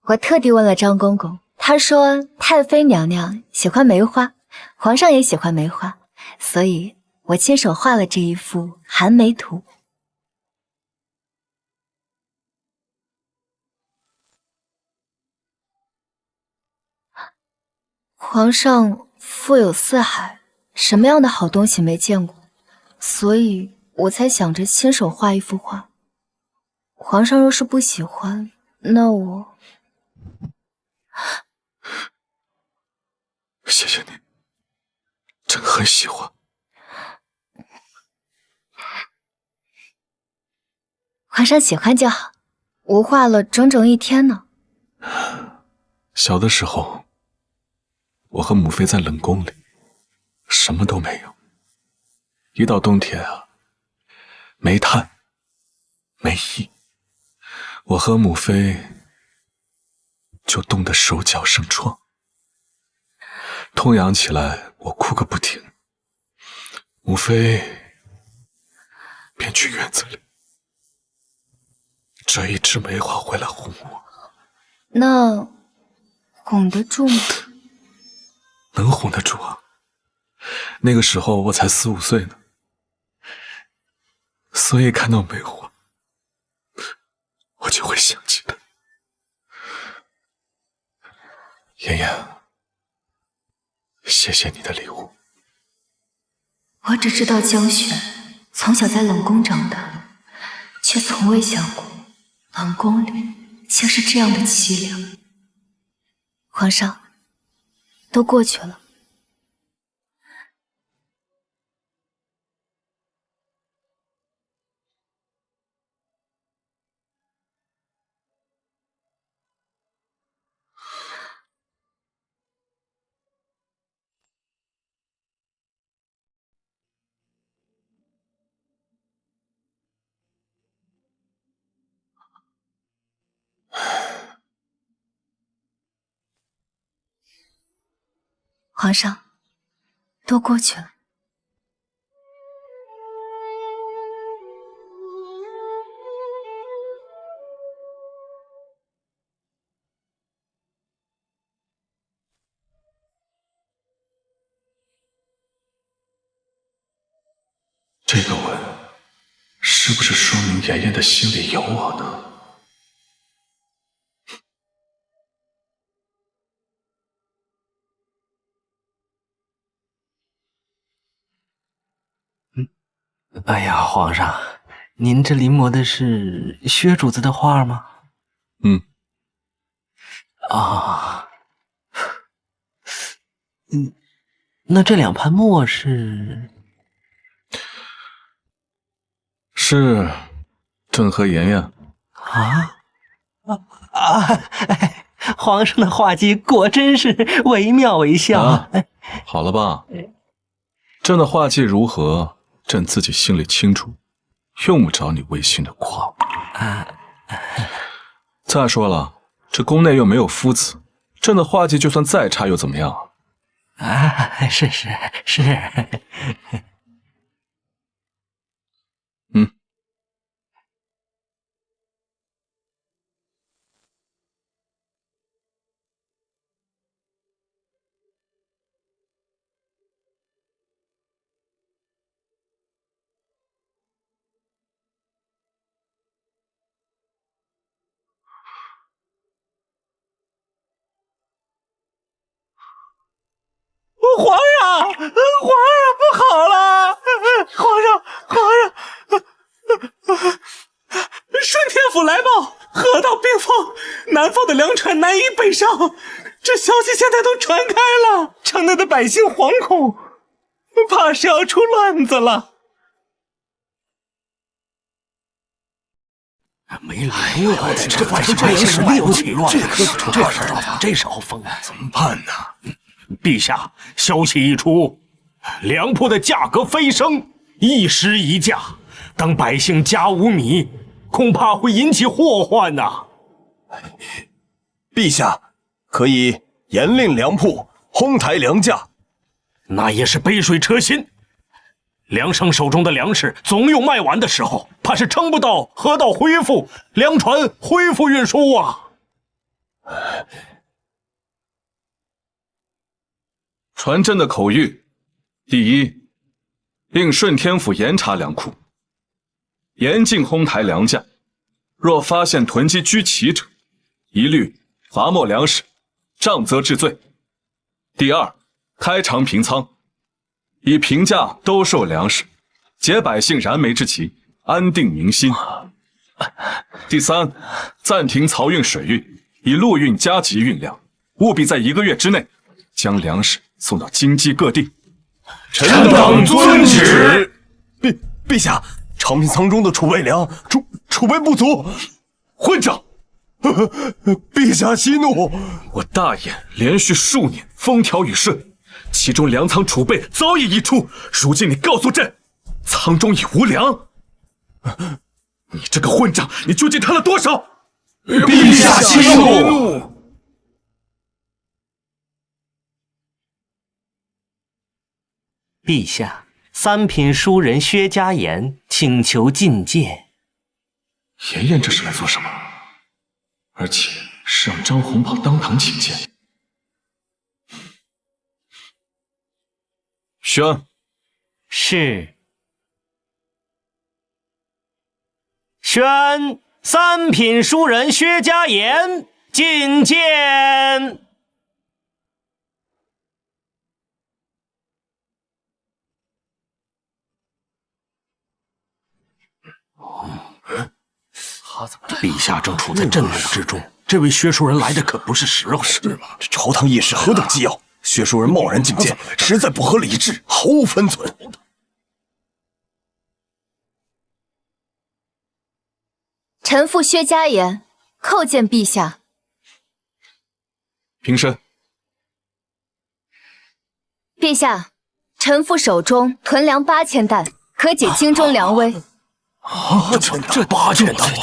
我特地问了张公公，他说太妃娘娘喜欢梅花，皇上也喜欢梅花，所以我亲手画了这一幅寒梅图。皇上富有四海，什么样的好东西没见过，所以我才想着亲手画一幅画。皇上若是不喜欢，那我……谢谢你，朕很喜欢。皇上喜欢就好，我画了整整1天呢。小的时候，我和母妃在冷宫里，什么都没有。一到冬天啊，煤炭、煤艺，我和母妃就冻得手脚生疮，痛痒起来我哭个不停，母妃便去院子里摘一枝梅花回来哄我。那哄得住吗？能哄得住啊？那个时候我才4、5岁呢，所以看到梅花，我就会想起他。妍妍，谢谢你的礼物。我只知道江璇从小在冷宫长大，却从未想过冷宫里竟是这样的凄凉。皇上，都过去了。皇上，都过去了。这个吻是不是说明妍妍的心里有我呢？哎呀，皇上，您这临摹的是薛主子的画吗？嗯。啊，那这2盘墨是？是朕和妍妍。皇上的画技果真是惟妙惟肖。好了吧？朕的画技如何，朕自己心里清楚，用不着你违心的夸我。再说了，这宫内又没有夫子，朕的画技就算再差又怎么样？啊，是。皇上，不好了！皇上，顺天府来报，河道冰封，南方的粮船难以北上，这消息现在都传开了，城内的百姓惶恐，怕是要出乱子了。没来呀！这百姓是没有起乱，这时候疯了，怎么办呢？陛下，消息一出，粮铺的价格飞升，一时一价，当百姓家无米，恐怕会引起祸患呐。陛下可以严令粮铺哄抬粮价，那也是杯水车薪。梁生手中的粮食总有卖完的时候，怕是撑不到河道恢复，粮船恢复运输啊。传朕的口谕：第一，令顺天府严查粮库，严禁哄抬粮价。若发现囤积居奇者，一律罚没粮食，杖责治罪。第二，开长平仓，以平价兜售粮食，解百姓燃眉之急，安定民心。第三，暂停漕运水运，以陆运加急运粮，务必在1个月之内将粮食送到京畿各地。臣等遵旨。陛下，长平仓中的储备粮储备不足。混账！陛下息怒。我大燕连续数年风调雨顺，其中粮仓储备早已溢出。如今你告诉朕，仓中已无粮。你这个混账，你究竟贪了多少？陛下息怒。陛下，三品书人薛家言请求觐见。妍妍这是来做什么？而且是让张红袍当堂请见。宣。是。宣三品书人薛家言觐见。陛下正处在震怒之中，这位薛书人来的可不是时候，是吧？这朝堂议事何等机要，薛书人贸然觐见，实在不合理智，毫无分寸。臣妇薛家言叩见陛下。平身。陛下，臣妇手中囤粮8000担，可解京中粮危。这8000担。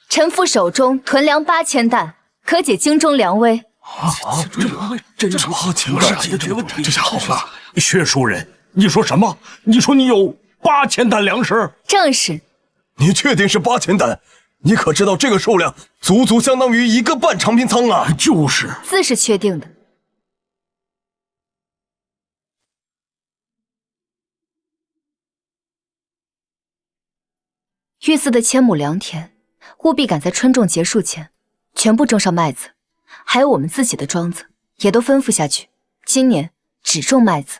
臣妇手中囤粮8000担，可解京中粮危。这好奇怪，解决问题。这下好了，薛书人，你说什么？你说你有8000担粮食？正是。你确定是8000担？你可知道这个数量足足相当于1个半长平仓啊！就是，自是确定的。御赐的1000亩良田，务必赶在春种结束前全部种上麦子，还有我们自己的庄子也都吩咐下去，今年只种麦子。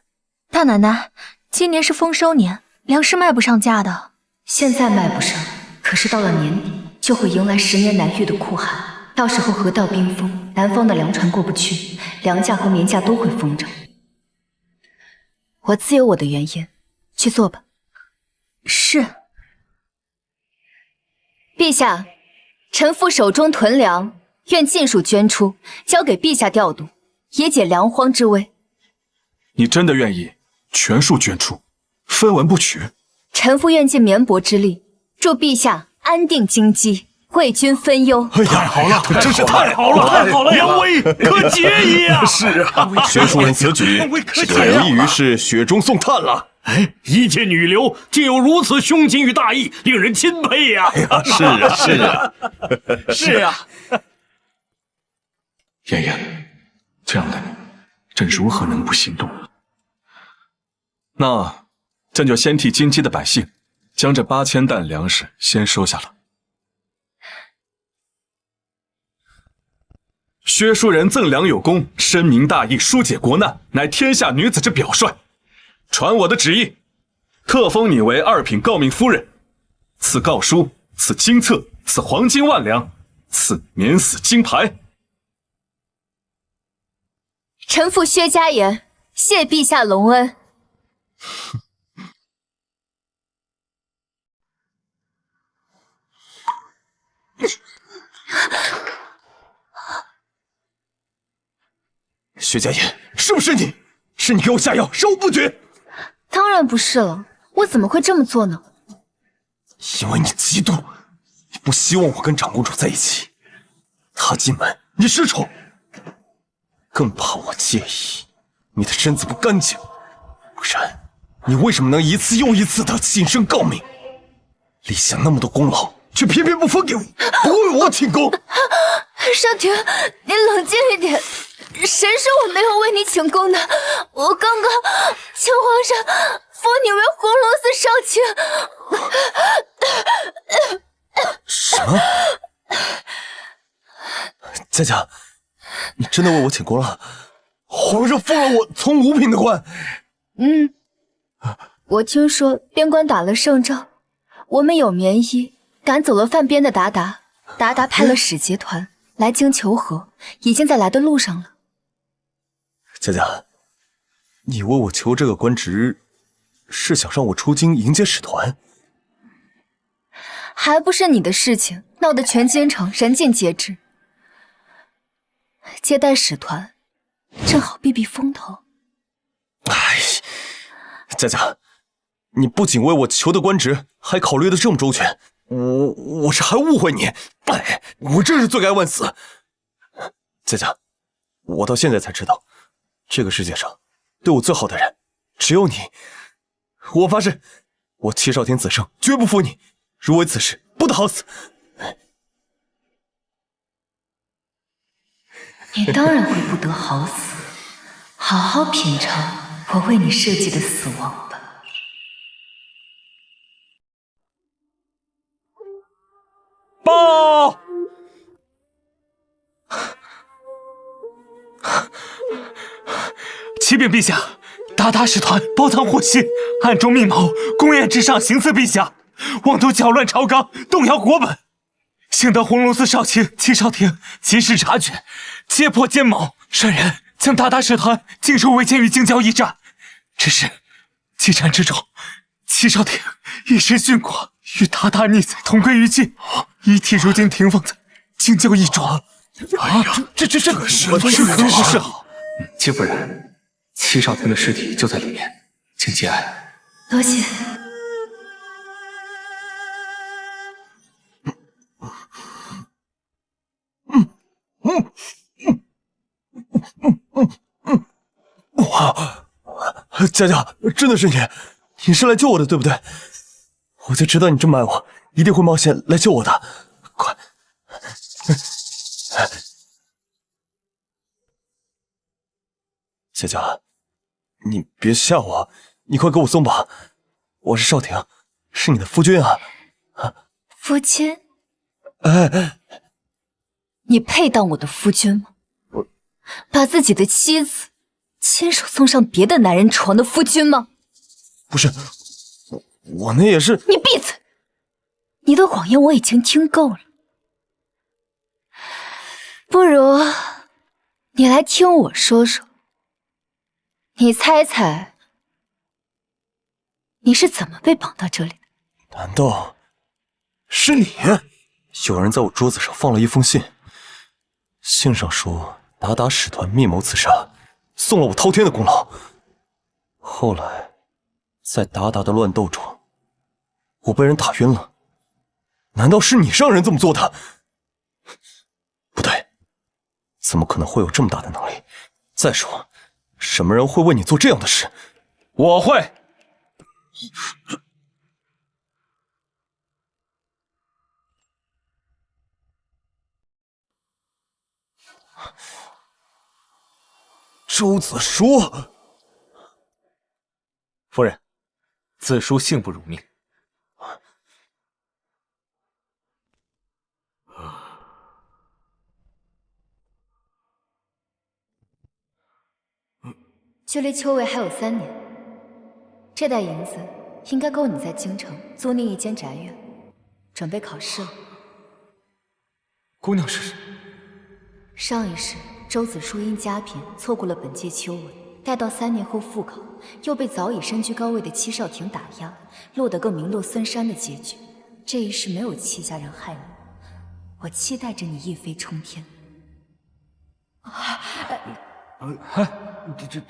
大奶奶，今年是丰收年，粮食卖不上价的。现在卖不上，可是到了年底就会迎来10年难遇的酷寒，到时候河道冰封，南方的粮船过不去，粮价和棉价都会疯涨。我自有我的原因，去做吧。是。陛下，臣妇手中囤粮，愿尽数捐出，交给陛下调度，以解粮荒之危。你真的愿意全数捐出，分文不取？臣妇愿尽绵薄之力，祝陛下安定京畿，为君分忧。太好了，真是太好了，太好了！扬威可解矣啊！是啊，薛叔人此举是太有益于是雪中送炭了。哎，一介女流竟有如此胸襟与大义，令人钦佩呀！是啊，是啊，是啊。妍妍，这样的你，朕如何能不心动？那朕就先替京畿的百姓，将这8000担粮食先收下了。薛叔人赠粮有功，深明大义，疏解国难，乃天下女子之表率。传我的旨意，特封你为2品诰命夫人，赐诰书，赐金册，赐黄金万两，赐免死金牌。臣妇薛家言，谢陛下隆恩。薛家言，是不是你？是你给我下药，杀我不绝？当然不是了，我怎么会这么做呢？因为你嫉妒，你不希望我跟长公主在一起。他进门，你失宠，更怕我介意你的身子不干净。不然，你为什么能一次又一次的晋升诰命，立下那么多功劳，却偏偏不分给我，不为我请功？少廷，你冷静一点。谁说我没有为你请功的？我刚刚请皇上封你为红龙寺少卿。什么？佳佳，你真的为我请功了？皇上封了我从5品的官。我听说边关打了胜仗，我们有棉衣赶走了犯边的达达，达达派了使节团来京求和，已经在来的路上了。佳佳，你为我求这个官职，是想让我出京迎接使团？还不是你的事情，闹得全京城人尽皆知。接待使团，正好避避风头。哎，佳佳，你不仅为我求的官职，还考虑的这么周全，我是还误会你。哎，我真是罪该万死。佳佳，我到现在才知道，这个世界上对我最好的人只有你。我发誓，我七少天子胜绝不负你。如为此事，不得好死。你当然会不得好死，好好品尝我为你设计的死亡吧。报！启禀陛下，达达使团包藏祸心，暗中密谋，公宴之上行刺陛下，妄图搅乱朝纲，动摇国本。幸得红龙寺少卿齐少廷及时察觉，揭破奸谋，率人将达达使团尽数围歼于京郊驿站。只是激战之中，齐少廷一时殉国，与达达逆贼同归于尽，遗体如今停放在京郊驿中。这个是好。戚夫人，齐少廷的尸体就在里面，请节哀。多谢。哇，佳佳，真的是你，你是来救我的，对不对？我就知道你这么爱我，一定会冒险来救我的。快！佳佳，你别吓我，你快给我松绑！我是少廷，是你的夫君啊！夫君？哎，你配当我的夫君吗？把自己的妻子亲手送上别的男人床的夫君吗？不是，我那也是……你闭嘴！你的谎言我已经听够了，不如你来听我说说。你猜猜，你是怎么被绑到这里的？难道是你？有人在我桌子上放了一封信，信上说达达使团密谋刺杀，送了我滔天的功劳。后来，在达达的乱斗中，我被人打晕了，难道是你让人这么做的？不对，怎么可能会有这么大的能力？再说，什么人会为你做这样的事？我会。周子舒，夫人，子舒幸不辱命。距离秋闱还有3年，这袋银子应该够你在京城租赁一间宅院，准备考试了。姑娘是？上一世周子舒因家贫错过了本届秋闱，待到3年后复考，又被早已身居高位的戚少廷打压，落得个名落孙山的结局。这一世没有戚家人害你，我期待着你一飞冲天。这。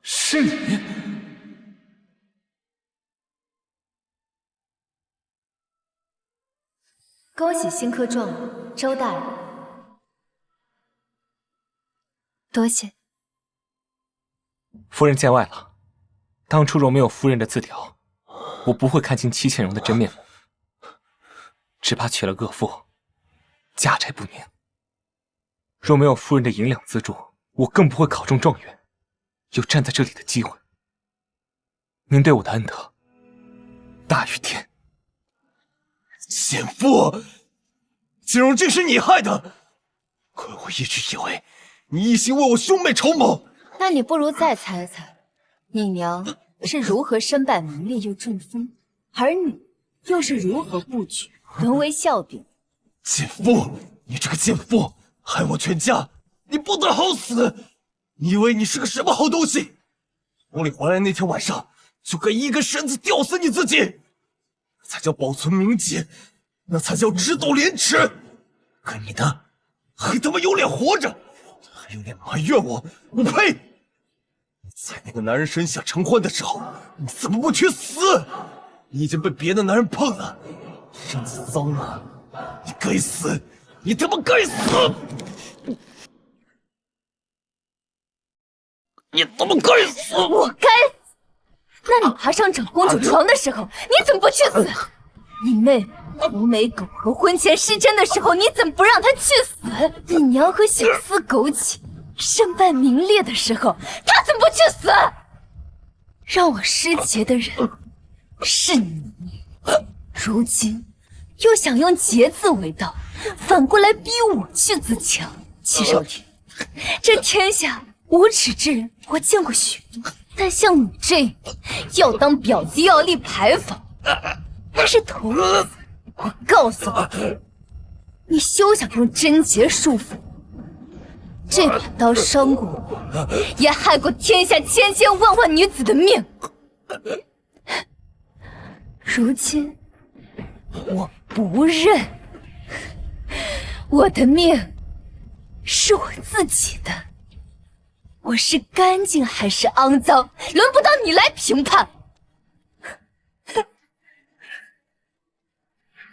是你？恭喜新科状元周大人。多谢。夫人见外了。当初若没有夫人的字条，我不会看清戚倩蓉的真面目，只怕娶了恶妇，家宅不宁。若没有夫人的银两资助，我更不会考中状元，有站在这里的机会。您对我的恩德大于天。奸夫，金荣竟是你害的！亏我一直以为你一心为我兄妹筹谋。那你不如再猜猜，你娘是如何身败名裂又中风，而你又是如何不举沦为笑柄。奸夫，你这个奸夫，害我全家，你不得好死！你以为你是个什么好东西？从你回来那天晚上，就该一根绳子吊死你自己，那才叫保存名节，那才叫知斗廉耻。可你呢，还他妈有脸活着，还有脸埋怨我？我呸！在那个男人身下承欢的时候，你怎么不去死？你已经被别的男人碰了，身子脏了，你该死！你他妈该死！你他妈该死！我该死！那你爬上长公主床的时候，你怎么不去死？你妹胡梅狗和婚前失贞的时候，你怎么不让她去死？你娘和小厮苟且身败名裂的时候，她怎么不去死？让我失节的人是你，如今又想用节字为道，反过来逼我去自强。戚少廷，这天下无耻之人我见过许多，但像你这样要当婊子又要立牌坊，那是头一次。我告诉你，你休想用贞洁束缚我。这把刀伤过我，也害过天下千千万万女子的命。如今我不认，我的命是我自己的。我是干净还是肮脏，轮不到你来评判。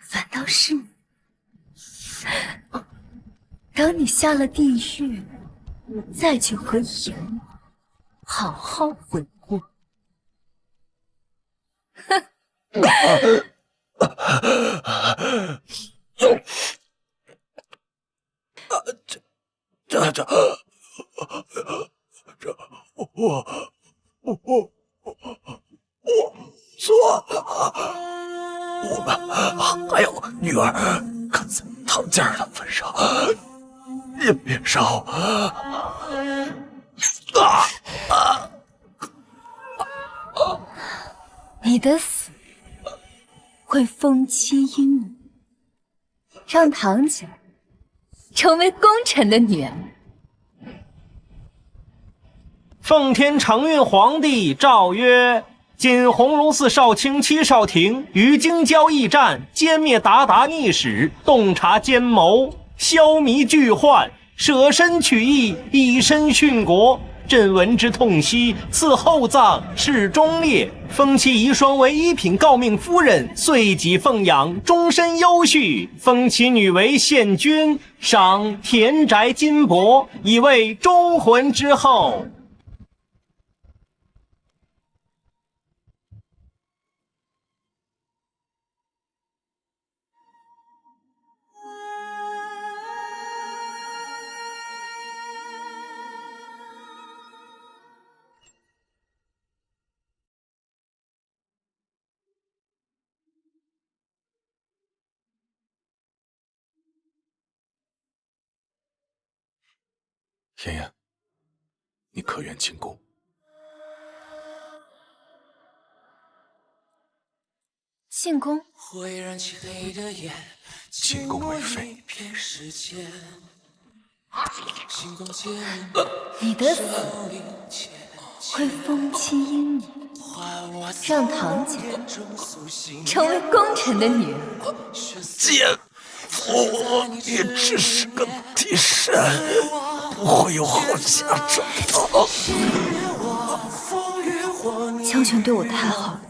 反倒是你，等你下了地狱，再去和阎王好好悔过。哼！我错了。我们还有女儿，看在唐家人的份上，也别烧。你的死会封妻荫女，让唐家成为功臣的女儿。奉天承运皇帝诏曰：今红龙寺少卿戚少廷于京郊驿站歼灭鞑靼逆使，洞察奸谋，消弭巨患，舍身取义，以身殉国。朕闻之痛惜，赐厚葬，谥忠烈，封其遗孀为一品诰命夫人，遂己奉养，终身优恤。封其女为献君，赏田宅金帛，以慰忠魂之后。妍妍，你可愿进宫？进宫？进宫为妃。你的死会封妻荫你，让堂姐成为功臣的女儿。姐夫，你只是个替身，不会有好下场的。江泉对我太好了，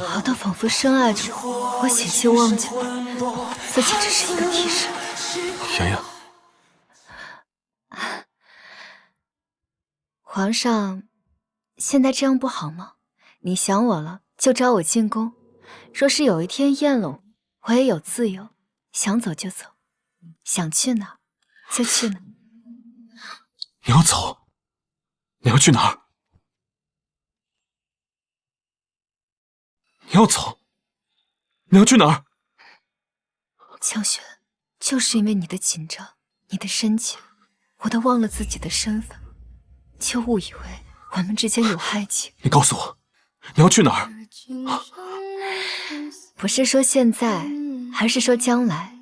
好到仿佛深爱着我，我险些忘记了自己只是一个替身。妍妍，皇上，现在这样不好吗？你想我了，就招我进宫。若是有一天厌了我也有自由，想走就走，想去哪就去哪。你要走？你要去哪儿？你要走？你要去哪儿？江玄，就是因为你的紧张，你的深情，我都忘了自己的身份，就误以为我们之间有爱情。你告诉我，你要去哪儿？不是说现在，还是说将来？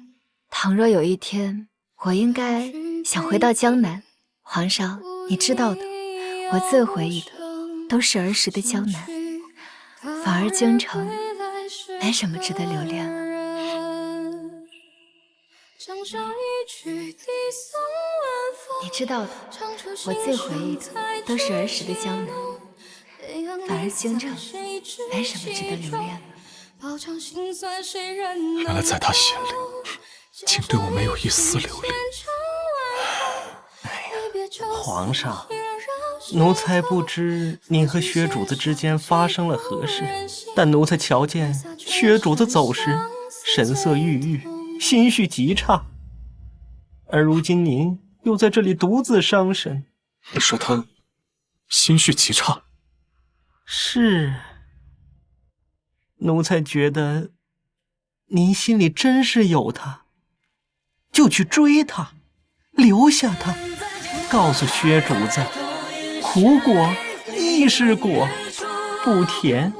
倘若有一天，我应该想回到江南，皇上，你知道的，我最回忆的都是儿时的江南，反而京城没什么值得留恋了。你知道的，我最回忆的都是儿时的江南，反而京城没什么值得留恋了。原来在他心里，竟对我没有一丝留恋。皇上，奴才不知您和薛主子之间发生了何事，但奴才瞧见薛主子走时神色郁郁，心绪极差，而如今您又在这里独自伤神。你说他心绪极差？是。奴才觉得您心里真是有他，就去追他，留下他，告诉薛主子，苦果亦是果，不甜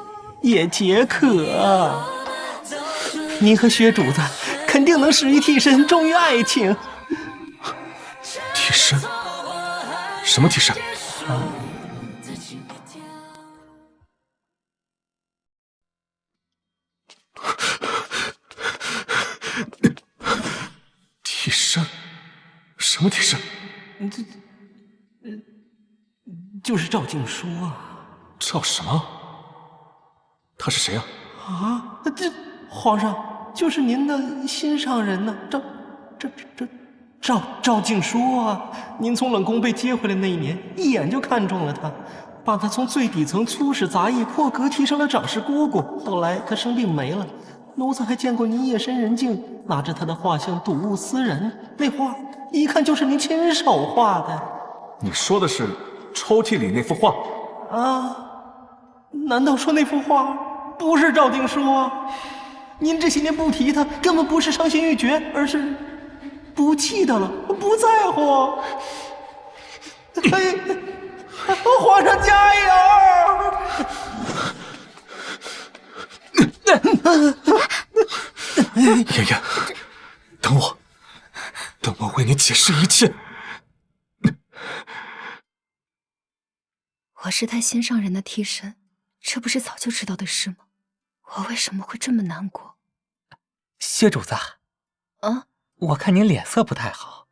也解渴。您和薛主子肯定能始于替身，终于爱情。替身？什么替身？替身？什么替身？就是赵静书啊。赵什么？他是谁啊？啊，这皇上就是您的心上人呢，赵静书啊！您从冷宫被接回来那一年，一眼就看中了他，把他从最底层粗使杂役破格提升了掌事姑姑。后来他生病没了，奴才还见过您夜深人静拿着他的画像睹物思人，那画一看就是您亲手画的。你说的是抽屉里那幅画？啊，难道说那幅画不是赵静书啊？您这些年不提他，根本不是伤心欲绝，而是不记得了，不在乎。嘿，皇上加油！妍妍，等我，等我为你解释一切。我是他心上人的替身，这不是早就知道的事吗？我为什么会这么难过？薛主子，啊，我看您脸色不太好，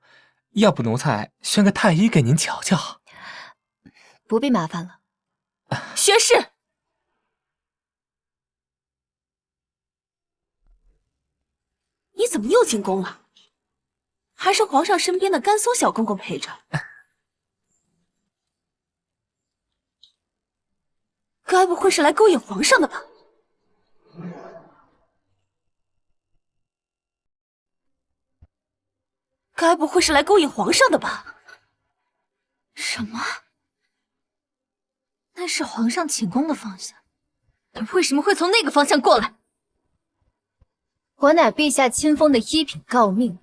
要不奴才选个太医给您瞧瞧？不必麻烦了。薛氏，你怎么又进宫了？还是皇上身边的甘松小公公陪着？该不会是来勾引皇上的吧？该不会是来勾引皇上的吧？什么？那是皇上寝宫的方向，你为什么会从那个方向过来？我乃陛下亲封的一品诰命，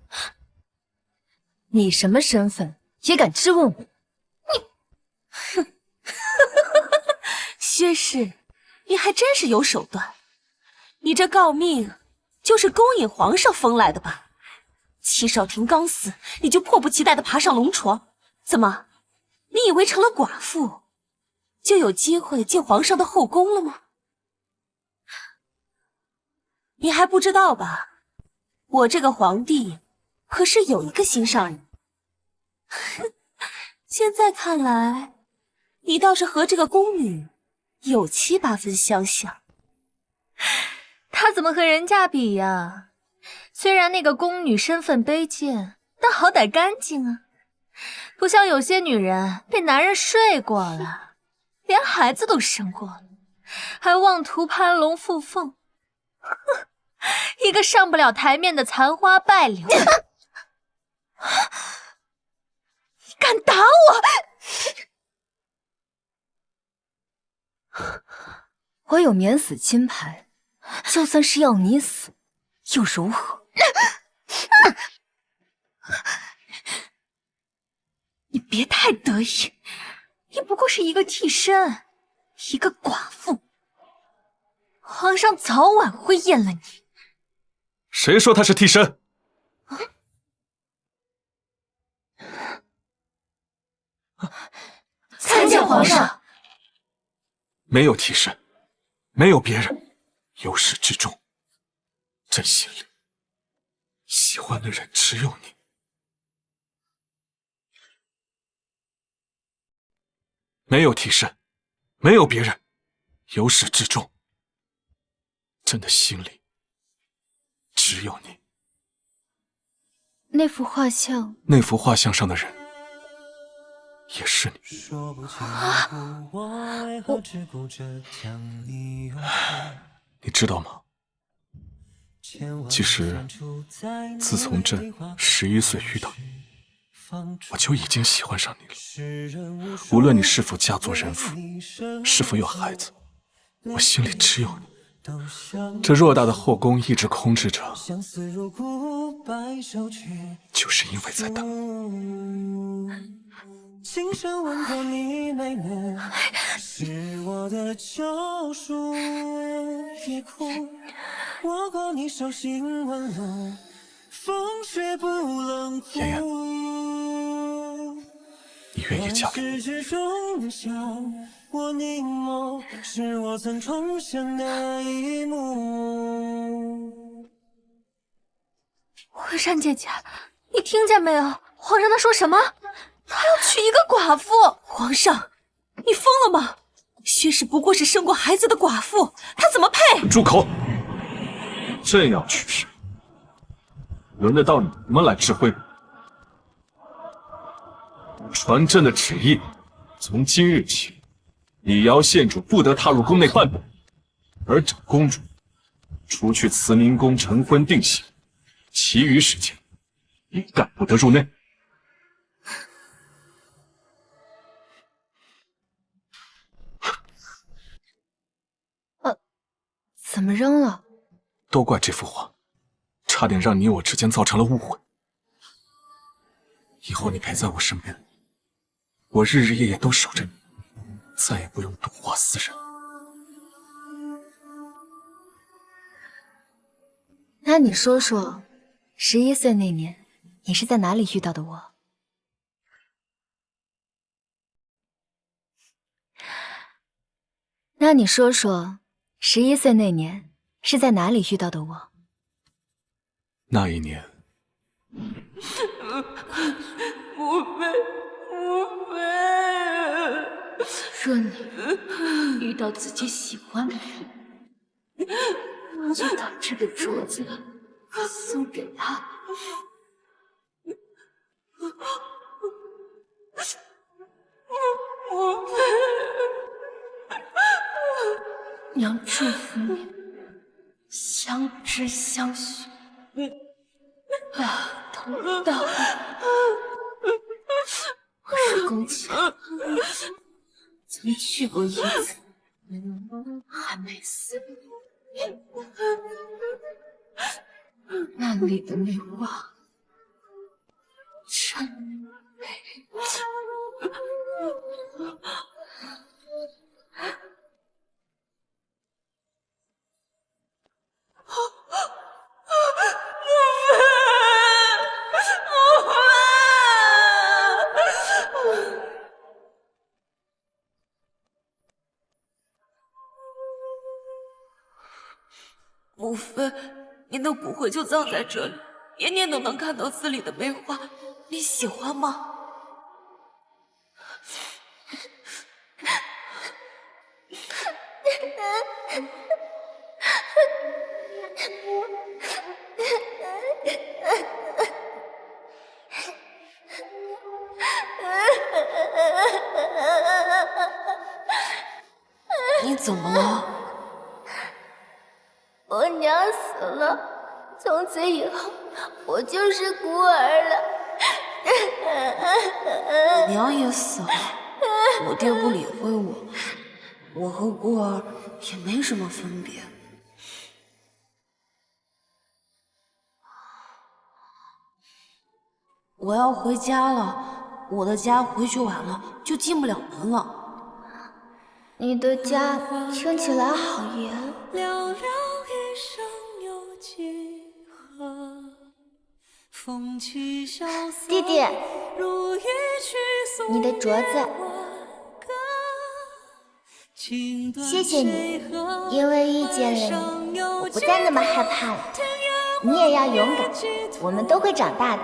你什么身份也敢质问我？薛氏，你还真是有手段。你这诰命就是勾引皇上封来的吧？戚少廷刚死，你就迫不及待地爬上龙床，怎么？你以为成了寡妇，就有机会进皇上的后宫了吗？你还不知道吧？我这个皇帝可是有一个心上人。现在看来，你倒是和这个宫女有7、8分相像。他怎么和人家比呀？虽然那个宫女身份卑贱，但好歹干净啊，不像有些女人被男人睡过了，连孩子都生过了，还妄图攀龙附凤。哼，一个上不了台面的残花败柳。你敢打我？我有免死金牌，就算是要你死，又如何？你别太得意，你不过是一个替身，一个寡妇，皇上早晚会厌了你。谁说他是替身？参见皇上。没有替身，没有别人，由始至终，朕心里喜欢的人只有你。没有替身，没有别人，由始至终，朕的心里只有你。那幅画像，那幅画像上的人也是你。你知道吗？其实，自从朕11岁遇到你，我就已经喜欢上你了。无论你是否嫁作人妇，是否有孩子，我心里只有你。这偌大的后宫一直空置着，就是因为在等。轻声吻过你眉眼，是我的救赎。夜哭，握过你手心温柔，风雪不冷酷。妍妍，你愿意嫁给我？我凝眸，是我曾重现的一幕。惠善姐姐，你听见没有？皇上他说什么？他要娶一个寡妇。皇上，你疯了吗？薛氏不过是生过孩子的寡妇，她怎么配？住口！朕要娶谁，轮得到你们来指挥？传朕的旨意，从今日起，李瑶县主不得踏入宫内半步，而长公主除去慈宁宫成婚定喜，其余时间你敢不得入内。怎么扔了？都怪这幅画，差点让你我之间造成了误会。以后你陪在我身边，我日日夜夜都守着你，再也不用独画私人。那你说说，11岁那年，你是在哪里遇到的我？那你说说，11岁那年是在哪里遇到的我？那一年，无非。若你遇到自己喜欢的人，就把这个镯子送给他。娘祝福你，相知相许，白头到老。我是宫前曾去过一次寒梅寺，那里的梅花真美。母妃，您的骨灰就葬在这里，年年都能看到寺里的梅花，你喜欢吗？你怎么了？我娘死了，从此以后我就是孤儿了。娘也死了，我爹不理会我，我和孤儿也没什么分别。我要回家了，我的家回去晚了就进不了门了。你的家听起来好严。弟弟，你的镯子，谢谢你，因为遇见了你，我不再那么害怕了。你也要勇敢，我们都会长大的。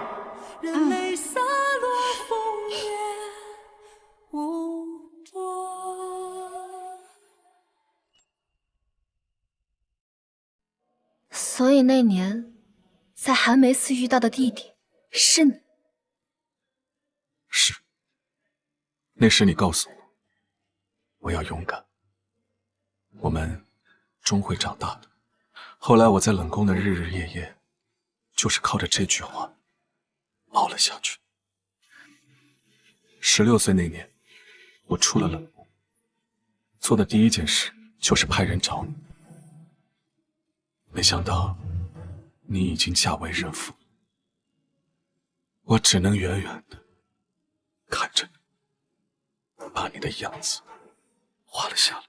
所以那年在寒梅寺遇到的弟弟是你？是。那时你告诉我，我要勇敢，我们终会长大的。后来我在冷宫的日日夜夜，就是靠着这句话熬了下去。16岁那年，我出了冷宫，做的第一件事就是派人找你。没想到你已经嫁为人妇，我只能远远的看着你，把你的样子画了下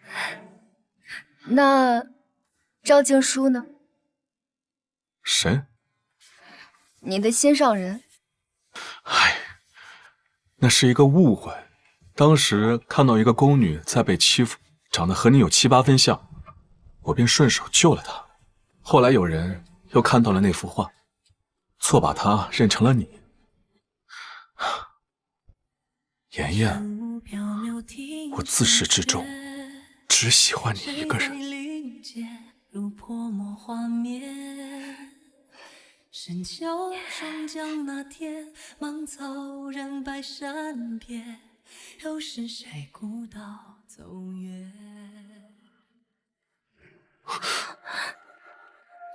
来。那赵静书呢？谁？你的心上人。那是一个误会。当时看到一个宫女在被欺负，长得和你有7、8分像，我便顺手救了她。后来有人又看到了那幅画，错把她认成了你。妍妍，我自始至终只喜欢你一个人。深秋霜降那天，芒草人白山边，又是谁孤岛走远？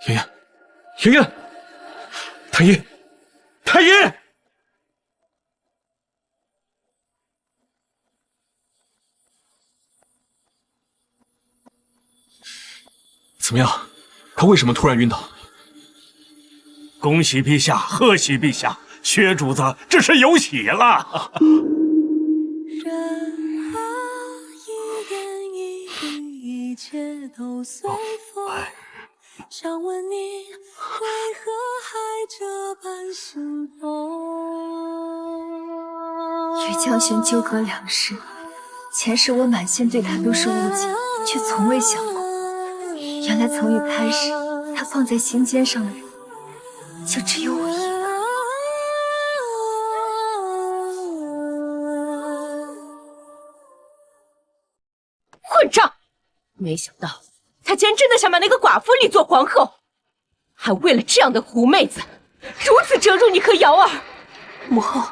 妍妍，妍妍，太医，太医！怎么样？他为什么突然晕倒？恭喜陛下，贺喜陛下，薛主子这是有喜了。人啊，一言一语，一切都随风。想问你，为何还这般心痛？与江璇纠葛两世，前世我满心对他都是误解，却从未想过，原来从一开始，他放在心尖上的人，就只有我一个。没想到他竟然真的想把那个寡妇立做皇后，还为了这样的狐妹子，如此折辱你和瑶儿。母后，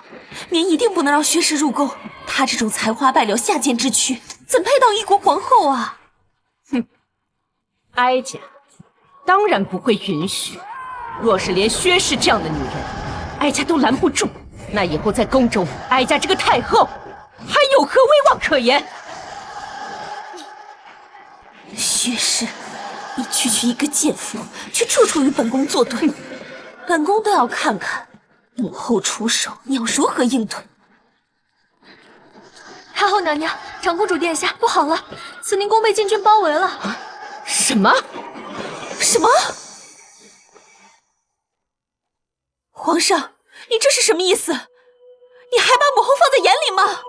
您一定不能让薛氏入宫，她这种才华败柳、下贱之躯，怎配当一国皇后啊？哼，哀家当然不会允许。若是连薛氏这样的女人，哀家都拦不住，那以后在宫中，哀家这个太后还有何威望可言？薛氏，你区区一个贱妇，却处处与本宫作对，本宫都要看看母后出手，你要如何应对。太后娘娘，长公主殿下，不好了，慈宁宫被禁军包围了。什么？什么？皇上，你这是什么意思？你还把母后放在眼里吗？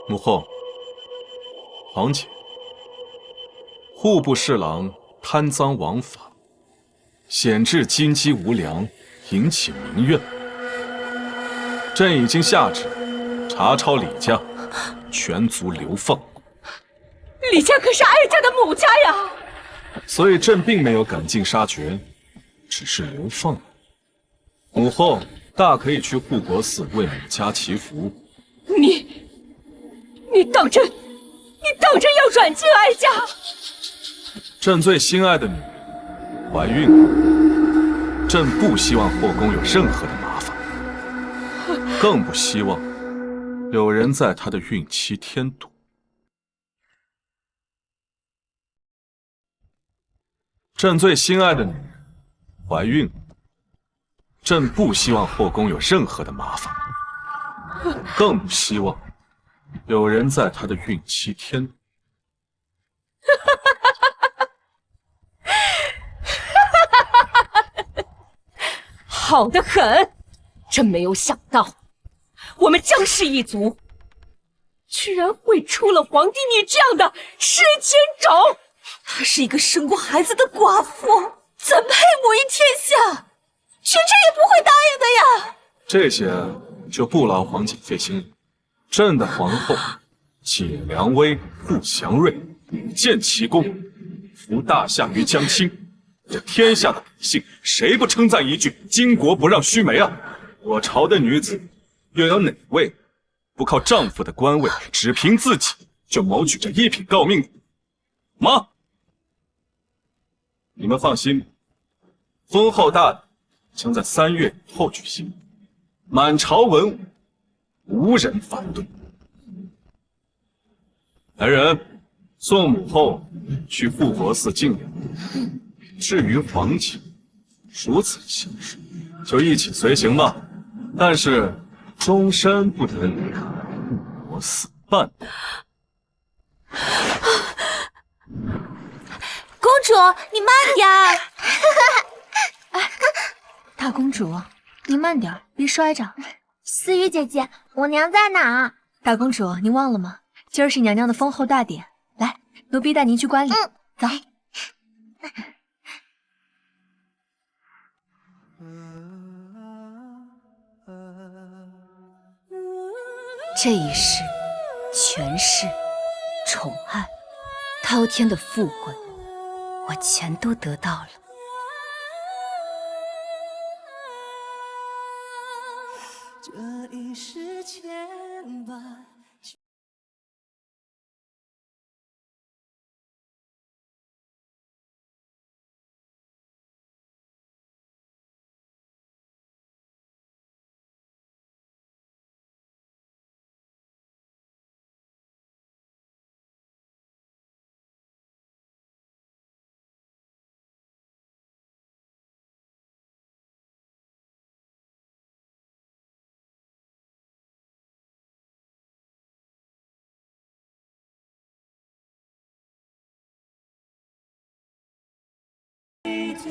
母后，皇姐，户部侍郎贪赃枉法，显致金鸡无良，引起民怨。朕已经下旨查抄李家，全族流放。李家可是哀家的母家呀！所以朕并没有赶尽杀绝，只是流放。母后大可以去护国寺为母家祈福。你当真要软禁哀家？朕最心爱的女人怀孕了，朕不希望后宫有任何的麻烦，更不希望有人在她的孕期添堵。朕最心爱的女人怀孕了，朕不希望后宫有任何的麻烦，更不希望有人在她的孕期添堵。好得很！真没有想到，我们江氏一族居然会出了皇帝你这样的失亲种！她是一个生过孩子的寡妇，怎配母仪天下？群臣也不会答应的呀！这些就不劳皇姐费心了。朕的皇后，解良威，护祥瑞，建奇功，扶大夏于将倾。这天下的百姓，谁不称赞一句“巾帼不让须眉”啊？我朝的女子，又有哪位不靠丈夫的官位，只凭自己就谋取这一品诰命的？妈，你们放心，封后大典将在3月以后举行，满朝文武无人反对。来人，送母后去护国寺静养。至于皇姐，如此小事，就一起随行吧。但是终身不得离开护国寺半步。公主，你慢点儿。大公主，你慢点，别摔着。思雨姐姐，我娘在哪？大公主，您忘了吗？今儿是娘娘的封后大典，来，奴婢带您去观礼。走。这一世，权势、宠爱、滔天的富贵，我全都得到了。这一世牵绊。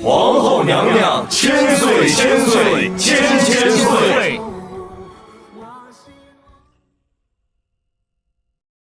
皇后娘娘千岁千岁，